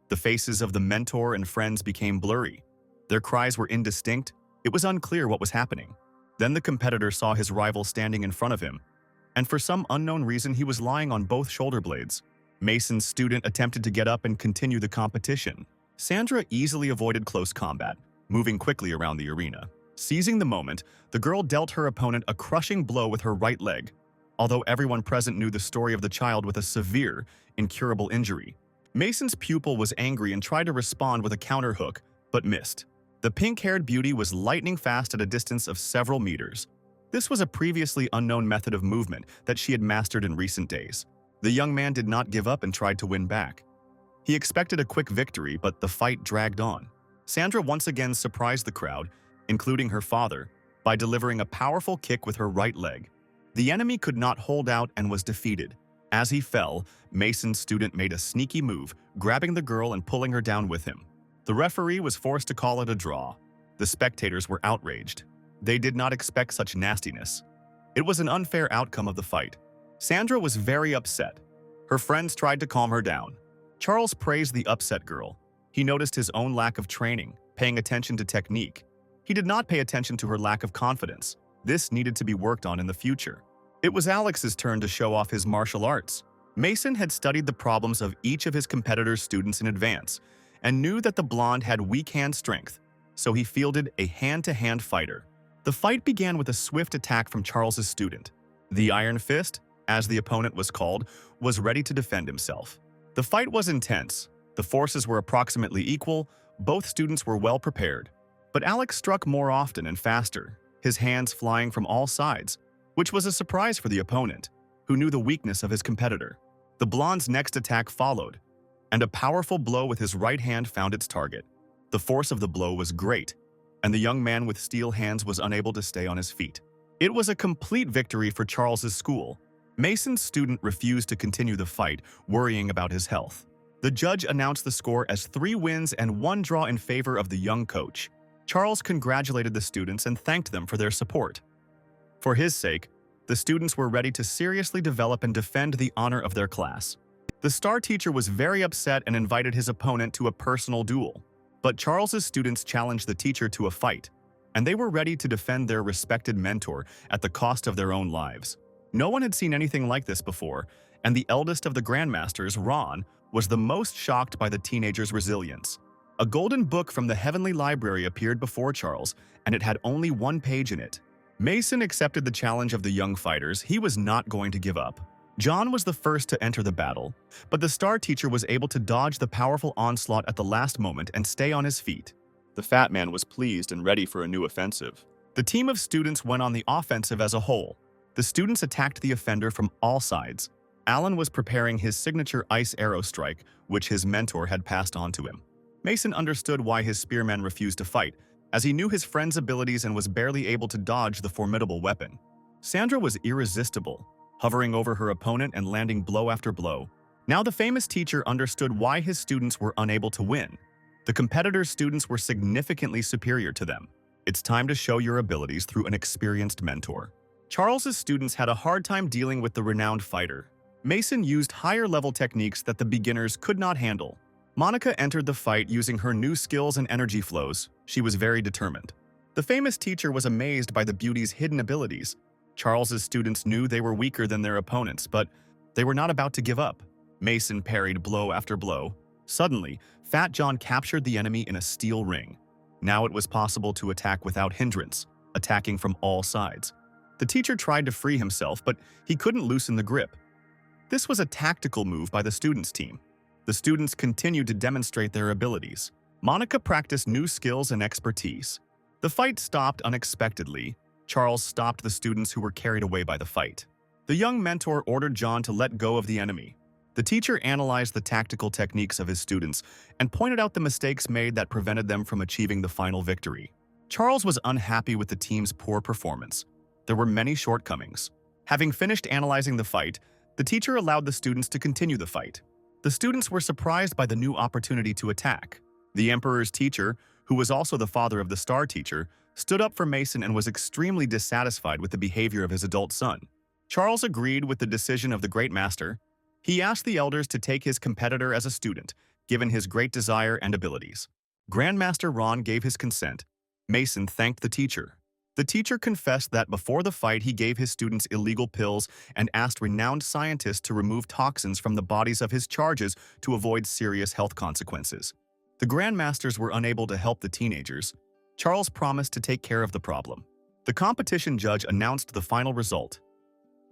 The faces of the mentor and friends became blurry. Their cries were indistinct. It was unclear what was happening. Then the competitor saw his rival standing in front of him, and for some unknown reason he was lying on both shoulder blades. Mason's student attempted to get up and continue the competition. Sandra easily avoided close combat, moving quickly around the arena. Seizing the moment, the girl dealt her opponent a crushing blow with her right leg, although everyone present knew the story of the child with a severe, incurable injury. Mason's pupil was angry and tried to respond with a counter hook, but missed. The pink-haired beauty was lightning fast at a distance of several meters. This was a previously unknown method of movement that she had mastered in recent days. The young man did not give up and tried to win back. He expected a quick victory, but the fight dragged on. Sandra once again surprised the crowd, including her father, by delivering a powerful kick with her right leg. The enemy could not hold out and was defeated. As he fell, Mason's student made a sneaky move, grabbing the girl and pulling her down with him. The referee was forced to call it a draw. The spectators were outraged. They did not expect such nastiness. It was an unfair outcome of the fight. Sandra was very upset. Her friends tried to calm her down. Charles praised the upset girl. He noticed his own lack of training, paying attention to technique. He did not pay attention to her lack of confidence. This needed to be worked on in the future. It was Alex's turn to show off his martial arts. Mason had studied the problems of each of his competitors' students in advance and knew that the blonde had weak hand strength, so he fielded a hand-to-hand fighter. The fight began with a swift attack from Charles's student. The Iron Fist, as the opponent was called, was ready to defend himself. The fight was intense. The forces were approximately equal. Both students were well prepared. But Alex struck more often and faster, his hands flying from all sides, which was a surprise for the opponent, who knew the weakness of his competitor. The blonde's next attack followed, and a powerful blow with his right hand found its target. The force of the blow was great, and the young man with steel hands was unable to stay on his feet. It was a complete victory for Charles's school. Mason's student refused to continue the fight, worrying about his health. The judge announced the score as 3 wins and 1 draw in favor of the young coach. Charles congratulated the students and thanked them for their support. For his sake, the students were ready to seriously develop and defend the honor of their class. The star teacher was very upset and invited his opponent to a personal duel. But Charles's students challenged the teacher to a fight, and they were ready to defend their respected mentor at the cost of their own lives. No one had seen anything like this before, and the eldest of the grandmasters, Ron, was the most shocked by the teenager's resilience. A golden book from the Heavenly Library appeared before Charles, and it had only 1 page in it. Mason accepted the challenge of the young fighters. He was not going to give up. John was the first to enter the battle, but the star teacher was able to dodge the powerful onslaught at the last moment and stay on his feet. The fat man was pleased and ready for a new offensive. The team of students went on the offensive as a whole. The students attacked the offender from all sides. Alan was preparing his signature ice arrow strike, which his mentor had passed on to him. Mason understood why his spearman refused to fight, as he knew his friend's abilities and was barely able to dodge the formidable weapon. Sandra was irresistible, hovering over her opponent and landing blow after blow. Now the famous teacher understood why his students were unable to win. The competitors' students were significantly superior to them. It's time to show your abilities through an experienced mentor. Charles's students had a hard time dealing with the renowned fighter. Mason used higher-level techniques that the beginners could not handle. Monica entered the fight using her new skills and energy flows. She was very determined. The famous teacher was amazed by the beauty's hidden abilities. Charles's students knew they were weaker than their opponents, but they were not about to give up. Mason parried blow after blow. Suddenly, Fat John captured the enemy in a steel ring. Now it was possible to attack without hindrance, attacking from all sides. The teacher tried to free himself, but he couldn't loosen the grip. This was a tactical move by the students' team. The students continued to demonstrate their abilities. Monica practiced new skills and expertise. The fight stopped unexpectedly. Charles stopped the students who were carried away by the fight. The young mentor ordered John to let go of the enemy. The teacher analyzed the tactical techniques of his students and pointed out the mistakes made that prevented them from achieving the final victory. Charles was unhappy with the team's poor performance. There were many shortcomings. Having finished analyzing the fight, the teacher allowed the students to continue the fight. The students were surprised by the new opportunity to attack. The emperor's teacher, who was also the father of the star teacher, stood up for Mason and was extremely dissatisfied with the behavior of his adult son. Charles agreed with the decision of the great master. He asked the elders to take his competitor as a student, given his great desire and abilities. Grandmaster Ron gave his consent. Mason thanked the teacher. The teacher confessed that before the fight he gave his students illegal pills and asked renowned scientists to remove toxins from the bodies of his charges to avoid serious health consequences. The grandmasters were unable to help the teenagers. Charles promised to take care of the problem. The competition judge announced the final result.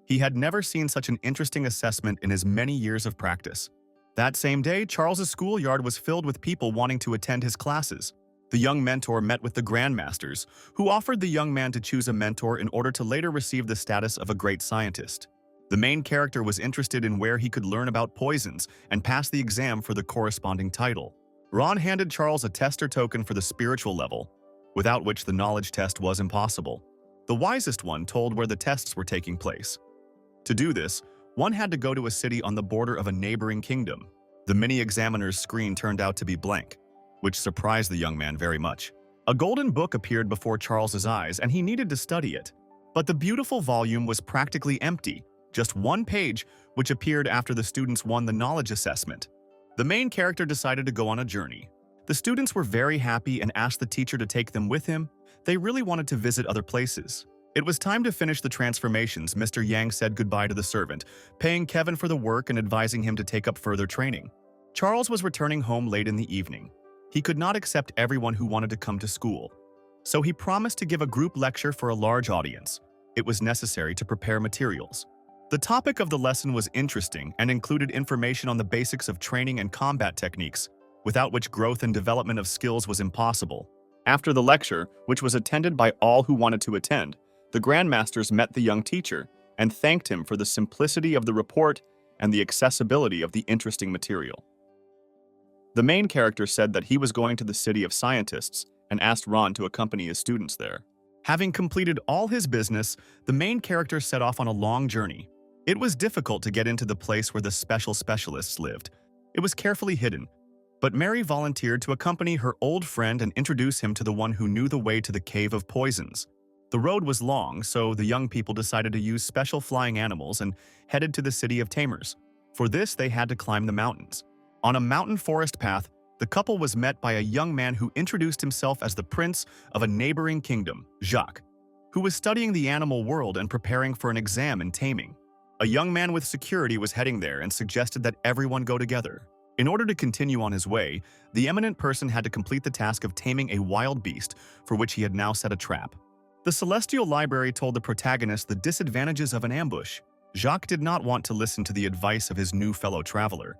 He had never seen such an interesting assessment in his many years of practice. That same day, Charles's schoolyard was filled with people wanting to attend his classes. The young mentor met with the grandmasters, who offered the young man to choose a mentor in order to later receive the status of a great scientist. The main character was interested in where he could learn about poisons and pass the exam for the corresponding title. Ron handed Charles a tester token for the spiritual level, without which the knowledge test was impossible. The wisest one told where the tests were taking place. To do this, one had to go to a city on the border of a neighboring kingdom. The mini-examiner's screen turned out to be blank, which surprised the young man very much. A golden book appeared before Charles's eyes, and he needed to study it. But the beautiful volume was practically empty, just one page, which appeared after the students won the knowledge assessment. The main character decided to go on a journey. The students were very happy and asked the teacher to take them with him. They really wanted to visit other places. It was time to finish the transformations. Mr. Yang said goodbye to the servant, paying Kevin for the work and advising him to take up further training. Charles was returning home late in the evening. He could not accept everyone who wanted to come to school, so he promised to give a group lecture for a large audience. It was necessary to prepare materials. The topic of the lesson was interesting and included information on the basics of training and combat techniques, without which growth and development of skills was impossible. After the lecture, which was attended by all who wanted to attend, the grandmasters met the young teacher and thanked him for the simplicity of the report and the accessibility of the interesting material. The main character said that he was going to the city of scientists and asked Ron to accompany his students there. Having completed all his business, the main character set off on a long journey. It was difficult to get into the place where the specialists lived. It was carefully hidden, but Mary volunteered to accompany her old friend and introduce him to the one who knew the way to the Cave of Poisons. The road was long, so the young people decided to use special flying animals and headed to the city of Tamers. For this, they had to climb the mountains. On a mountain forest path, the couple was met by a young man who introduced himself as the prince of a neighboring kingdom, Jacques, who was studying the animal world and preparing for an exam in taming. A young man with security was heading there and suggested that everyone go together. In order to continue on his way, the eminent person had to complete the task of taming a wild beast for which he had now set a trap. The Celestial Library told the protagonist the disadvantages of an ambush. Jacques did not want to listen to the advice of his new fellow traveler,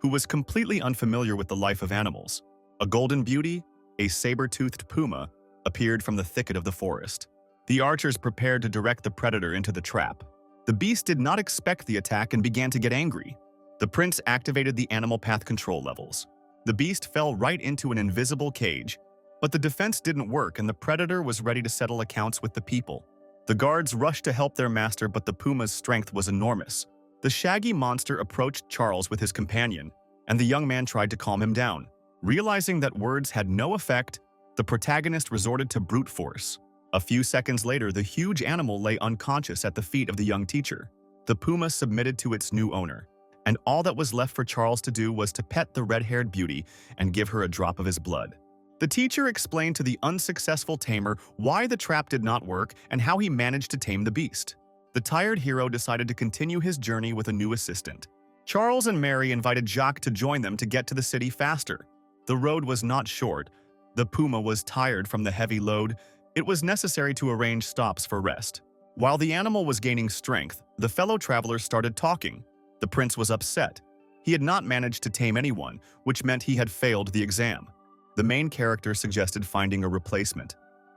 who was completely unfamiliar with the life of animals. A golden beauty, a saber-toothed puma, appeared from the thicket of the forest. The archers prepared to direct the predator into the trap. The beast did not expect the attack and began to get angry. The prince activated the animal path control levels. The beast fell right into an invisible cage, but the defense didn't work and the predator was ready to settle accounts with the people. The guards rushed to help their master, but the puma's strength was enormous. The shaggy monster approached Charles with his companion, and the young man tried to calm him down. Realizing that words had no effect, the protagonist resorted to brute force. A few seconds later, the huge animal lay unconscious at the feet of the young teacher. The puma submitted to its new owner, and all that was left for Charles to do was to pet the red-haired beauty and give her a drop of his blood. The teacher explained to the unsuccessful tamer why the trap did not work and how he managed to tame the beast. The tired hero decided to continue his journey with a new assistant. Charles and Mary invited Jacques to join them to get to the city faster. The road was not short. The puma was tired from the heavy load. It was necessary to arrange stops for rest. While the animal was gaining strength, the fellow travelers started talking. The prince was upset. He had not managed to tame anyone, which meant he had failed the exam. The main character suggested finding a replacement,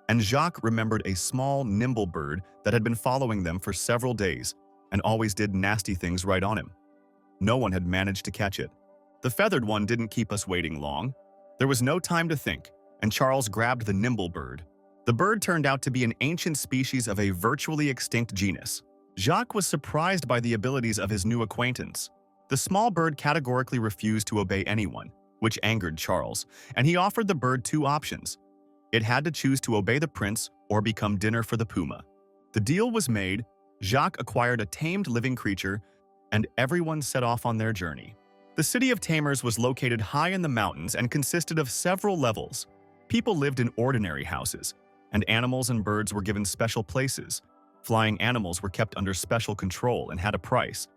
and Jacques remembered a small, nimble bird that had been following them for several days and always did nasty things right on him. No one had managed to catch it. The feathered one didn't keep us waiting long. There was no time to think, and Charles grabbed the nimble bird. The bird turned out to be an ancient species of a virtually extinct genus. Jacques was surprised by the abilities of his new acquaintance. The small bird categorically refused to obey anyone, which angered Charles, and he offered the bird two options. It had to choose to obey the prince or become dinner for the puma. The deal was made, Jacques acquired a tamed living creature, and everyone set off on their journey. The city of Tamers was located high in the mountains and consisted of several levels. People lived in ordinary houses, and animals and birds were given special places. Flying animals were kept under special control and had a price,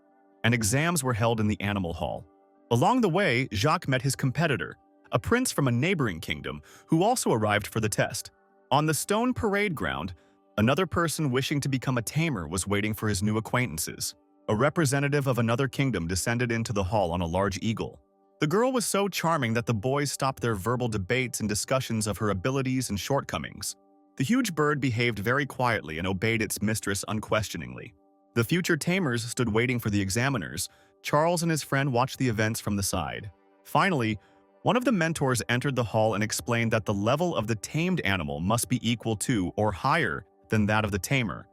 and exams were held in the animal hall. Along the way, Jacques met his competitor, a prince from a neighboring kingdom who also arrived for the test. On the stone parade ground, another person wishing to become a tamer was waiting for his new acquaintances. A representative of another kingdom descended into the hall on a large eagle. The girl was so charming that the boys stopped their verbal debates and discussions of her abilities and shortcomings. The huge bird behaved very quietly and obeyed its mistress unquestioningly. The future tamers stood waiting for the examiners. Charles and his friend watched the events from the side. Finally, one of the mentors entered the hall and explained that the level of the tamed animal must be equal to or higher than that of the tamer,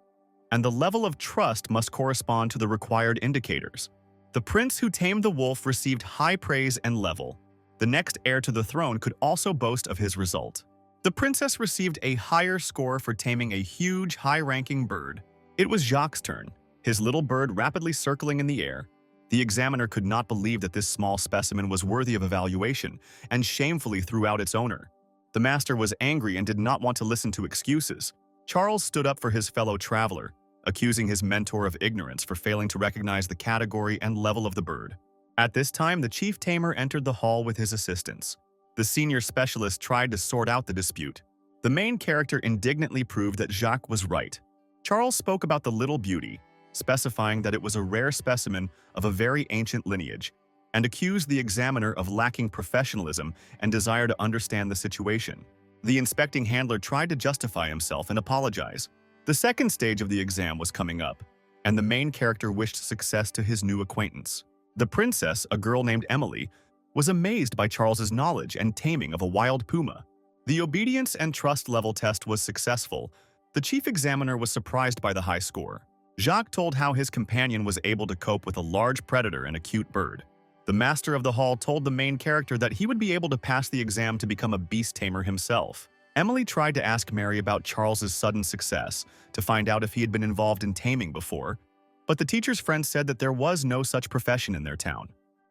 and the level of trust must correspond to the required indicators. The prince who tamed the wolf received high praise and level. The next heir to the throne could also boast of his result. The princess received a higher score for taming a huge, high-ranking bird. It was Jacques' turn, his little bird rapidly circling in the air. The examiner could not believe that this small specimen was worthy of evaluation and shamefully threw out its owner. The master was angry and did not want to listen to excuses. Charles stood up for his fellow traveler, accusing his mentor of ignorance for failing to recognize the category and level of the bird. At this time, the chief tamer entered the hall with his assistants. The senior specialist tried to sort out the dispute. The main character indignantly proved that Jacques was right. Charles spoke about the little beauty, specifying that it was a rare specimen of a very ancient lineage, and accused the examiner of lacking professionalism and desire to understand the situation. The inspecting handler tried to justify himself and apologize. The second stage of the exam was coming up, and the main character wished success to his new acquaintance. The princess, a girl named Emily, was amazed by Charles's knowledge and taming of a wild puma. The obedience and trust level test was successful. The chief examiner was surprised by the high score. Jacques told how his companion was able to cope with a large predator and a cute bird. The master of the hall told the main character that he would be able to pass the exam to become a beast tamer himself. Emily tried to ask Mary about Charles's sudden success, to find out if he had been involved in taming before, but the teacher's friend said that there was no such profession in their town.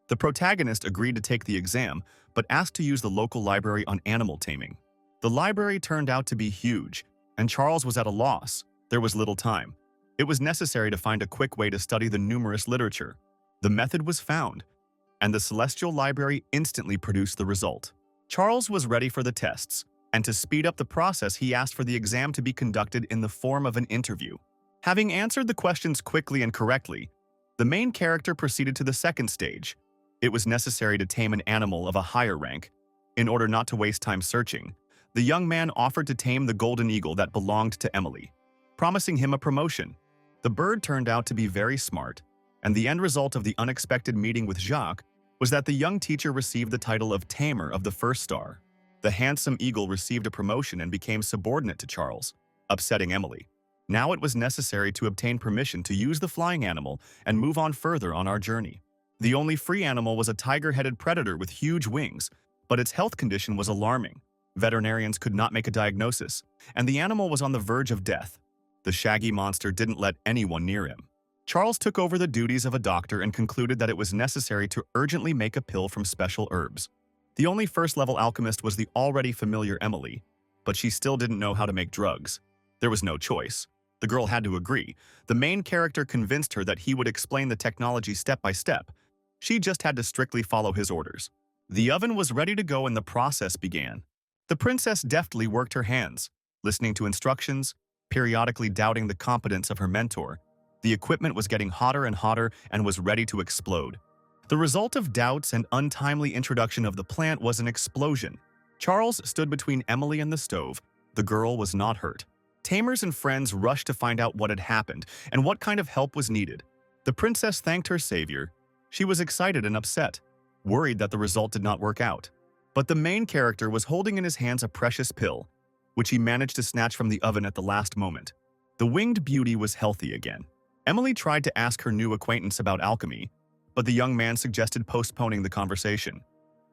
The protagonist agreed to take the exam, but asked to use the local library on animal taming. The library turned out to be huge, and Charles was at a loss. There was little time. It was necessary to find a quick way to study the numerous literature. The method was found, and the Celestial Library instantly produced the result. Charles was ready for the tests, and to speed up the process, he asked for the exam to be conducted in the form of an interview. Having answered the questions quickly and correctly, the main character proceeded to the second stage. It was necessary to tame an animal of a higher rank. In order not to waste time searching, the young man offered to tame the golden eagle that belonged to Emily, promising him a promotion. The bird turned out to be very smart, and the end result of the unexpected meeting with Jacques was that the young teacher received the title of Tamer of the First Star. The handsome eagle received a promotion and became subordinate to Charles, upsetting Emily. Now it was necessary to obtain permission to use the flying animal and move on further on our journey. The only free animal was a tiger-headed predator with huge wings, but its health condition was alarming. Veterinarians could not make a diagnosis, and the animal was on the verge of death. The shaggy monster didn't let anyone near him. Charles took over the duties of a doctor and concluded that it was necessary to urgently make a pill from special herbs. The only first-level alchemist was the already familiar Emily, but she still didn't know how to make drugs. There was no choice. The girl had to agree. The main character convinced her that he would explain the technology step by step. She just had to strictly follow his orders. The oven was ready to go and the process began. The princess deftly worked her hands, listening to instructions, periodically doubting the competence of her mentor. The equipment was getting hotter and hotter and was ready to explode. The result of doubts and untimely introduction of the plant was an explosion. Charles stood between Emily and the stove. The girl was not hurt. Tamers and friends rushed to find out what had happened and what kind of help was needed. The princess thanked her savior. She was excited and upset, worried that the result did not work out. But the main character was holding in his hands a precious pill, which he managed to snatch from the oven at the last moment. The winged beauty was healthy again. Emily tried to ask her new acquaintance about alchemy, but the young man suggested postponing the conversation.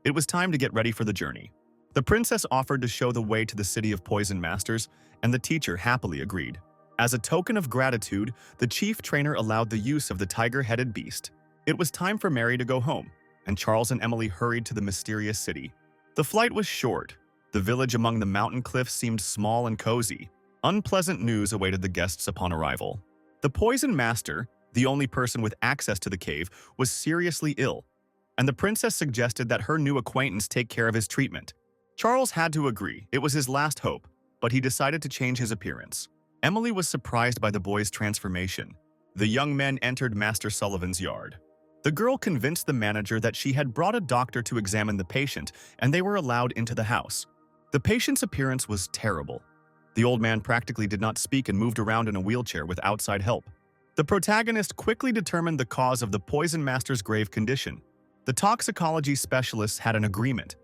It was time to get ready for the journey. The princess offered to show the way to the city of poison masters, and the teacher happily agreed. As a token of gratitude, the chief trainer allowed the use of the tiger-headed beast. It was time for Mary to go home, and Charles and Emily hurried to the mysterious city. The flight was short. The village among the mountain cliffs seemed small and cozy. Unpleasant news awaited the guests upon arrival. The poison master, the only person with access to the cave, was seriously ill, and the princess suggested that her new acquaintance take care of his treatment. Charles had to agree. It was his last hope, but he decided to change his appearance. Emily was surprised by the boy's transformation. The young men entered Master Sullivan's yard. The girl convinced the manager that she had brought a doctor to examine the patient, and they were allowed into the house. The patient's appearance was terrible. The old man practically did not speak and moved around in a wheelchair with outside help. The protagonist quickly determined the cause of the poison master's grave condition. The toxicology specialists had an agreement.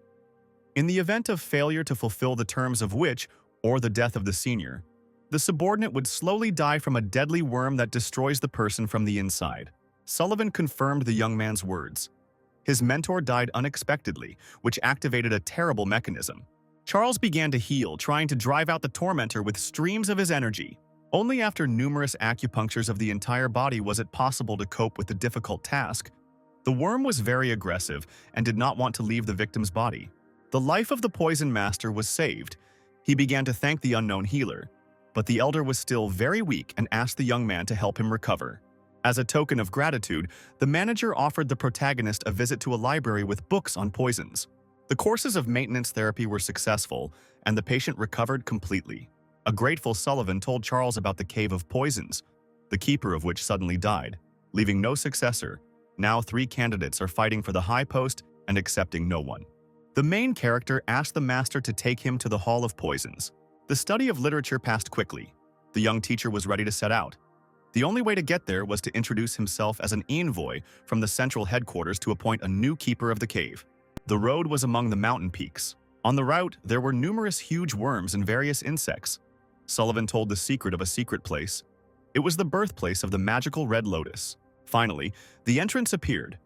In the event of failure to fulfill the terms of which, or the death of the senior, the subordinate would slowly die from a deadly worm that destroys the person from the inside. Sullivan confirmed the young man's words. His mentor died unexpectedly, which activated a terrible mechanism. Charles began to heal, trying to drive out the tormentor with streams of his energy. Only after numerous acupunctures of the entire body was it possible to cope with the difficult task. The worm was very aggressive and did not want to leave the victim's body. The life of the poison master was saved. He began to thank the unknown healer, but the elder was still very weak and asked the young man to help him recover. As a token of gratitude, the manager offered the protagonist a visit to a library with books on poisons. The courses of maintenance therapy were successful, and the patient recovered completely. A grateful Sullivan told Charles about the Cave of Poisons, the keeper of which suddenly died, leaving no successor. Now 3 candidates are fighting for the high post and accepting no one. The main character asked the master to take him to the Hall of Poisons. The study of literature passed quickly. The young teacher was ready to set out. The only way to get there was to introduce himself as an envoy from the central headquarters to appoint a new keeper of the cave. The road was among the mountain peaks. On the route, there were numerous huge worms and various insects. Sullivan told the secret of a secret place. It was the birthplace of the magical Red Lotus. Finally, the entrance appeared,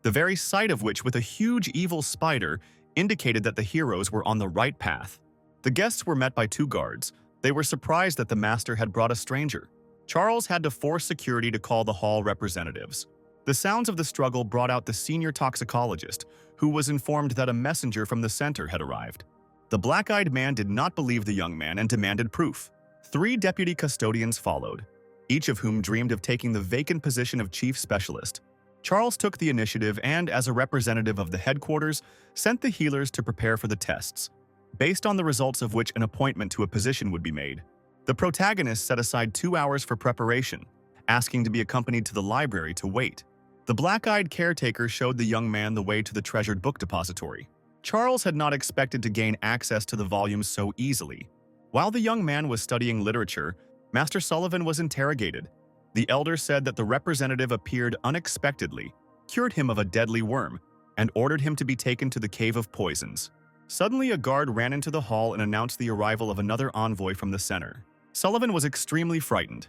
the very sight of which with a huge evil spider indicated that the heroes were on the right path. The guests were met by 2 guards. They were surprised that the master had brought a stranger. Charles had to force security to call the hall representatives. The sounds of the struggle brought out the senior toxicologist, who was informed that a messenger from the center had arrived. The black-eyed man did not believe the young man and demanded proof. 3 deputy custodians followed, each of whom dreamed of taking the vacant position of chief specialist. Charles took the initiative and, as a representative of the headquarters, sent the healers to prepare for the tests, based on the results of which an appointment to a position would be made. The protagonist set aside 2 hours for preparation, asking to be accompanied to the library to wait. The black-eyed caretaker showed the young man the way to the treasured book depository. Charles had not expected to gain access to the volumes so easily. While the young man was studying literature, Master Sullivan was interrogated. The elder said that the representative appeared unexpectedly, cured him of a deadly worm, and ordered him to be taken to the Cave of Poisons. Suddenly, a guard ran into the hall and announced the arrival of another envoy from the center. Sullivan was extremely frightened.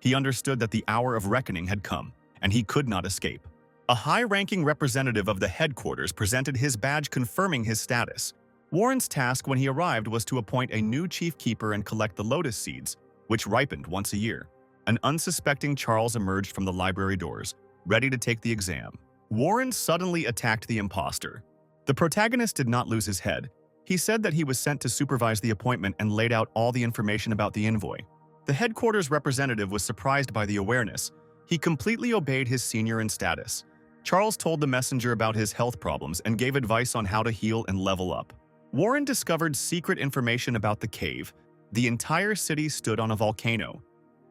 He understood that the hour of reckoning had come, and he could not escape. A high-ranking representative of the headquarters presented his badge confirming his status. Warren's task when he arrived was to appoint a new chief keeper and collect the lotus seeds, which ripened once a year. An unsuspecting Charles emerged from the library doors, ready to take the exam. Warren suddenly attacked the imposter. The protagonist did not lose his head. He said that he was sent to supervise the appointment and laid out all the information about the envoy. The headquarters representative was surprised by the awareness. He completely obeyed his senior in status. Charles told the messenger about his health problems and gave advice on how to heal and level up. Warren discovered secret information about the cave. The entire city stood on a volcano,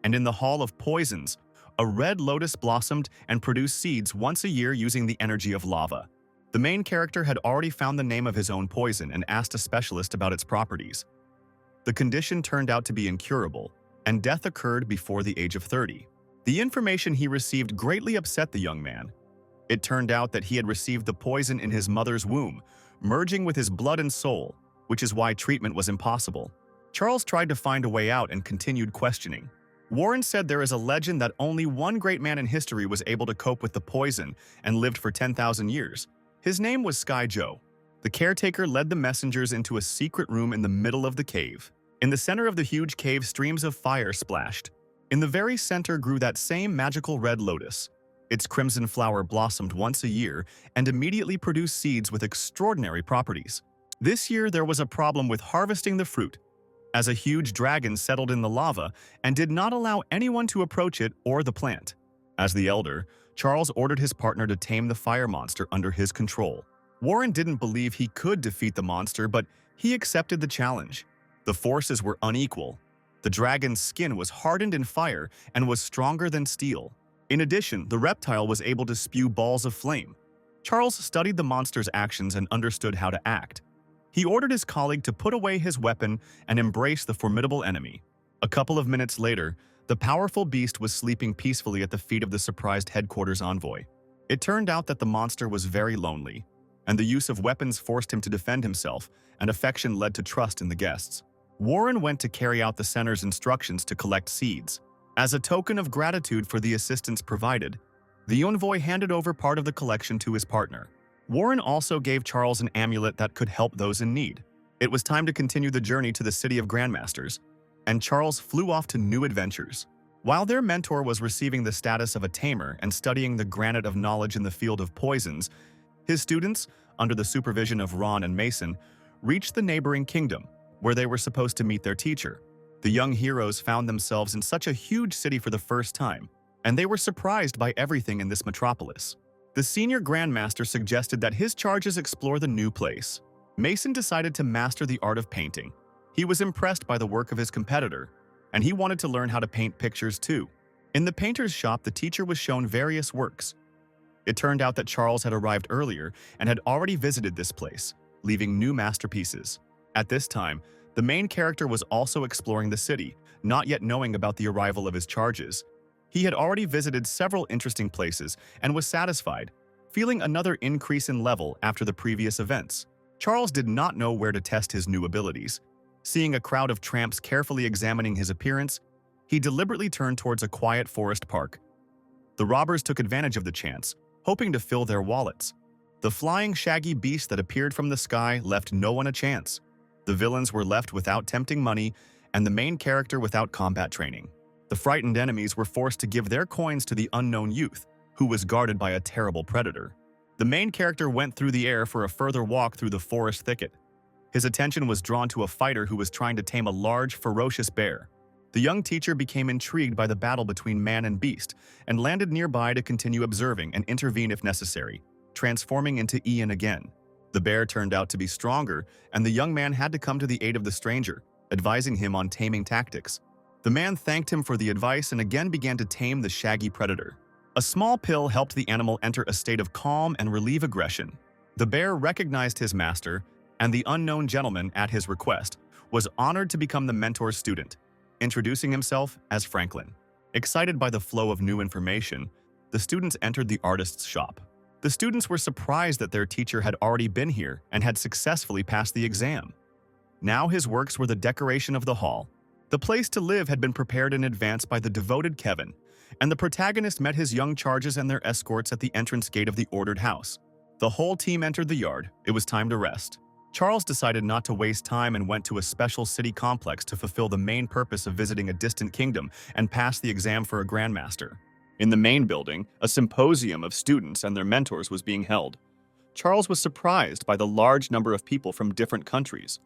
and in the Hall of Poisons, a red lotus blossomed and produced seeds once a year using the energy of lava. The main character had already found the name of his own poison and asked a specialist about its properties. The condition turned out to be incurable, and death occurred before the age of 30. The information he received greatly upset the young man. It turned out that he had received the poison in his mother's womb, merging with his blood and soul, which is why treatment was impossible. Charles tried to find a way out and continued questioning. Warren said there is a legend that only one great man in history was able to cope with the poison and lived for 10,000 years. His name was Sky Joe. The caretaker led the messengers into a secret room in the middle of the cave. In the center of the huge cave, streams of fire splashed. In the very center grew that same magical red lotus. Its crimson flower blossomed once a year and immediately produced seeds with extraordinary properties. This year there was a problem with harvesting the fruit, as a huge dragon settled in the lava and did not allow anyone to approach it or the plant. As the elder, Charles ordered his partner to tame the fire monster under his control. Warren didn't believe he could defeat the monster, but he accepted the challenge. The forces were unequal. The dragon's skin was hardened in fire and was stronger than steel. In addition, the reptile was able to spew balls of flame. Charles studied the monster's actions and understood how to act. He ordered his colleague to put away his weapon and embrace the formidable enemy. A couple of minutes later, the powerful beast was sleeping peacefully at the feet of the surprised headquarters envoy. It turned out that the monster was very lonely, and the use of weapons forced him to defend himself, and affection led to trust in the guests. Warren went to carry out the center's instructions to collect seeds. As a token of gratitude for the assistance provided, the envoy handed over part of the collection to his partner. Warren also gave Charles an amulet that could help those in need. It was time to continue the journey to the city of Grandmasters, and Charles flew off to new adventures. While their mentor was receiving the status of a tamer and studying the granite of knowledge in the field of poisons, his students, under the supervision of Ron and Mason, reached the neighboring kingdom, where they were supposed to meet their teacher. The young heroes found themselves in such a huge city for the first time, and they were surprised by everything in this metropolis. The senior grandmaster suggested that his charges explore the new place. Mason decided to master the art of painting. He was impressed by the work of his competitor, and he wanted to learn how to paint pictures too. In the painter's shop, the teacher was shown various works. It turned out that Charles had arrived earlier and had already visited this place, leaving new masterpieces. At this time, the main character was also exploring the city, not yet knowing about the arrival of his charges. He had already visited several interesting places and was satisfied, feeling another increase in level after the previous events. Charles did not know where to test his new abilities. Seeing a crowd of tramps carefully examining his appearance, he deliberately turned towards a quiet forest park. The robbers took advantage of the chance, hoping to fill their wallets. The flying shaggy beast that appeared from the sky left no one a chance. The villains were left without tempting money, and the main character without combat training. The frightened enemies were forced to give their coins to the unknown youth, who was guarded by a terrible predator. The main character went through the air for a further walk through the forest thicket. His attention was drawn to a fighter who was trying to tame a large, ferocious bear. The young teacher became intrigued by the battle between man and beast and landed nearby to continue observing and intervene if necessary, transforming into Ian again. The bear turned out to be stronger, and the young man had to come to the aid of the stranger, advising him on taming tactics. The man thanked him for the advice and again began to tame the shaggy predator. A small pill helped the animal enter a state of calm and relieve aggression. The bear recognized his master, and the unknown gentleman, at his request, was honored to become the mentor's student, introducing himself as Franklin. Excited by the flow of new information, the students entered the artist's shop. The students were surprised that their teacher had already been here and had successfully passed the exam. Now his works were the decoration of the hall. The place to live had been prepared in advance by the devoted Kevin, and the protagonist met his young charges and their escorts at the entrance gate of the ordered house. The whole team entered the yard. It was time to rest. Charles decided not to waste time and went to a special city complex to fulfill the main purpose of visiting a distant kingdom and pass the exam for a grandmaster. In the main building, a symposium of students and their mentors was being held. Charles was surprised by the large number of people from different countries.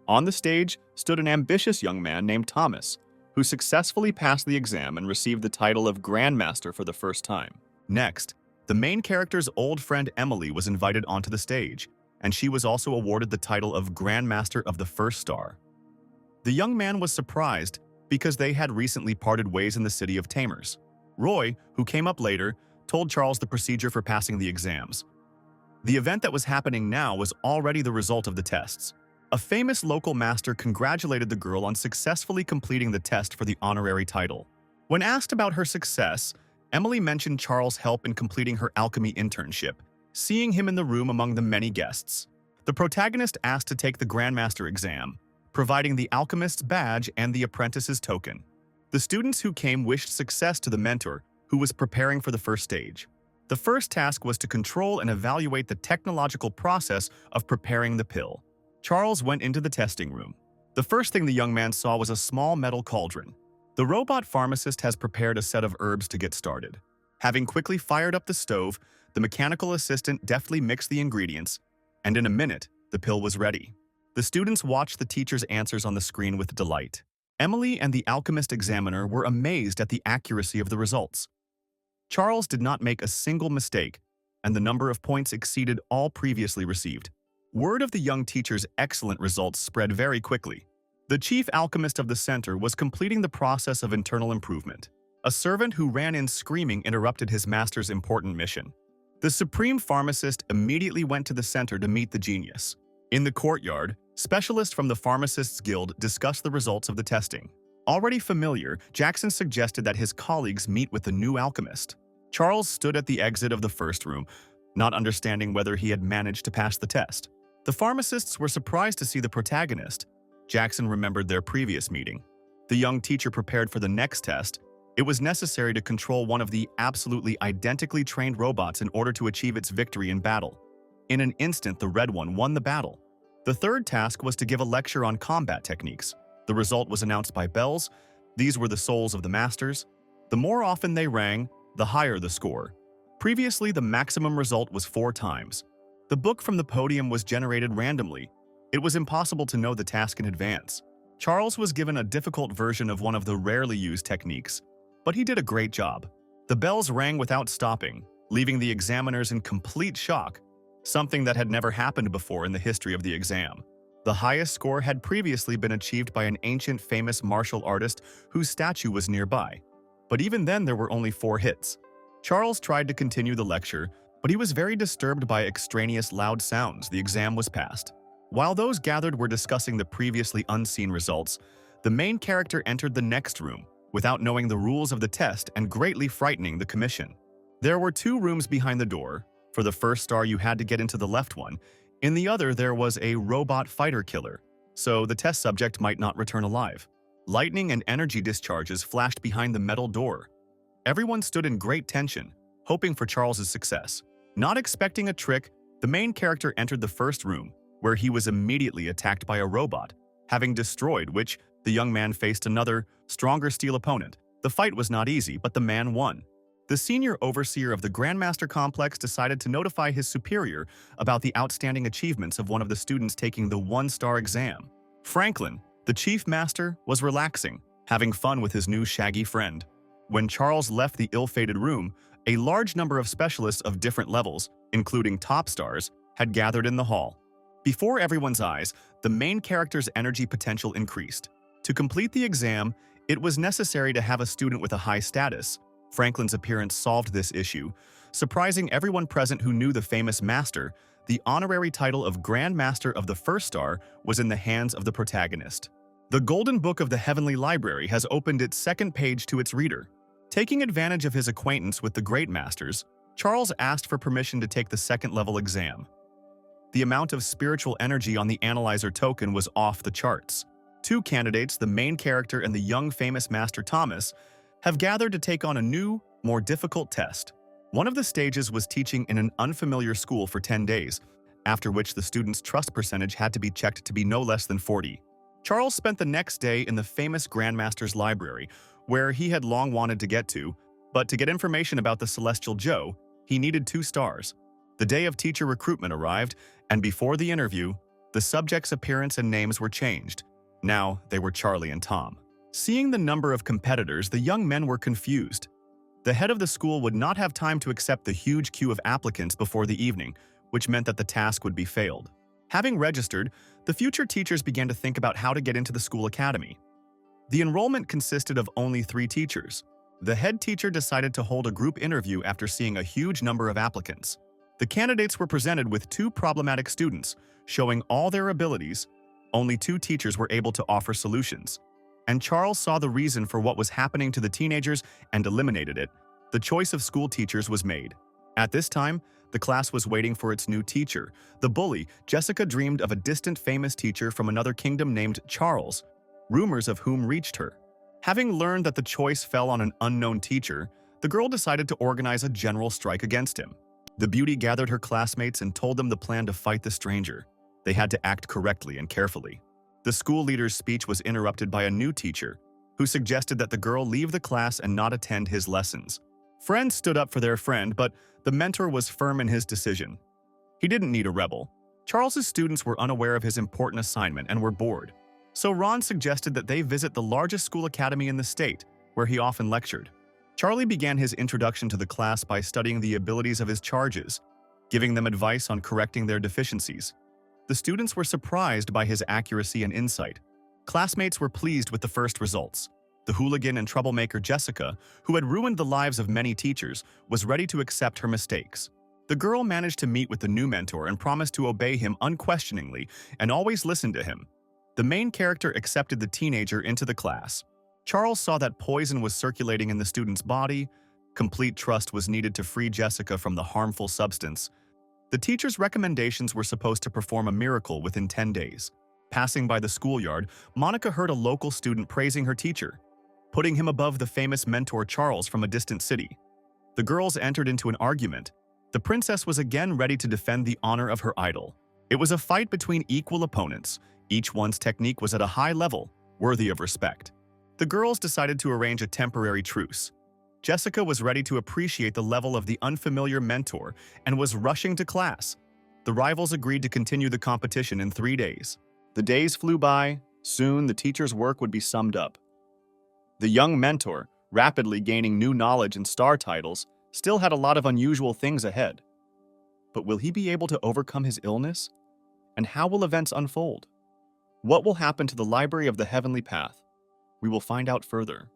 On the stage stood an ambitious young man named Thomas, who successfully passed the exam and received the title of Grandmaster for the first time. Next, the main character's old friend Emily was invited onto the stage, and she was also awarded the title of Grandmaster of the First Star. The young man was surprised because they had recently parted ways in the city of Tamers. Roy, who came up later, told Charles the procedure for passing the exams. The event that was happening now was already the result of the tests. A famous local master congratulated the girl on successfully completing the test for the honorary title. When asked about her success, Emily mentioned Charles' help in completing her alchemy internship, seeing him in the room among the many guests. The protagonist asked to take the Grandmaster exam, providing the alchemist's badge and the apprentice's token. The students who came wished success to the mentor, who was preparing for the first stage. The first task was to control and evaluate the technological process of preparing the pill. Charles went into the testing room. The first thing the young man saw was a small metal cauldron. The robot pharmacist has prepared a set of herbs to get started. Having quickly fired up the stove, the mechanical assistant deftly mixed the ingredients, and in a minute, the pill was ready. The students watched the teacher's answers on the screen with delight. Emily and the alchemist examiner were amazed at the accuracy of the results. Charles did not make a single mistake, and the number of points exceeded all previously received. Word of the young teacher's excellent results spread very quickly. The chief alchemist of the center was completing the process of internal improvement. A servant who ran in screaming interrupted his master's important mission. The supreme pharmacist immediately went to the center to meet the genius. In the courtyard, specialists from the Pharmacists Guild discussed the results of the testing. Already familiar, Jackson suggested that his colleagues meet with the new alchemist. Charles stood at the exit of the first room, not understanding whether he had managed to pass the test. The pharmacists were surprised to see the protagonist. Jackson remembered their previous meeting. The young teacher prepared for the next test. It was necessary to control one of the absolutely identically trained robots in order to achieve its victory in battle. In an instant, the red one won the battle. The third task was to give a lecture on combat techniques. The result was announced by bells. These were the souls of the masters. The more often they rang, the higher the score. Previously, the maximum result was 4 times. The book from the podium was generated randomly. It was impossible to know the task in advance. Charles was given a difficult version of one of the rarely used techniques, but he did a great job. The bells rang without stopping, leaving the examiners in complete shock, something that had never happened before in the history of the exam. The highest score had previously been achieved by an ancient famous martial artist whose statue was nearby. But even then there were only 4 hits. Charles tried to continue the lecture, but he was very disturbed by extraneous loud sounds. The exam was passed. While those gathered were discussing the previously unseen results, the main character entered the next room, without knowing the rules of the test and greatly frightening the commission. There were 2 rooms behind the door. For the first star you had to get into the left one. In the other there was a robot fighter killer, so the test subject might not return alive. Lightning and energy discharges flashed behind the metal door. Everyone stood in great tension, hoping for Charles's success. Not expecting a trick, the main character entered the first room, where he was immediately attacked by a robot, having destroyed which the young man faced another, stronger steel opponent. The fight was not easy, but the man won. The senior overseer of the Grandmaster Complex decided to notify his superior about the outstanding achievements of one of the students taking the 1-star exam. Franklin, the chief master, was relaxing, having fun with his new shaggy friend. When Charles left the ill-fated room, a large number of specialists of different levels, including top stars, had gathered in the hall. Before everyone's eyes, the main character's energy potential increased. To complete the exam, it was necessary to have a student with a high status. Franklin's appearance solved this issue, surprising everyone present who knew the famous master. The honorary title of Grand Master of the First Star was in the hands of the protagonist. The Golden Book of the Heavenly Library has opened its second page to its reader. Taking advantage of his acquaintance with the great masters, Charles asked for permission to take the second-level exam. The amount of spiritual energy on the analyzer token was off the charts. 2 candidates, the main character and the young famous Master Thomas, have gathered to take on a new, more difficult test. One of the stages was teaching in an unfamiliar school for 10 days. after which the student's trust percentage had to be checked to be no less than 40. Charles spent the next day in the famous Grandmaster's library, where he had long wanted to get to, but to get information about the Celestial Joe, he needed 2 stars. The day of teacher recruitment arrived, and before the interview, the subjects' appearance and names were changed. Now they were Charlie and Tom. Seeing the number of competitors, the young men were confused. The head of the school would not have time to accept the huge queue of applicants before the evening, which meant that the task would be failed. Having registered, the future teachers began to think about how to get into the school academy. The enrollment consisted of only 3 teachers. The head teacher decided to hold a group interview after seeing a huge number of applicants. The candidates were presented with 2 problematic students, showing all their abilities. Only 2 teachers were able to offer solutions. And Charles saw the reason for what was happening to the teenagers and eliminated it. The choice of school teachers was made. At this time, the class was waiting for its new teacher. The bully, Jessica, dreamed of a distant famous teacher from another kingdom named Charles, rumors of whom reached her. Having learned that the choice fell on an unknown teacher, the girl decided to organize a general strike against him. The beauty gathered her classmates and told them the plan to fight the stranger. They had to act correctly and carefully. The school leader's speech was interrupted by a new teacher, who suggested that the girl leave the class and not attend his lessons. Friends stood up for their friend, but the mentor was firm in his decision. He didn't need a rebel. Charles's students were unaware of his important assignment and were bored. So Ron suggested that they visit the largest school academy in the state, where he often lectured. Charlie began his introduction to the class by studying the abilities of his charges, giving them advice on correcting their deficiencies. The students were surprised by his accuracy and insight. Classmates were pleased with the first results. The hooligan and troublemaker Jessica, who had ruined the lives of many teachers, was ready to accept her mistakes. The girl managed to meet with the new mentor and promised to obey him unquestioningly and always listen to him. The main character accepted the teenager into the class. Charles saw that poison was circulating in the student's body. Complete trust was needed to free Jessica from the harmful substance. The teacher's recommendations were supposed to perform a miracle within 10 days. Passing by the schoolyard, Monica heard a local student praising her teacher, putting him above the famous mentor Charles from a distant city. The girls entered into an argument. The princess was again ready to defend the honor of her idol. It was a fight between equal opponents. Each one's technique was at a high level, worthy of respect. The girls decided to arrange a temporary truce. Jessica was ready to appreciate the level of the unfamiliar mentor and was rushing to class. The rivals agreed to continue the competition in 3 days. The days flew by. Soon, the teacher's work would be summed up. The young mentor, rapidly gaining new knowledge and star titles, still had a lot of unusual things ahead. But will he be able to overcome his illness? And how will events unfold? What will happen to the Library of the Heavenly Path? We will find out further.